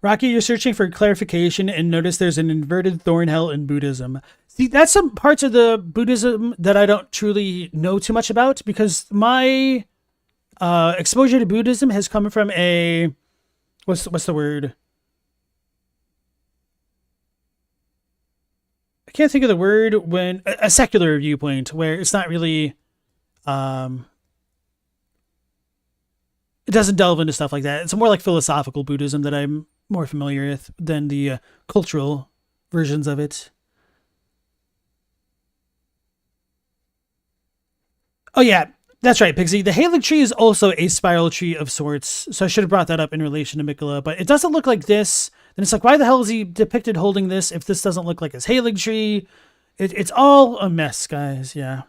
Rocky, you're searching for clarification and notice there's an inverted thorn hell in Buddhism. See, that's some parts of the Buddhism that I don't truly know too much about, because my exposure to Buddhism has come from a, what's the word? I can't think of the word, when a secular viewpoint where it's not really, it doesn't delve into stuff like that. It's more like philosophical Buddhism that I'm more familiar with than the cultural versions of it. Oh yeah, that's right, Pixie. The Halig tree is also a spiral tree of sorts, so I should have brought that up in relation to Mikola, but it doesn't look like this. Then it's like, why the hell is he depicted holding this if this doesn't look like his Halig tree? It's all a mess, guys, yeah.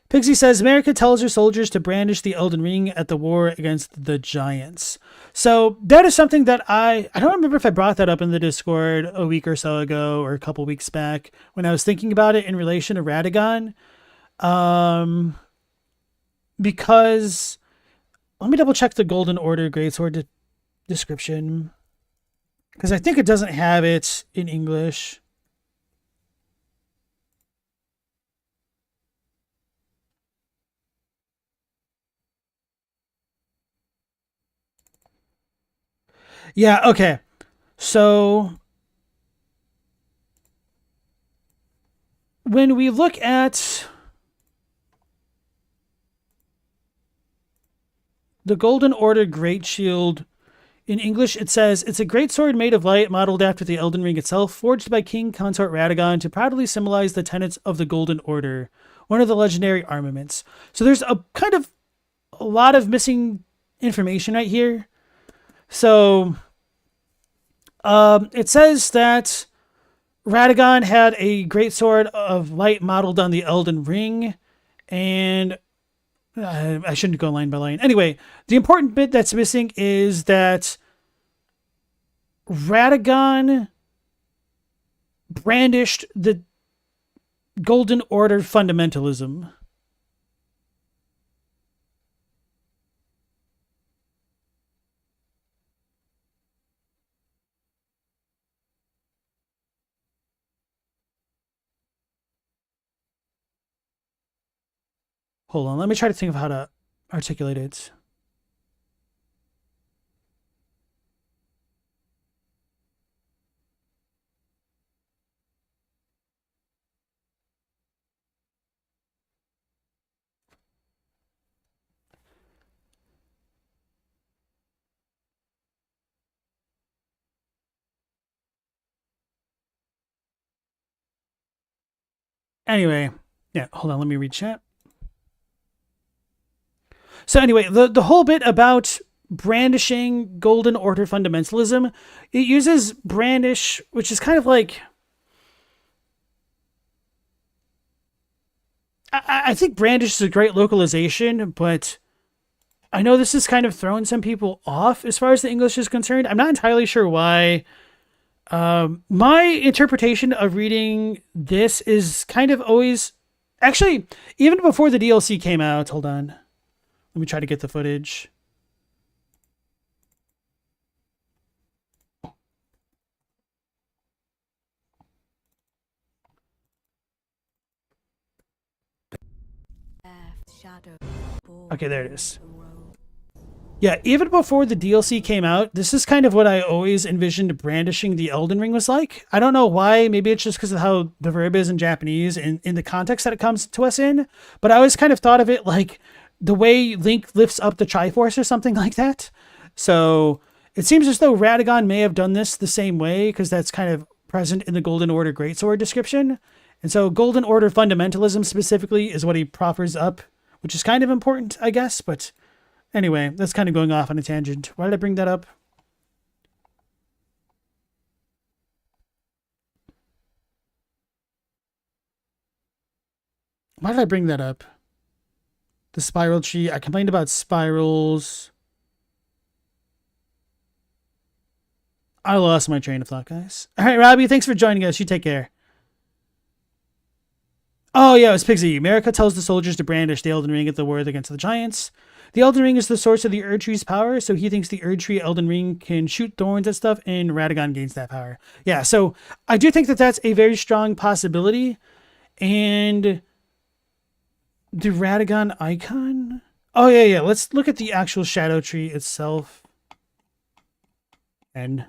Pixie says, America tells her soldiers to brandish the Elden Ring at the war against the giants. So that is something that I don't remember if I brought that up in the Discord a week or so ago or a couple weeks back when I was thinking about it in relation to Radagon. Because, let me double check the Golden Order Greatsword description, because I think it doesn't have it in English. Yeah, okay. So when we look at the Golden Order Great Shield, in English it says, it's a great sword made of light, modeled after the Elden Ring itself, forged by King Consort Radagon to proudly symbolize the tenets of the Golden Order. one of the legendary armaments. So there's a kind of a lot of missing information right here. So it says that Radagon had a great sword of light modeled on the Elden Ring, and I shouldn't go line by line. Anyway, the important bit that's missing is that Radagon brandished the Golden Order fundamentalism. Hold on, let me try to think of how to articulate it. Anyway, yeah, hold on, let me read chat. So anyway, the whole bit about brandishing Golden Order fundamentalism, it uses brandish, which is kind of like, I think brandish is a great localization, but I know this has kind of thrown some people off as far as the English is concerned. I'm not entirely sure why. My interpretation of reading this is kind of always, actually, even before the DLC came out, hold on. Let me try to get the footage. Okay, there it is. Yeah, even before the DLC came out, this is kind of what I always envisioned brandishing the Elden Ring was like. I don't know why. Maybe it's just because of how the verb is in Japanese and in the context that it comes to us in. But I always kind of thought of it like the way Link lifts up the Triforce or something like that. So it seems as though Radagon may have done this the same way because that's kind of present in the Golden Order Greatsword description. And so Golden Order fundamentalism specifically is what he proffers up, which is kind of important, I guess. But anyway, that's kind of going off on a tangent. Why did I bring that up? Why did I bring that up? The spiral tree. I complained about spirals. I lost my train of thought, guys. All right, Robbie, thanks for joining us. You take care. Oh, yeah, it was Pixie. Marika tells the soldiers to brandish the Elden Ring at the word against the giants. The Elden Ring is the source of the Erdtree's power, so he thinks the Erdtree Elden Ring can shoot thorns at stuff, and Radagon gains that power. Yeah, so I do think that that's a very strong possibility. And the Radagon icon? Oh, yeah. Let's look at the actual shadow tree itself. And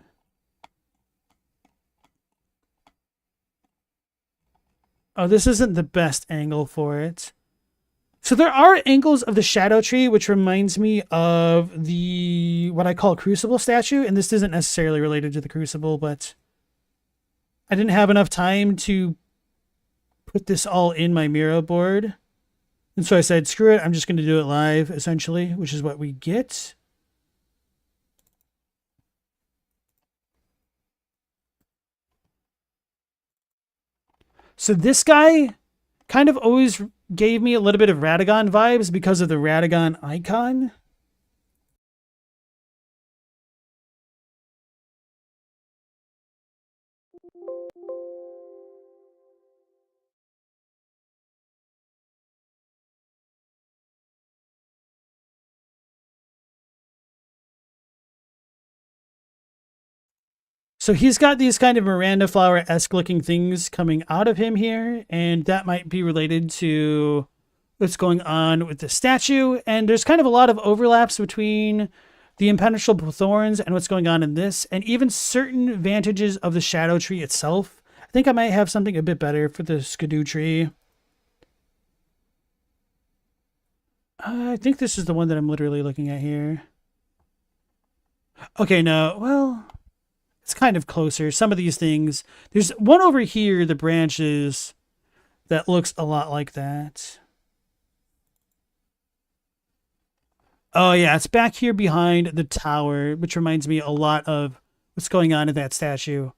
oh, this isn't the best angle for it. So there are angles of the shadow tree, which reminds me of the what I call Crucible statue, and this isn't necessarily related to the Crucible, but I didn't have enough time to put this all in my Miro board. And so I said, screw it, I'm just going to do it live, essentially, which is what we get. So this guy kind of always gave me a little bit of Radagon vibes because of the Radagon icon. So he's got these kind of Miranda Flower-esque looking things coming out of him here, and that might be related to what's going on with the statue. And there's kind of a lot of overlaps between the impenetrable thorns and what's going on in this, and even certain vantages of the shadow tree itself. I think I might have something a bit better for the skidoo tree. I think this is the one that I'm literally looking at here. Okay, no, well, it's kind of closer. Some of these things, there's one over here, the branches. that looks a lot like that. Oh yeah, it's back here behind the tower, which reminds me a lot of what's going on in that statue.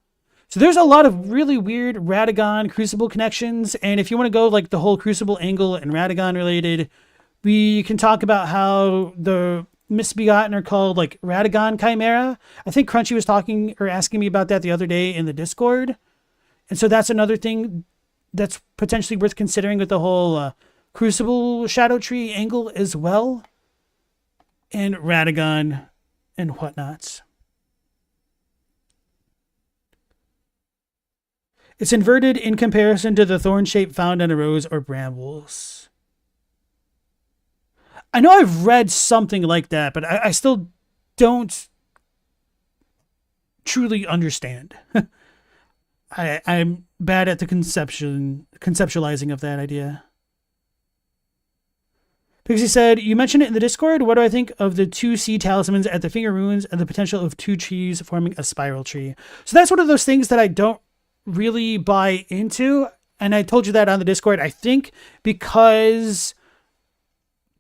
So there's a lot of really weird Radagon Crucible connections, and if you want to go like the whole Crucible angle and Radagon related, we can talk about how the Misbegotten are called like Radagon Chimera. I think Crunchy was talking or asking me about that the other day in the Discord, and so that's another thing that's potentially worth considering with the whole Crucible Shadow Tree angle as well, and Radagon and whatnots. It's inverted in comparison to the thorn shape found on a rose or brambles. I know I've read something like that, but I still don't truly understand. I'm bad at the conceptualizing of that idea. Pixie said, you mentioned it in the Discord. What do I think of the 2 sea talismans at the finger ruins and the potential of 2 trees forming a spiral tree? So that's one of those things that I don't really buy into, and I told you that on the Discord. I think because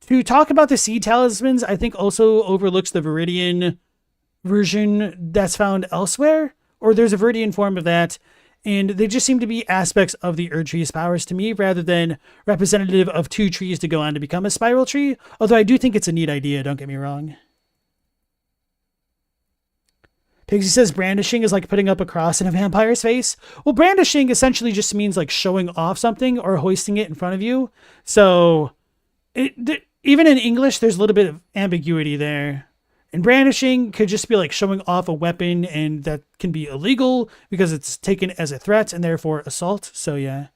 to talk about the sea talismans, I think also overlooks the Viridian version that's found elsewhere, or there's a Viridian form of that, and they just seem to be aspects of the Erdtree's powers to me rather than representative of 2 trees to go on to become a spiral tree, although I do think it's a neat idea, don't get me wrong. Pixie says brandishing is like putting up a cross in a vampire's face. Well, brandishing essentially just means like showing off something or hoisting it in front of you. So even in English, there's a little bit of ambiguity there. And brandishing could just be like showing off a weapon, and that can be illegal because it's taken as a threat and therefore assault. So yeah.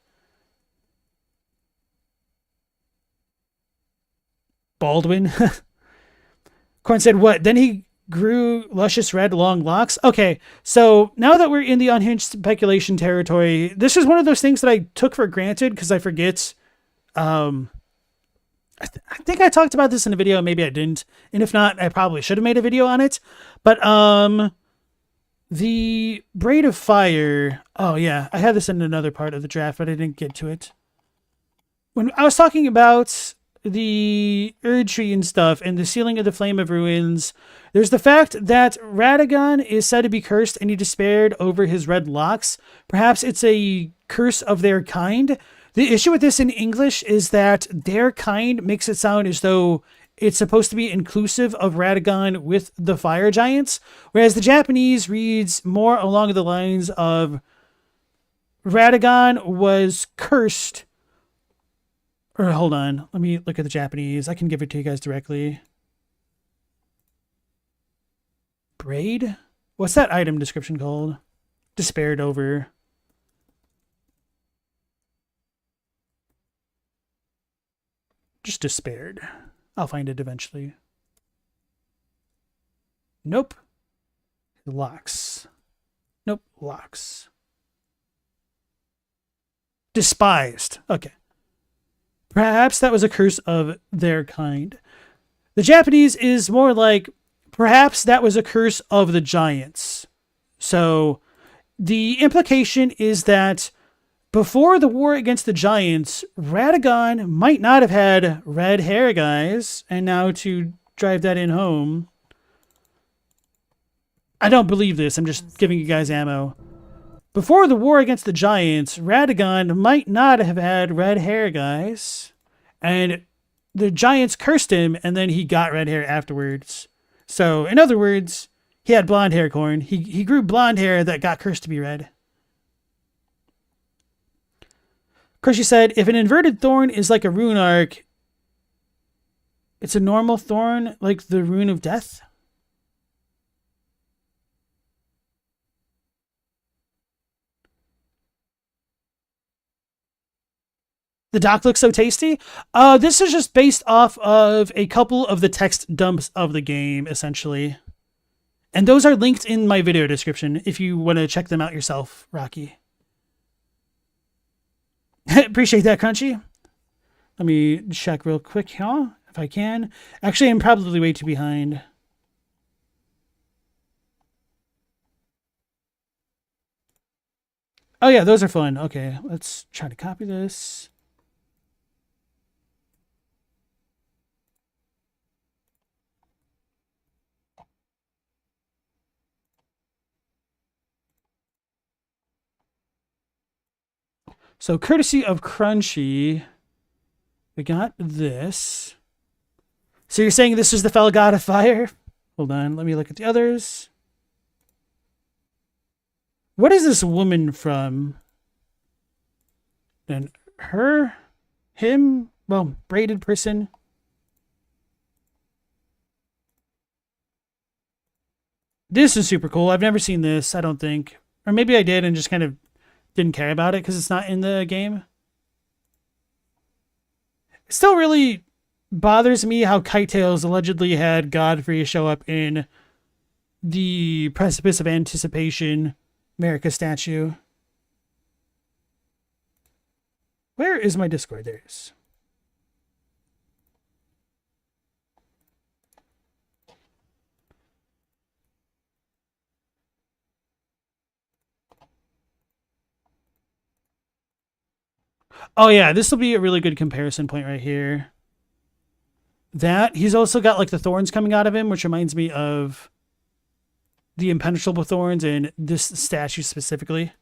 Baldwin. Corn said, what? Then he grew luscious red long locks. Okay, so now that we're in the unhinged speculation territory, this is one of those things that I took for granted because I forget. I think I talked about this in a video, maybe I didn't, and if not, I probably should have made a video on it. But the Braid of Fire. Oh yeah, I had this in another part of the draft, but I didn't get to it. When I was talking about the Erdtree and stuff and the sealing of the Flame of Ruins, there's the fact that Radagon is said to be cursed and he despaired over his red locks. Perhaps it's a curse of their kind. The issue with this in English is that their kind makes it sound as though it's supposed to be inclusive of Radagon with the fire giants, whereas the Japanese reads more along the lines of Radagon was cursed. Or hold on, let me look at the Japanese. I can give it to you guys directly. Braid? What's that item description called? Despaired over. Just despaired. I'll find it eventually. Nope. Locks. Nope. Locks. Despised. Okay. Perhaps that was a curse of their kind. The Japanese is more like, perhaps that was a curse of the giants. So the implication is that before the war against the giants, Radagon might not have had red hair, guys. And now to drive that in home, I don't believe this. I'm just giving you guys ammo. Before the war against the giants, Radagon might not have had red hair, guys. And the giants cursed him, and then he got red hair afterwards. So, in other words, he had blonde hair, Corn. He grew blonde hair that got cursed to be red. Crushy said, if an inverted thorn is like a rune arc, it's a normal thorn like the rune of death? The doc looks so tasty. This is just based off of a couple of the text dumps of the game, essentially. And those are linked in my video description if you want to check them out yourself, Rocky. Appreciate that, Crunchy. Let me check real quick here, if I can. Actually, I'm probably way too behind. Oh yeah, those are fun. Okay, let's try to copy this. So courtesy of Crunchy, we got this. So you're saying this is the fell god of fire? Hold on, let me look at the others. What is this woman from? Then her, him, well, braided person. This is super cool. I've never seen this, I don't think. Or maybe I did and just kind of didn't care about it because it's not in the game. It still really bothers me how Kitetails allegedly had Godfrey show up in the Precipice of Anticipation America statue. Where is my Discord? There it is. Oh yeah, this will be a really good comparison point right here. That he's also got like the thorns coming out of him, which reminds me of the impenetrable thorns in this statue specifically.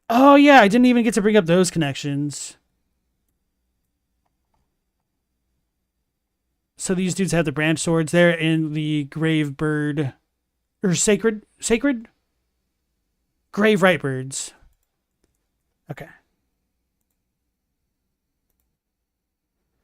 Oh yeah, I didn't even get to bring up those connections. So these dudes have the branch swords there in the grave bird or sacred grave right birds. Okay.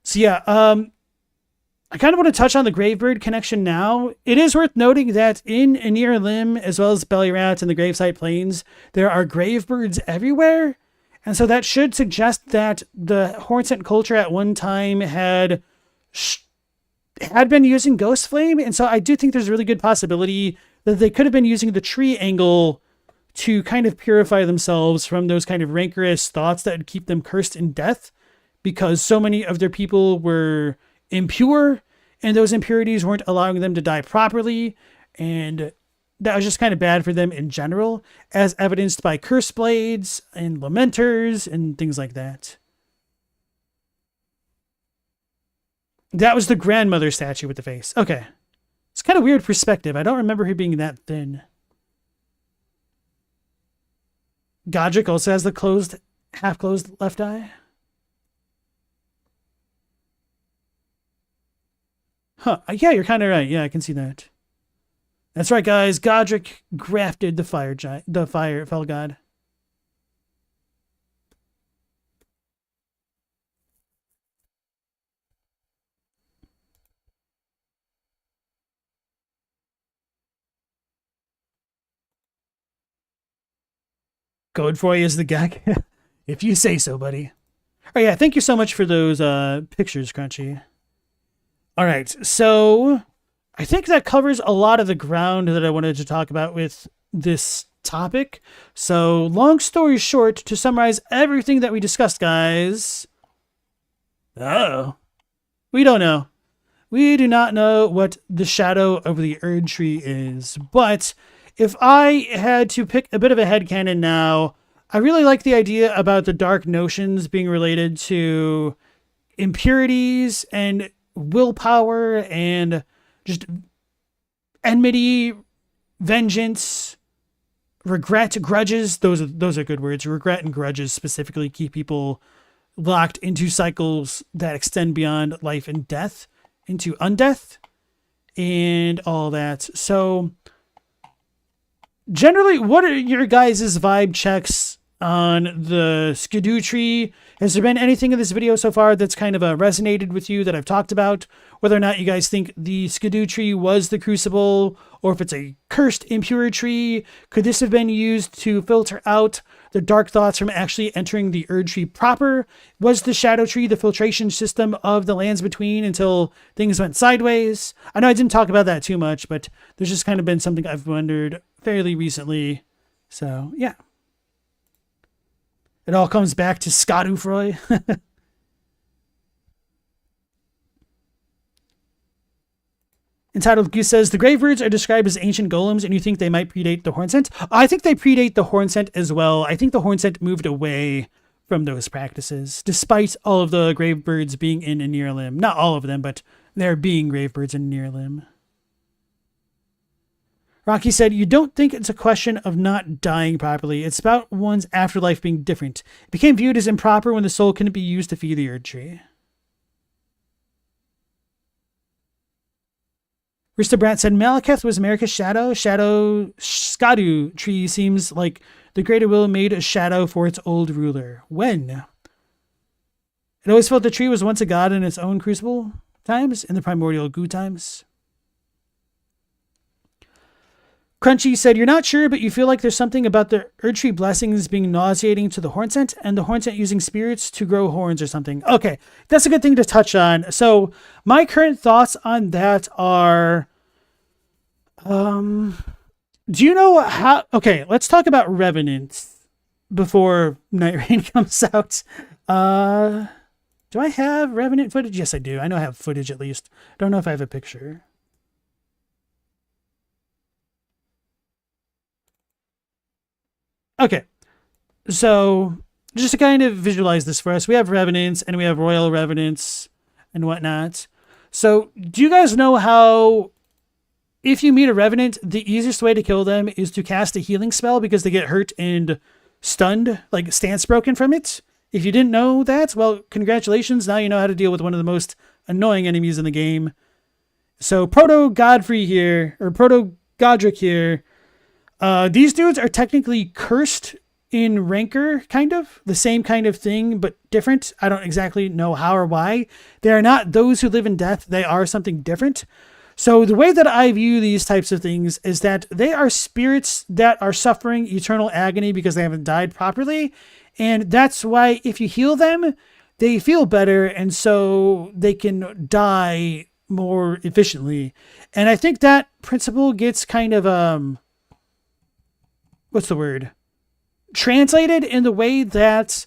So yeah, I kind of want to touch on the Gravebird connection now. It is worth noting that in Anir Lim, as well as Belly Rats and the Gravesite Plains, there are Gravebirds everywhere. And so that should suggest that the Hornsent culture at one time had been using Ghost Flame. And so I do think there's a really good possibility that they could have been using the tree angle to kind of purify themselves from those kind of rancorous thoughts that would keep them cursed in death, because so many of their people were impure and those impurities weren't allowing them to die properly. And that was just kind of bad for them in general, as evidenced by curse blades and lamenters and things like that. That was the grandmother statue with the face. Okay. It's kind of weird perspective. I don't remember her being that thin. Godric also has the half-closed left eye. Huh. Yeah, you're kind of right. Yeah, I can see that. That's right, guys. Godric grafted the fell god. Godfrey is the gag. If you say so, buddy. Oh yeah, thank you so much for those pictures, Crunchy. All right, so I think that covers a lot of the ground that I wanted to talk about with this topic. So long story short, to summarize everything that we discussed, guys. Oh, we don't know. We do not know what the shadow of the Erdtree is, but if I had to pick a bit of a headcanon now, I really like the idea about the dark notions being related to impurities and willpower and just enmity, vengeance, regret, grudges. Those are good words. Regret and grudges specifically keep people locked into cycles that extend beyond life and death into undeath and all that. So generally, what are your guys' vibe checks on the Skidoo tree? Has there been anything in this video so far that's kind of resonated with you that I've talked about? Whether or not you guys think the Skidoo tree was the crucible, or if it's a cursed impure tree. Could this have been used to filter out the dark thoughts from actually entering the Erdtree proper? Was the Shadow Tree the filtration system of the lands between until things went sideways? I know I didn't talk about that too much, but there's just kind of been something I've wondered fairly recently. So, yeah. It all comes back to Scott Ufroy. Entitled Goose says, the Gravebirds are described as ancient golems, and you think they might predate the Hornsent? I think they predate the Hornsent as well. I think the Hornsent moved away from those practices, despite all of the Gravebirds being in Nearlim. Not all of them, but there being Gravebirds in Nearlim. Rocky said, you don't think it's a question of not dying properly. It's about one's afterlife being different. It became viewed as improper when the soul couldn't be used to feed the Erdtree. Rista Brandt said, Malekith was America's shadow. Skadu tree seems like the Greater Will made a shadow for its old ruler. When? It always felt the tree was once a god in its own crucible times, in the primordial goo times. Crunchy said, you're not sure, but you feel like there's something about the Erdtree blessings being nauseating to the Hornsent, and the Hornsent using spirits to grow horns or something. Okay, that's a good thing to touch on. So my current thoughts on that are, do you know how, okay, let's talk about Revenants before Night Rain comes out. Do I have Revenant footage? Yes, I do. I know I have footage at least. Don't know if I have a picture. Okay, so just to kind of visualize this for us, we have Revenants and we have Royal Revenants and whatnot. So do you guys know how, if you meet a Revenant, the easiest way to kill them is to cast a healing spell because they get hurt and stunned, like stance broken from it? If you didn't know that, well, congratulations. Now you know how to deal with one of the most annoying enemies in the game. So Proto-Godfrey here, or Proto-Godric here, these dudes are technically cursed in Rancor, kind of. The same kind of thing, but different. I don't exactly know how or why. They are not those who live in death. They are something different. So the way that I view these types of things is that they are spirits that are suffering eternal agony because they haven't died properly. And that's why if you heal them, they feel better, and so they can die more efficiently. And I think that principle gets kind of, what's the word? Translated in the way that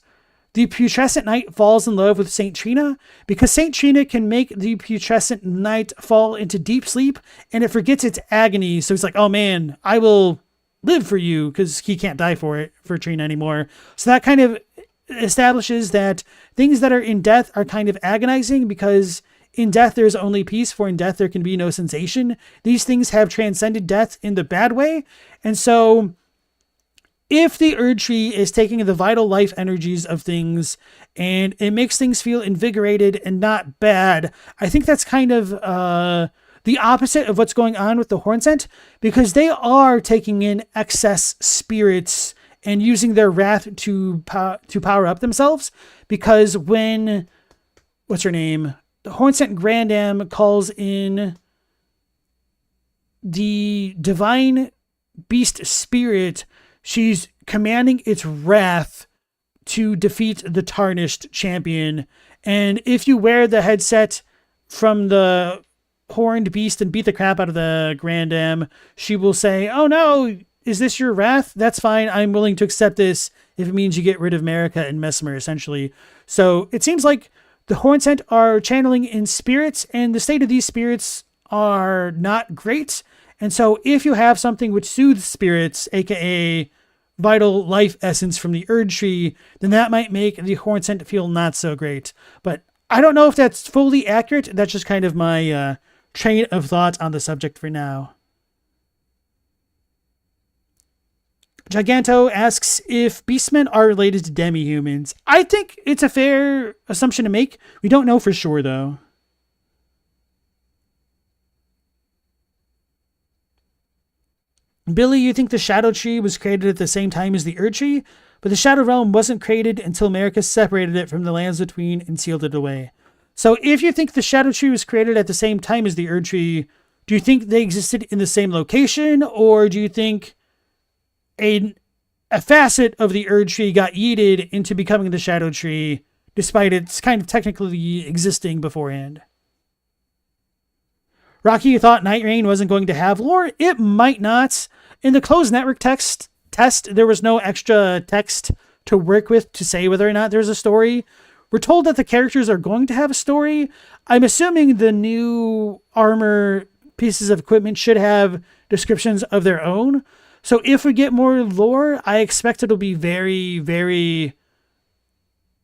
the Putrescent Knight falls in love with Saint Trina, because Saint Trina can make the Putrescent Knight fall into deep sleep and it forgets its agony. So it's like, oh man, I will live for you, because he can't die for Trina anymore. So that kind of establishes that things that are in death are kind of agonizing, because in death there's only peace, for in death there can be no sensation. These things have transcended death in the bad way. And so if the Erdtree is taking the vital life energies of things and it makes things feel invigorated and not bad, I think that's kind of the opposite of what's going on with the Hornsent, because they are taking in excess spirits and using their wrath to power up themselves. Because when, what's her name? The Hornsent Grandam calls in the divine beast spirit, she's commanding its wrath to defeat the tarnished champion. And if you wear the headset from the horned beast and beat the crap out of the Grandam, she will say, oh no, is this your wrath? That's fine. I'm willing to accept this if it means you get rid of Marika and Mesmer, essentially. So it seems like the Hornsent are channeling in spirits, and the state of these spirits are not great. And so if you have something which soothes spirits, aka vital life essence from the Erdtree, then that might make the Hornsent feel not so great. But I don't know if that's fully accurate. That's just kind of my train of thought on the subject for now. Giganto asks if beastmen are related to demi-humans. I think it's a fair assumption to make. We don't know for sure, though. Billy, you think the Shadow Tree was created at the same time as the Erdtree, but the Shadow Realm wasn't created until Marika separated it from the lands between and sealed it away. So if you think the Shadow Tree was created at the same time as the Erdtree, do you think they existed in the same location, or do you think a facet of the Erdtree got yeeted into becoming the Shadow Tree, despite its kind of technically existing beforehand? Rocky, you thought Night Rain wasn't going to have lore? It might not. In the closed network test, there was no extra text to work with to say whether or not there's a story. We're told that the characters are going to have a story. I'm assuming the new armor pieces of equipment should have descriptions of their own. So if we get more lore, I expect it'll be very, very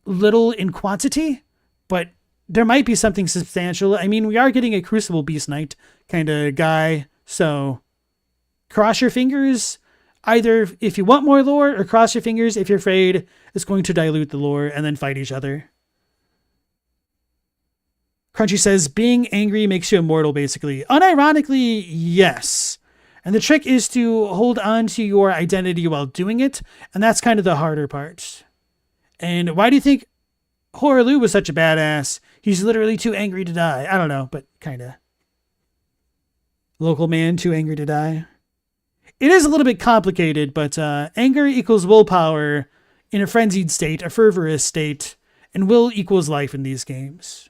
little in quantity, but there might be something substantial. I mean, we are getting a Crucible Beast Knight kind of guy, so cross your fingers either if you want more lore, or cross your fingers if you're afraid it's going to dilute the lore and then fight each other. Crunchy says, being angry makes you immortal, basically. Unironically, yes. And the trick is to hold on to your identity while doing it, and that's kind of the harder part. And why do you think Horaloo was such a badass? He's literally too angry to die. I don't know, but kind of. Local man, too angry to die. It is a little bit complicated, but anger equals willpower in a frenzied state, a fervorous state, and will equals life in these games.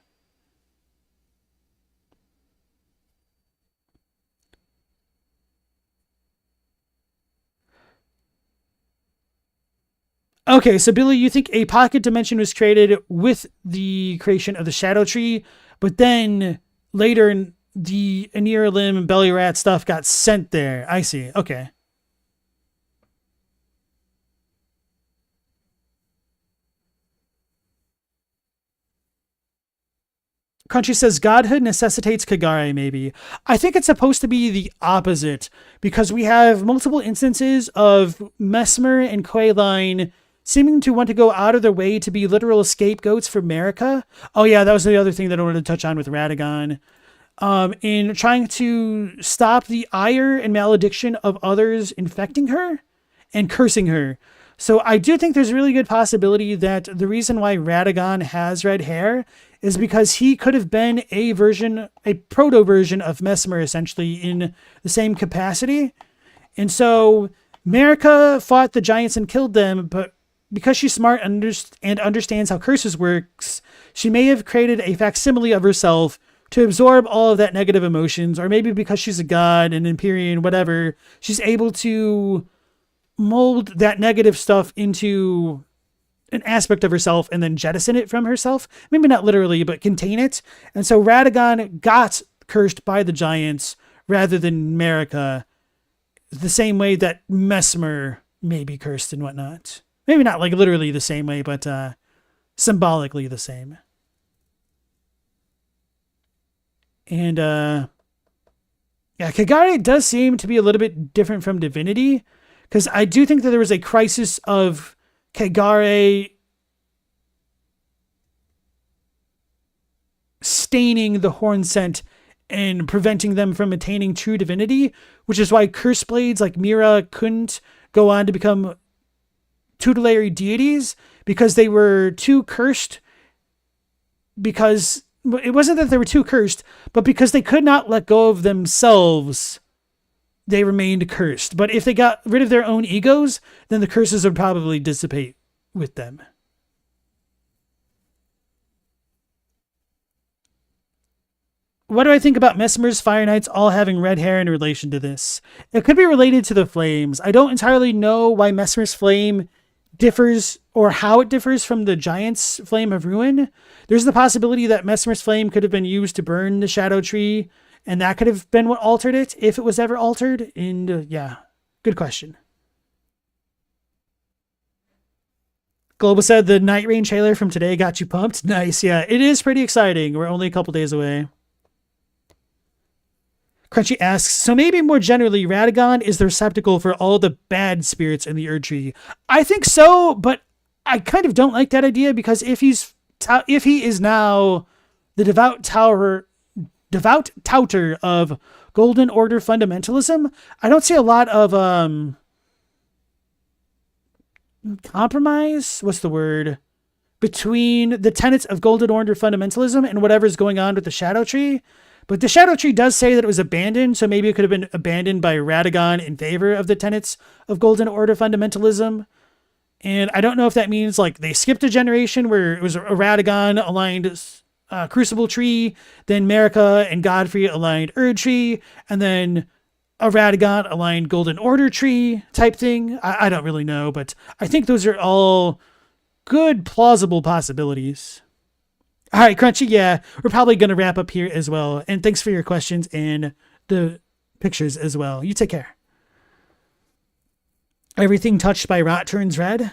Okay, so Billy, you think a pocket dimension was created with the creation of the Shadow Tree, but then later in the Anir Limb and Belly Rat stuff got sent there. I see. Okay. Country says godhood necessitates Kagare, maybe. I think it's supposed to be the opposite, because we have multiple instances of Mesmer and Quayline seeming to want to go out of their way to be literal scapegoats for Marika. Oh yeah, that was the other thing that I wanted to touch on with Radagon. In trying to stop the ire and malediction of others infecting her and cursing her. So I do think there's a really good possibility that the reason why Radagon has red hair is because he could have been a proto-version of Mesmer, essentially, in the same capacity. And so Marika fought the giants and killed them, but because she's smart and understands how curses works, she may have created a facsimile of herself to absorb all of that negative emotions, or maybe because she's a god, an Empyrean, whatever, she's able to mold that negative stuff into an aspect of herself and then jettison it from herself. Maybe not literally, but contain it. And so Radagon got cursed by the giants rather than Marika, the same way that Mesmer may be cursed and whatnot. Maybe not like literally the same way, but symbolically the same. And yeah, Kagare does seem to be a little bit different from Divinity, because I do think that there was a crisis of Kagare staining the horn scent and preventing them from attaining true divinity, which is why curse blades like Mira couldn't go on to become tutelary deities, because they were too cursed. Because it wasn't that they were too cursed, but because they could not let go of themselves, they remained cursed. But if they got rid of their own egos, then the curses would probably dissipate with them. What do I think about Mesmer's Fire Knights all having red hair in relation to this? It could be related to the flames. I don't entirely know why Mesmer's flame differs, or how it differs from the Giant's Flame of Ruin. There's the possibility that Mesmer's flame could have been used to burn the Shadow Tree, and that could have been what altered it, if it was ever altered. And yeah, good question. Global said the Night Rain trailer from today got you pumped. Nice, yeah, it is pretty exciting. We're only a couple days away. Crunchy asks, so maybe more generally, Radagon is the receptacle for all the bad spirits in the Erdtree. I think so, but I kind of don't like that idea, because if he is now the devout touter of Golden Order fundamentalism, I don't see a lot of compromise. What's the word? Between the tenets of Golden Order fundamentalism and whatever's going on with the Shadow Tree. But the Shadow Tree does say that it was abandoned, so maybe it could have been abandoned by Radagon in favor of the tenets of Golden Order fundamentalism. And I don't know if that means like they skipped a generation where it was a Radagon-aligned Crucible Tree, then Marika and Godfrey aligned Erdtree, and then a Radagon-aligned Golden Order Tree type thing. I don't really know, but I think those are all good, plausible possibilities. All right, Crunchy, yeah, we're probably going to wrap up here as well. And thanks for your questions and the pictures as well. You take care. Everything touched by rot turns red.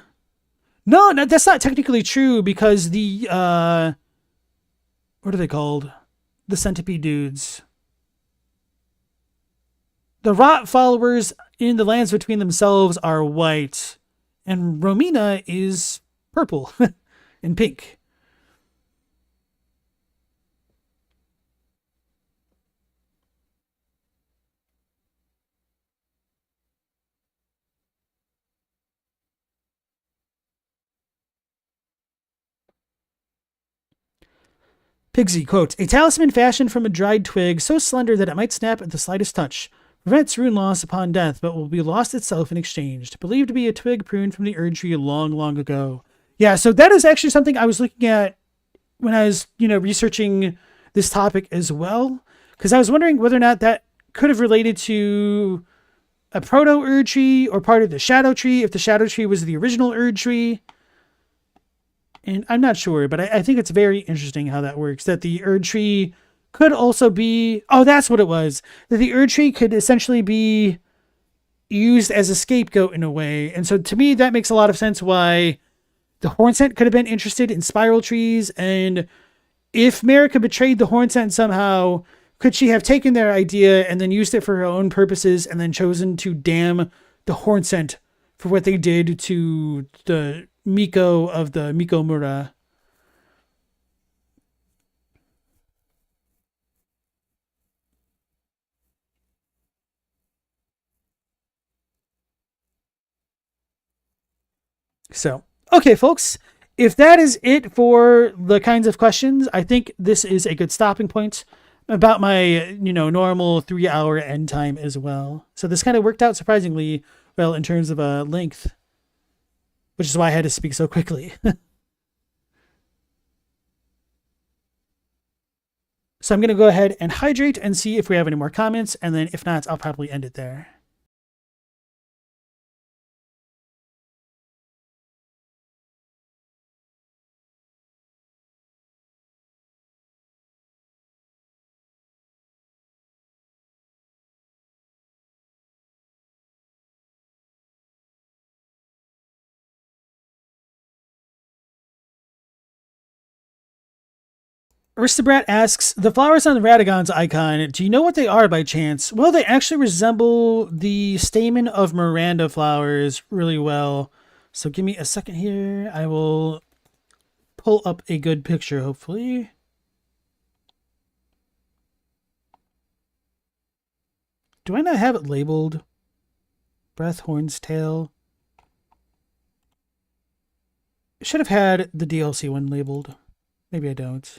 No, that's not technically true because the what are they called? The centipede dudes. The rot followers in the lands between themselves are white, and Romina is purple and pink. Pigsy, quote, a talisman fashioned from a dried twig so slender that it might snap at the slightest touch. Prevents rune loss upon death, but will be lost itself in exchange. Believed to be a twig pruned from the Erdtree long, long ago. Yeah, so that is actually something I was looking at when I was, researching this topic as well. Because I was wondering whether or not that could have related to a proto-Erdtree or part of the Shadow Tree, if the Shadow Tree was the original Erdtree. And I'm not sure, but I think it's very interesting how that works. That the Erdtree could also be... Oh, that's what it was. That the Erdtree could essentially be used as a scapegoat in a way. And so to me, that makes a lot of sense why the Hornsent could have been interested in spiral trees. And if Marika betrayed the Hornsent somehow, could she have taken their idea and then used it for her own purposes and then chosen to damn the Hornsent for what they did to the Miko of the Mikomura? So, okay, folks, if that is it for the kinds of questions, I think this is a good stopping point about my, normal 3-hour end time as well. So this kind of worked out surprisingly well in terms of length, which is why I had to speak so quickly. So I'm going to go ahead and hydrate and see if we have any more comments. And then if not, I'll probably end it there. Aristobrat asks, the flowers on the Radagon's icon, do you know what they are by chance? Well, they actually resemble the stamen of Miranda flowers really well. So give me a second here. I will pull up a good picture, hopefully. Do I not have it labeled? Breath, horns, tail. I should have had the DLC one labeled. Maybe I don't.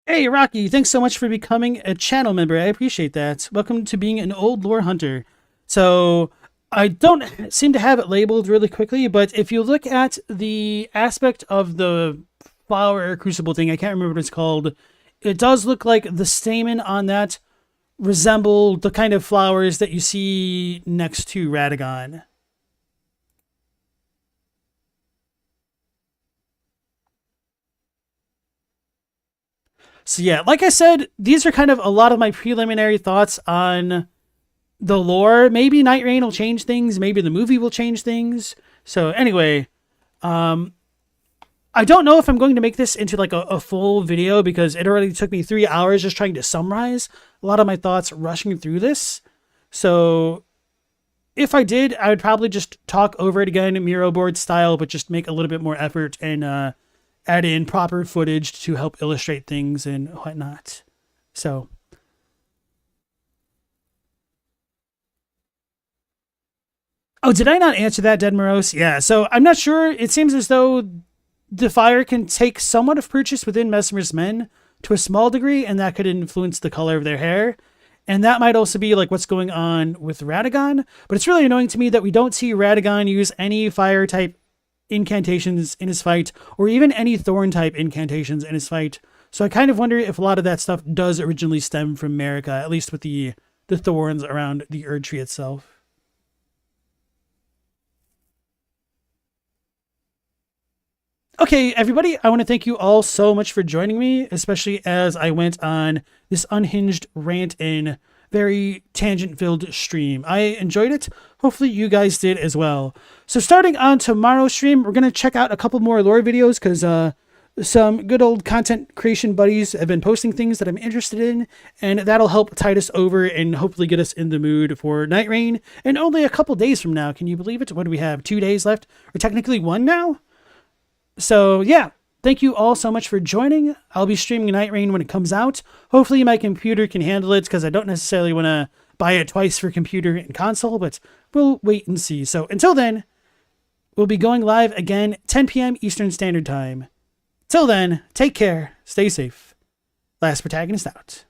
Hey, Rocky, thanks so much for becoming a channel member. I appreciate that. Welcome to being an old lore hunter. So, I don't seem to have it labeled really quickly, but if you look at the aspect of the flower crucible thing, I can't remember what it's called, it does look like the stamen on that resemble the kind of flowers that you see next to Radagon. So yeah, like I said, these are kind of a lot of my preliminary thoughts on the lore. Maybe Night Rain will change things. Maybe the movie will change things. So anyway, I don't know if I'm going to make this into like a full video because it already took me 3 hours just trying to summarize a lot of my thoughts rushing through this. So if I did, I would probably just talk over it again, Miro board style, but just make a little bit more effort and add in proper footage to help illustrate things and whatnot. So, oh, did I not answer that, Dead Morose? Yeah, so I'm not sure. It seems as though the fire can take somewhat of purchase within Messmer's men to a small degree, and that could influence the color of their hair. And that might also be like what's going on with Radagon. But it's really annoying to me that we don't see Radagon use any fire type incantations in his fight, or even any thorn type incantations in his fight. So I kind of wonder if a lot of that stuff does originally stem from Marika, at least with the thorns around the Erdtree itself. Okay, everybody, I want to thank you all so much for joining me, especially as I went on this unhinged rant and very tangent-filled stream. I enjoyed it. Hopefully you guys did as well. So starting on tomorrow's stream, we're going to check out a couple more lore videos because some good old content creation buddies have been posting things that I'm interested in, and that'll help tide us over and hopefully get us in the mood for Night Rain. And only a couple days from now, can you believe it? What do we have? 2 days left? Or technically 1 now? So yeah, thank you all so much for joining. I'll be streaming Night Rain when it comes out. Hopefully my computer can handle it because I don't necessarily want to buy it twice for computer and console, but we'll wait and see. So until then, we'll be going live again 10 p.m. Eastern Standard Time. Till then, take care, stay safe. Last Protagonist out.